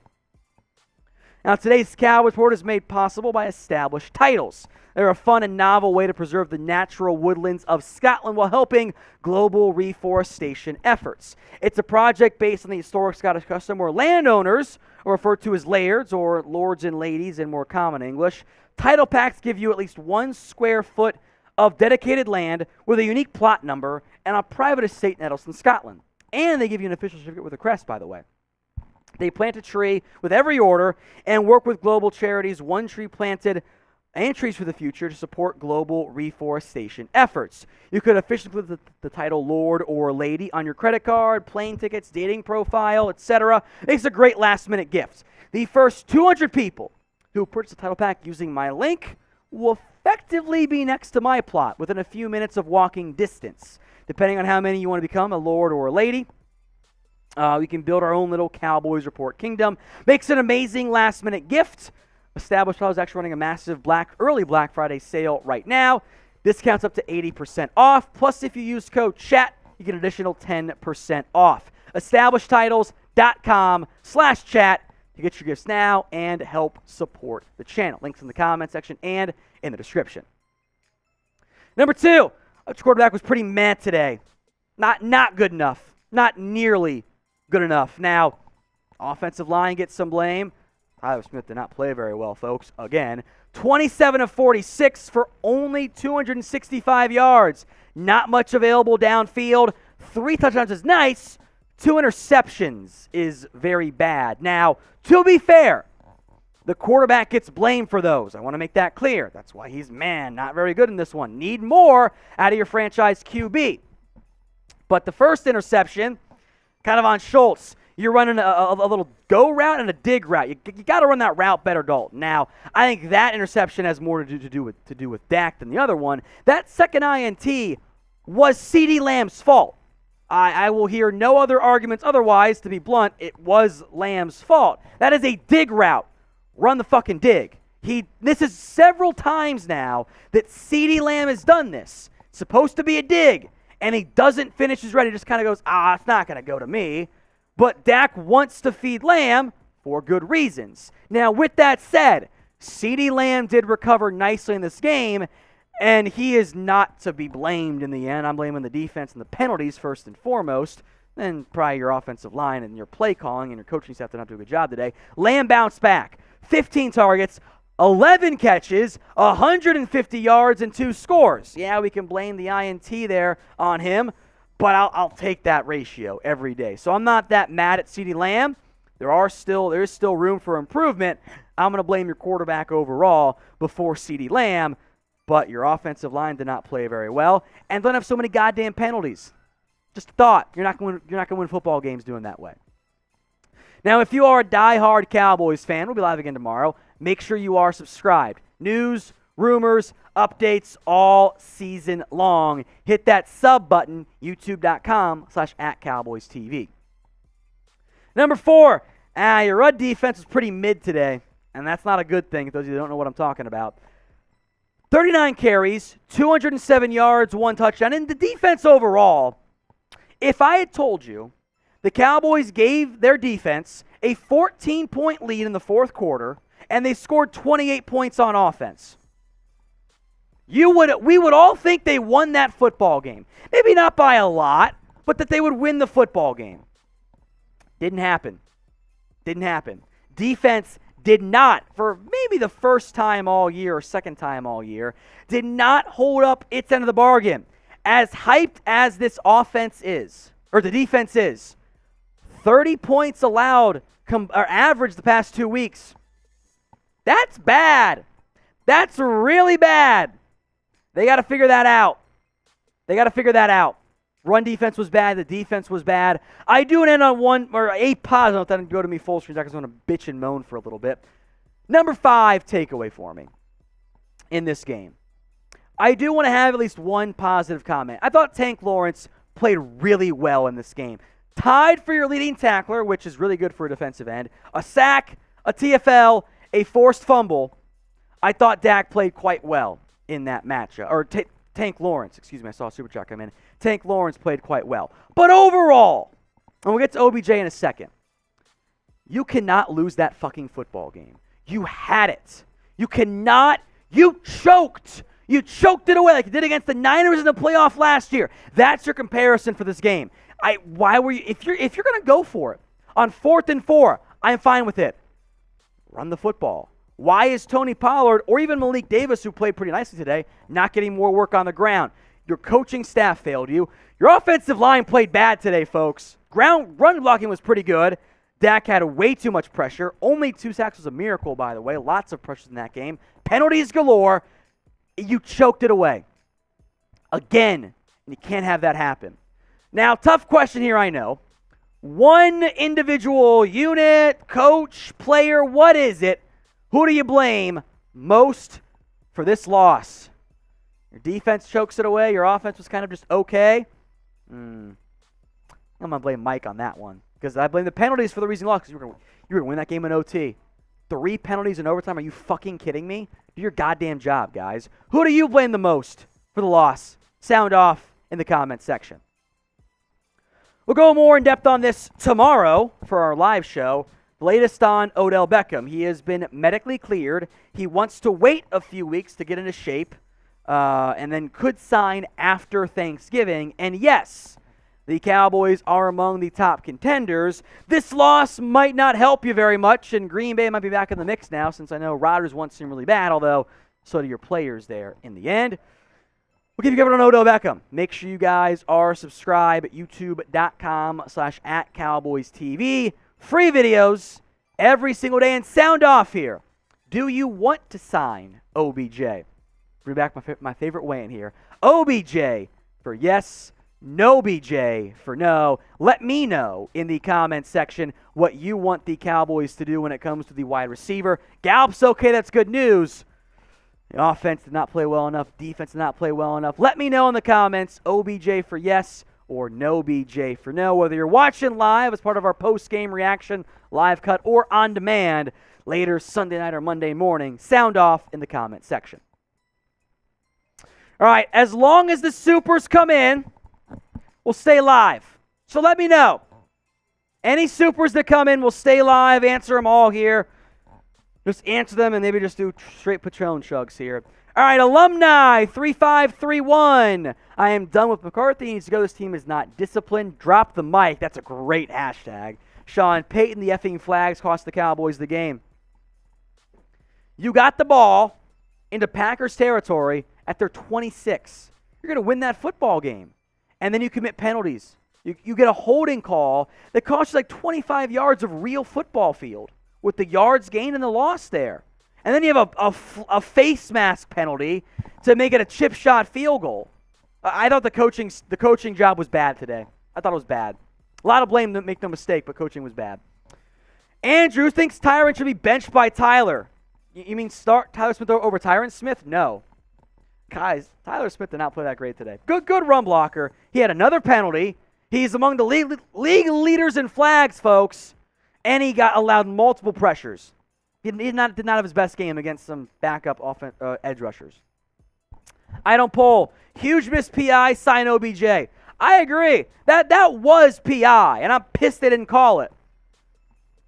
Now, today's Cowboys Report is made possible by Established Titles. They're a fun and novel way to preserve the natural woodlands of Scotland while helping global reforestation efforts. It's a project based on the historic Scottish custom where landowners are referred to as lairds or lords and ladies in more common English. Title packs give you at least 1 square foot of dedicated land with a unique plot number and a private estate in Edelston, Scotland. And they give you an official certificate with a crest, by the way. They plant a tree with every order and work with global charities. 1 tree planted and trees for the future to support global reforestation efforts. You could officially put the title Lord or Lady on your credit card, plane tickets, dating profile, etc. It's a great last-minute gift. The first 200 people who purchase the title pack using my link will effectively be next to my plot within a few minutes of walking distance. Depending on how many you want to become, a Lord or a Lady, we can build our own little Cowboys Report kingdom. Makes an amazing last-minute gift. Established I was actually running a massive early Black Friday sale right now. Discounts up to 80% off. Plus, if you use code CHAT, you get an additional 10% off. EstablishedTitles.com/chat to get your gifts now and help support the channel. Links in the comment section and in the description. Number 2, our quarterback was pretty meh today. Not good enough. Not nearly good enough. Now, offensive line gets some blame. Tyler Smith did not play very well, folks. Again, 27 of 46 for only 265 yards. Not much available downfield. 3 touchdowns is nice. 2 interceptions is very bad. Now, to be fair, the quarterback gets blamed for those. I want to make that clear. That's why he's, not very good in this one. Need more out of your franchise QB. But the first interception, kind of on Schultz. You're running a little go route and a dig route. You got to run that route better, Dalton. Now, I think that interception has more to do with Dak than the other one. That second INT was CeeDee Lamb's fault. I will hear no other arguments otherwise. To be blunt, it was Lamb's fault. That is a dig route. Run the fucking dig. This is several times now that CeeDee Lamb has done this. It's supposed to be a dig, and he doesn't finish his run. He just kind of goes, it's not going to go to me. But Dak wants to feed Lamb for good reasons. Now, with that said, CeeDee Lamb did recover nicely in this game, and he is not to be blamed in the end. I'm blaming the defense and the penalties first and foremost, then probably your offensive line and your play calling and your coaching staff did not do a good job today. Lamb bounced back. 15 targets, 11 catches, 150 yards, and 2 scores. Yeah, we can blame the INT there on him, but I'll take that ratio every day. So I'm not that mad at CeeDee Lamb. There is still room for improvement. I'm going to blame your quarterback overall before CeeDee Lamb, but your offensive line did not play very well and don't have so many goddamn penalties. Just a thought. You're not going to win football games doing that way. Now, if you are a diehard Cowboys fan, we'll be live again tomorrow. Make sure you are subscribed. News, rumors, updates all season long. Hit that sub button, youtube.com/@CowboysTV. Number 4, your run defense was pretty mid today, and that's not a good thing. Those of you that don't know what I'm talking about. 39 carries, 207 yards, 1 touchdown. And the defense overall, if I had told you the Cowboys gave their defense a 14-point lead in the fourth quarter, and they scored 28 points on offense, we would all think they won that football game. Maybe not by a lot, but that they would win the football game. Didn't happen. Defense did not, for maybe the first time all year or second time all year, did not hold up its end of the bargain. As hyped as this offense is, or the defense is, 30 points allowed or average the past 2 weeks. That's bad. That's really bad. They got to figure that out. Run defense was bad. The defense was bad. I do end on a positive. Then go to me full screen. I just want to bitch and moan for a little bit. Number 5 takeaway for me in this game. I do want to have at least one positive comment. I thought Tank Lawrence played really well in this game. Tied for your leading tackler, which is really good for a defensive end. A sack, a TFL, a forced fumble. I thought Dak played quite well in that matchup. Or Tank Lawrence, excuse me, I saw a super chat come in. Tank Lawrence played quite well. But overall, and we'll get to OBJ in a second, you cannot lose that fucking football game. You had it. You choked. You choked it away like you did against the Niners in the playoff last year. That's your comparison for this game. Why were you? If you're going to go for it on 4th and 4, I'm fine with it. Run the football. Why is Tony Pollard or even Malik Davis, who played pretty nicely today, not getting more work on the ground? Your coaching staff failed you. Your offensive line played bad today, folks. Run blocking was pretty good. Dak had way too much pressure. Only 2 sacks was a miracle, by the way. Lots of pressures in that game. Penalties galore. You choked it away. Again, and you can't have that happen. Now, tough question here, I know. One individual unit, coach, player, what is it? Who do you blame most for this loss? Your defense chokes it away. Your offense was kind of just okay. I'm going to blame Mike on that one because I blame the penalties for the reason lost because you were going to win that game in OT. 3 penalties in overtime. Are you fucking kidding me? Do your goddamn job, guys. Who do you blame the most for the loss? Sound off in the comments section. We'll go more in depth on this tomorrow for our live show. The latest on Odell Beckham. He has been medically cleared. He wants to wait a few weeks to get into shape and then could sign after Thanksgiving. And yes, the Cowboys are among the top contenders. This loss might not help you very much, and Green Bay might be back in the mix now since I know Rodgers once seemed really bad, although so do your players there in the end. We'll keep you covered on Odell Beckham. Make sure you guys are subscribed at youtube.com/@CowboysTV. Free videos every single day. And sound off here. Do you want to sign OBJ? Bring back my favorite way in here. OBJ for yes, no BJ for no. Let me know in the comments section what you want the Cowboys to do when it comes to the wide receiver. Gallup's okay, that's good news. The offense did not play well enough. Defense did not play well enough. Let me know in the comments, OBJ for yes or no BJ for no. Whether you're watching live as part of our post-game reaction, live cut, or on demand later Sunday night or Monday morning, sound off in the comments section. All right, as long as the supers come in, we'll stay live. So let me know. Any supers that come in, we'll stay live, answer them all here. Just answer them and maybe just do straight Patron chugs here. All right, alumni 3531. I am done with McCarthy. He needs to go. This team is not disciplined. Drop the mic. That's a great hashtag. Sean Payton, the effing flags cost the Cowboys the game. You got the ball into Packers territory at their 26. You're going to win that football game. And then you commit penalties. You get a holding call that costs you like 25 yards of real football field with the yards gained and the loss there. And then you have a face mask penalty to make it a chip shot field goal. I thought the coaching job was bad today. I thought it was bad. A lot of blame, make no mistake, but coaching was bad. Andrew thinks Tyron should be benched by Tyler. You mean start Tyler Smith over Tyron Smith? No. Guys, Tyler Smith did not play that great today. Good run blocker. He had another penalty. He's among the league leaders in flags, folks. And he got allowed multiple pressures. He did not have his best game against some backup edge rushers. I don't poll. Huge miss PI, sign OBJ. I agree. That was PI, and I'm pissed they didn't call it.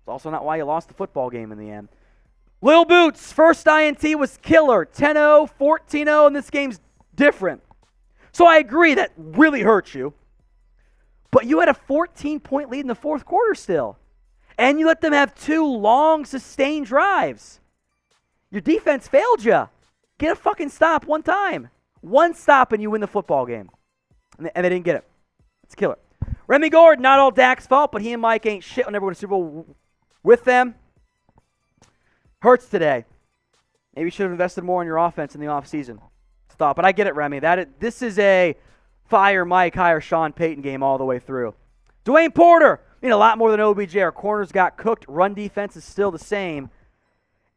It's also not why you lost the football game in the end. Lil Boots, first INT was killer. 10-0, 14-0, and this game's different. So I agree that really hurts you. But you had a 14-point lead in the fourth quarter still. And you let them have 2 long, sustained drives. Your defense failed you. Get a fucking stop one time. One stop and you win the football game. And they didn't get it. It's killer. Remy Gordon, not all Dak's fault, but he and Mike ain't shit when everyone Super Bowl with them. Hurts today. Maybe you should have invested more in your offense in the offseason. Thought, but I get it, Remy. This is a fire Mike, hire Sean Payton game all the way through. Dwayne Porter, a lot more than OBJ. Our corners got cooked. Run defense is still the same.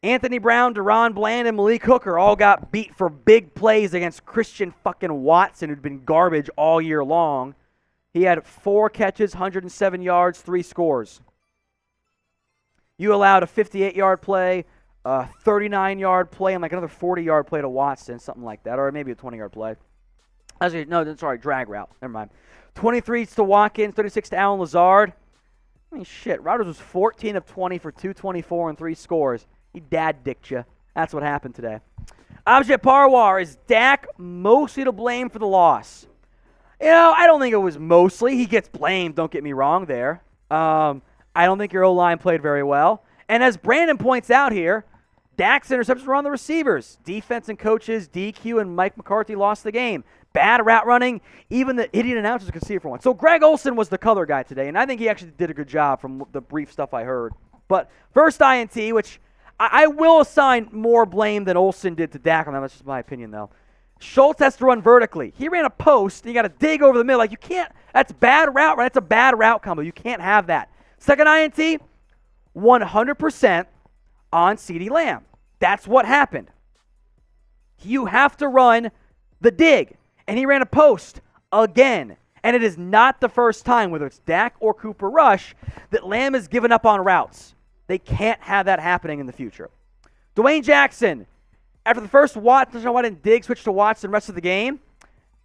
Anthony Brown, Daron Bland, and Malik Hooker all got beat for big plays against Christian fucking Watson, who'd been garbage all year long. He had 4 catches, 107 yards, 3 scores. You allowed a 58-yard play, a 39-yard play, and like another 40-yard play to Watson, something like that, or maybe a 20-yard play. Actually, no, sorry, drag route. Never mind. 23 to Watkins, 36 to Allen Lazard. I mean, shit, Rodgers was 14 of 20 for 224 and 3 scores. He dad-dicked you. That's what happened today. Abjit Parwar, is Dak mostly to blame for the loss? I don't think it was mostly. He gets blamed, don't get me wrong there. I don't think your O-line played very well. And as Brandon points out here, Dak's interceptions were on the receivers. Defense and coaches, DQ and Mike McCarthy lost the game. Bad route running. Even the idiot announcers could see it for once. So Greg Olsen was the color guy today, and I think he actually did a good job from the brief stuff I heard. But first INT, which I will assign more blame than Olsen did to Dak on that. That's just my opinion, though. Schultz has to run vertically. He ran a post, and you got to dig over the middle. Like, you can't. That's bad route. That's a bad route combo. You can't have that. Second INT, 100% on CeeDee Lamb. That's what happened. You have to run the dig. And he ran a post again. And it is not the first time, whether it's Dak or Cooper Rush, that Lamb has given up on routes. They can't have that happening in the future. Dwayne Jackson, after the first Watson, why didn't Diggs switch to Watson the rest of the game?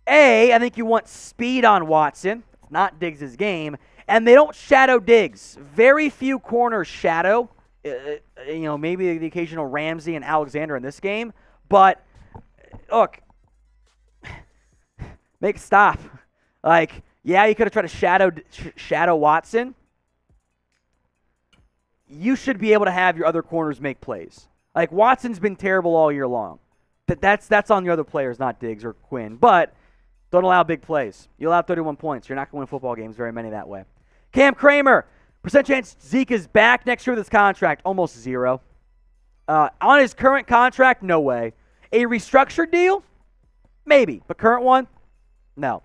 I think you want speed on Watson. It's not Diggs' game. And they don't shadow Diggs. Very few corners shadow. Maybe the occasional Ramsey and Alexander in this game. But, look, make a stop. Like, yeah, you could have tried to shadow Watson. You should be able to have your other corners make plays. Like, Watson's been terrible all year long. That's on the other players, not Diggs or Quinn. But don't allow big plays. You allow 31 points. You're not going to win football games, very many that way. Cam Kramer, percent chance Zeke is back next year with his contract, almost 0. On his current contract, no way. A restructured deal? Maybe. But current one? No.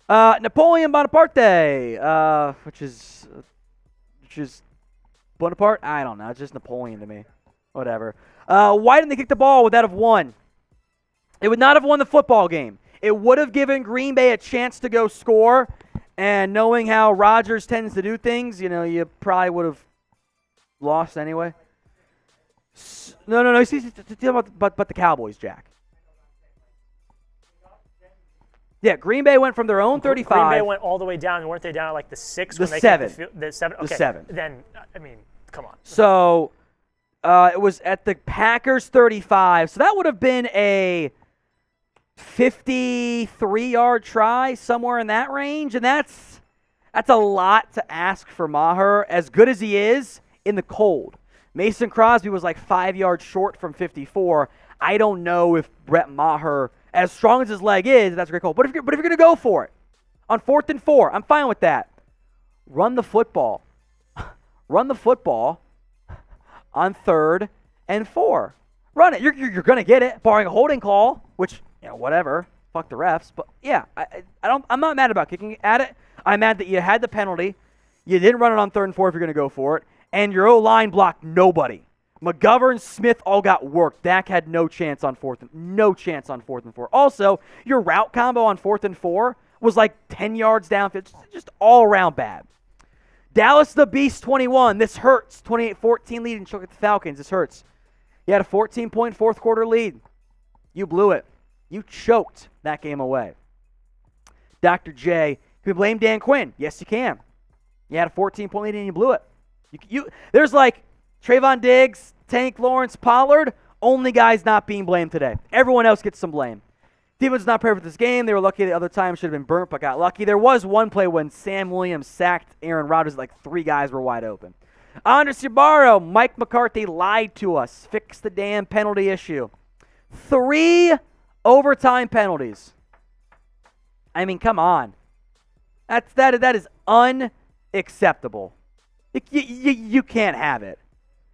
Napoleon Bonaparte, which is Bonaparte? I don't know. It's just Napoleon to me. Whatever. Why didn't they kick the ball? Would that have won? It would not have won the football game. It would have given Green Bay a chance to go score, and knowing how Rodgers tends to do things, you probably would have lost anyway. No. He's about the Cowboys, Jack. Yeah, Green Bay went from their own 35. Green Bay went all the way down. Weren't they down at like the 6? The when 7. The 7? Okay. The 7. Then, come on. So, it was at the Packers 35. So that would have been a 53-yard try, somewhere in that range. And that's a lot to ask for Maher, as good as he is, in the cold. Mason Crosby was like 5 yards short from 54. I don't know if Brett Maher, as strong as his leg is, that's a great call. But if you're going to go for it, on 4th and 4, I'm fine with that. Run the football. Run the football on 3rd and 4. Run it. You're going to get it, barring a holding call, which, whatever. Fuck the refs. But, yeah, I'm not mad about kicking at it. I'm mad that you had the penalty. You didn't run it on 3rd and 4 if you're going to go for it. And your O-line blocked nobody. McGovern, Smith all got worked. Dak had no chance on 4th and 4. Also, your route combo on 4th and 4 was like 10 yards downfield. Just all around bad. Dallas the Beast 21. This hurts. 28-14 lead and choke at the Falcons. This hurts. You had a 14-point fourth quarter lead. You blew it. You choked that game away. Dr. J, can we blame Dan Quinn? Yes, you can. You had a 14-point lead and you blew it. There's like Trevon Diggs, Tank Lawrence, Pollard, only guys not being blamed today. Everyone else gets some blame. Defense not prepared for this game. They were lucky the other time. Should have been burnt, but got lucky. There was one play when Sam Williams sacked Aaron Rodgers, like 3 guys were wide open. Andres Ybarro, Mike McCarthy lied to us. Fix the damn penalty issue. 3 overtime penalties. I mean, come on. That is unacceptable. You can't have it.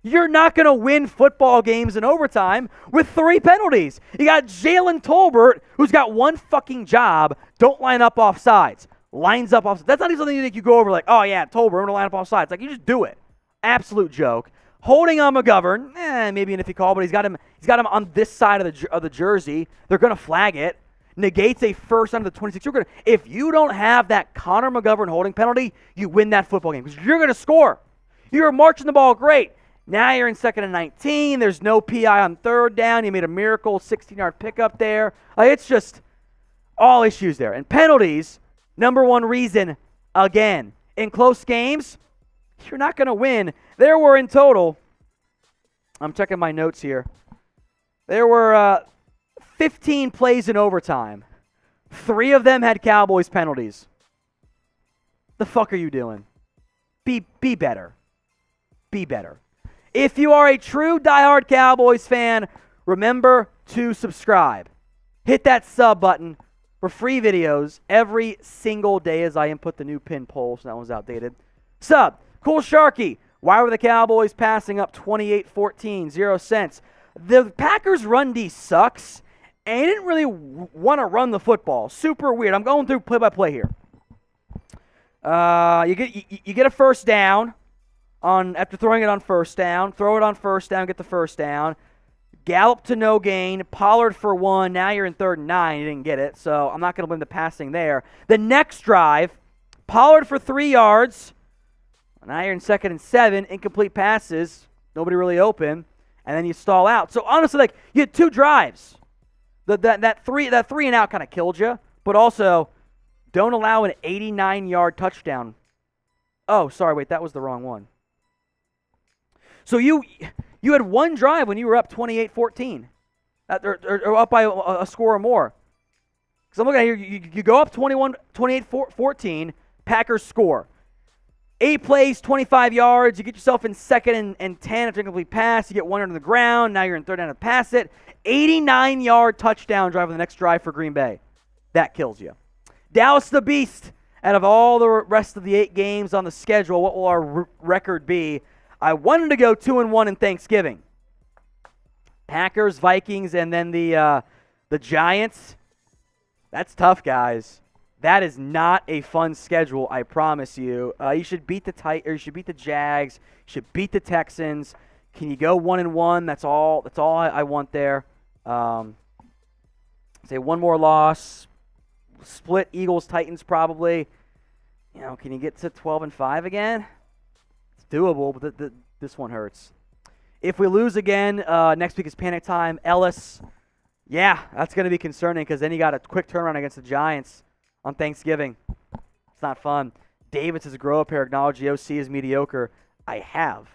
You're not going to win football games in overtime with 3 penalties. You got Jalen Tolbert, who's got one fucking job, don't line up off sides. Lines up off sides. That's not even something you think you go over like, oh yeah, Tolbert, I'm going to line up off sides. Like, you just do it. Absolute joke. Holding on McGovern, maybe an iffy call, but he's got him on this side of the jersey. They're going to flag it. Negates a first under the 26. If you don't have that Connor McGovern holding penalty, you win that football game because you're going to score. You're marching the ball great. Now you're in 2nd and 19. There's no PI on 3rd down. You made a miracle 16-yard pickup there. It's just all issues there. And penalties, number one reason, again, in close games, you're not going to win. There were in total, I'm checking my notes here, there were 15 plays in overtime. 3 of them had Cowboys penalties. The fuck are you doing? Be better. Be better. If you are a true diehard Cowboys fan, remember to subscribe. Hit that sub button for free videos every single day as I input the new pin poll, so that one's outdated. Sub, Cool Sharky, why were the Cowboys passing up 28-14, 0 cents? The Packers' run D sucks, and they didn't really want to run the football. Super weird. I'm going through play-by-play here. You get a first down after throwing it on first down. Throw it on first down, get the first down. Gallup to no gain. Pollard for 1. Now you're in 3rd and 9. You didn't get it, so I'm not going to blame the passing there. The next drive, Pollard for 3 yards. Now you're in 2nd and 7. Incomplete passes. Nobody really open. And then you stall out. So honestly, like, you had 2 drives. That three and out kind of killed you. But also, don't allow an 89-yard touchdown. Oh, sorry, wait, that was the wrong one. So you had 1 drive when you were up 28-14, or up by a score or more. Because I'm looking at here, you go up 28-14, Packers score. 8 plays, 25 yards. You get yourself in 2nd and 10 after incomplete pass. You get 1 under the ground. Now you're in 3rd down to pass it. 89-yard touchdown drive on the next drive for Green Bay. That kills you. Dallas the Beast. Out of all the rest of the 8 games on the schedule, what will our record be? I wanted to go 2-1 in Thanksgiving. Packers, Vikings, and then the Giants. That's tough, guys. That is not a fun schedule, I promise you. You should beat you should beat the Jags. You should beat the Texans. Can you go 1-1? That's all I want there. Say 1 more loss. Split Eagles, Titans probably. You know, can you get to 12-5 again? It's doable, but this one hurts. If we lose again, next week is panic time. Ellis, yeah, that's going to be concerning because then you got a quick turnaround against the Giants on Thanksgiving. It's not fun. David says, grow up here. Acknowledge the OC is mediocre. I have.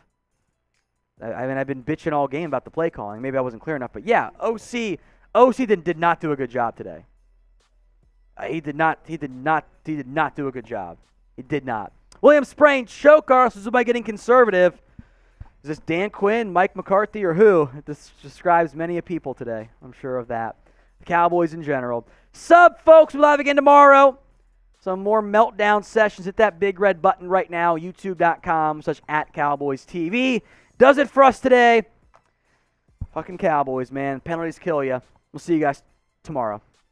I mean, I've been bitching all game about the play calling. Maybe I wasn't clear enough, but yeah, OC did not do a good job today. He did not do a good job. He did not. William sprained choke arthritis by getting conservative. Is this Dan Quinn, Mike McCarthy, or who? This describes many a people today. I'm sure of that. The Cowboys in general. Sub, folks. We'll live again tomorrow. Some more meltdown sessions. Hit that big red button right now. YouTube.com/@CowboysTV. Does it for us today. Fucking Cowboys, man. Penalties kill you. We'll see you guys tomorrow.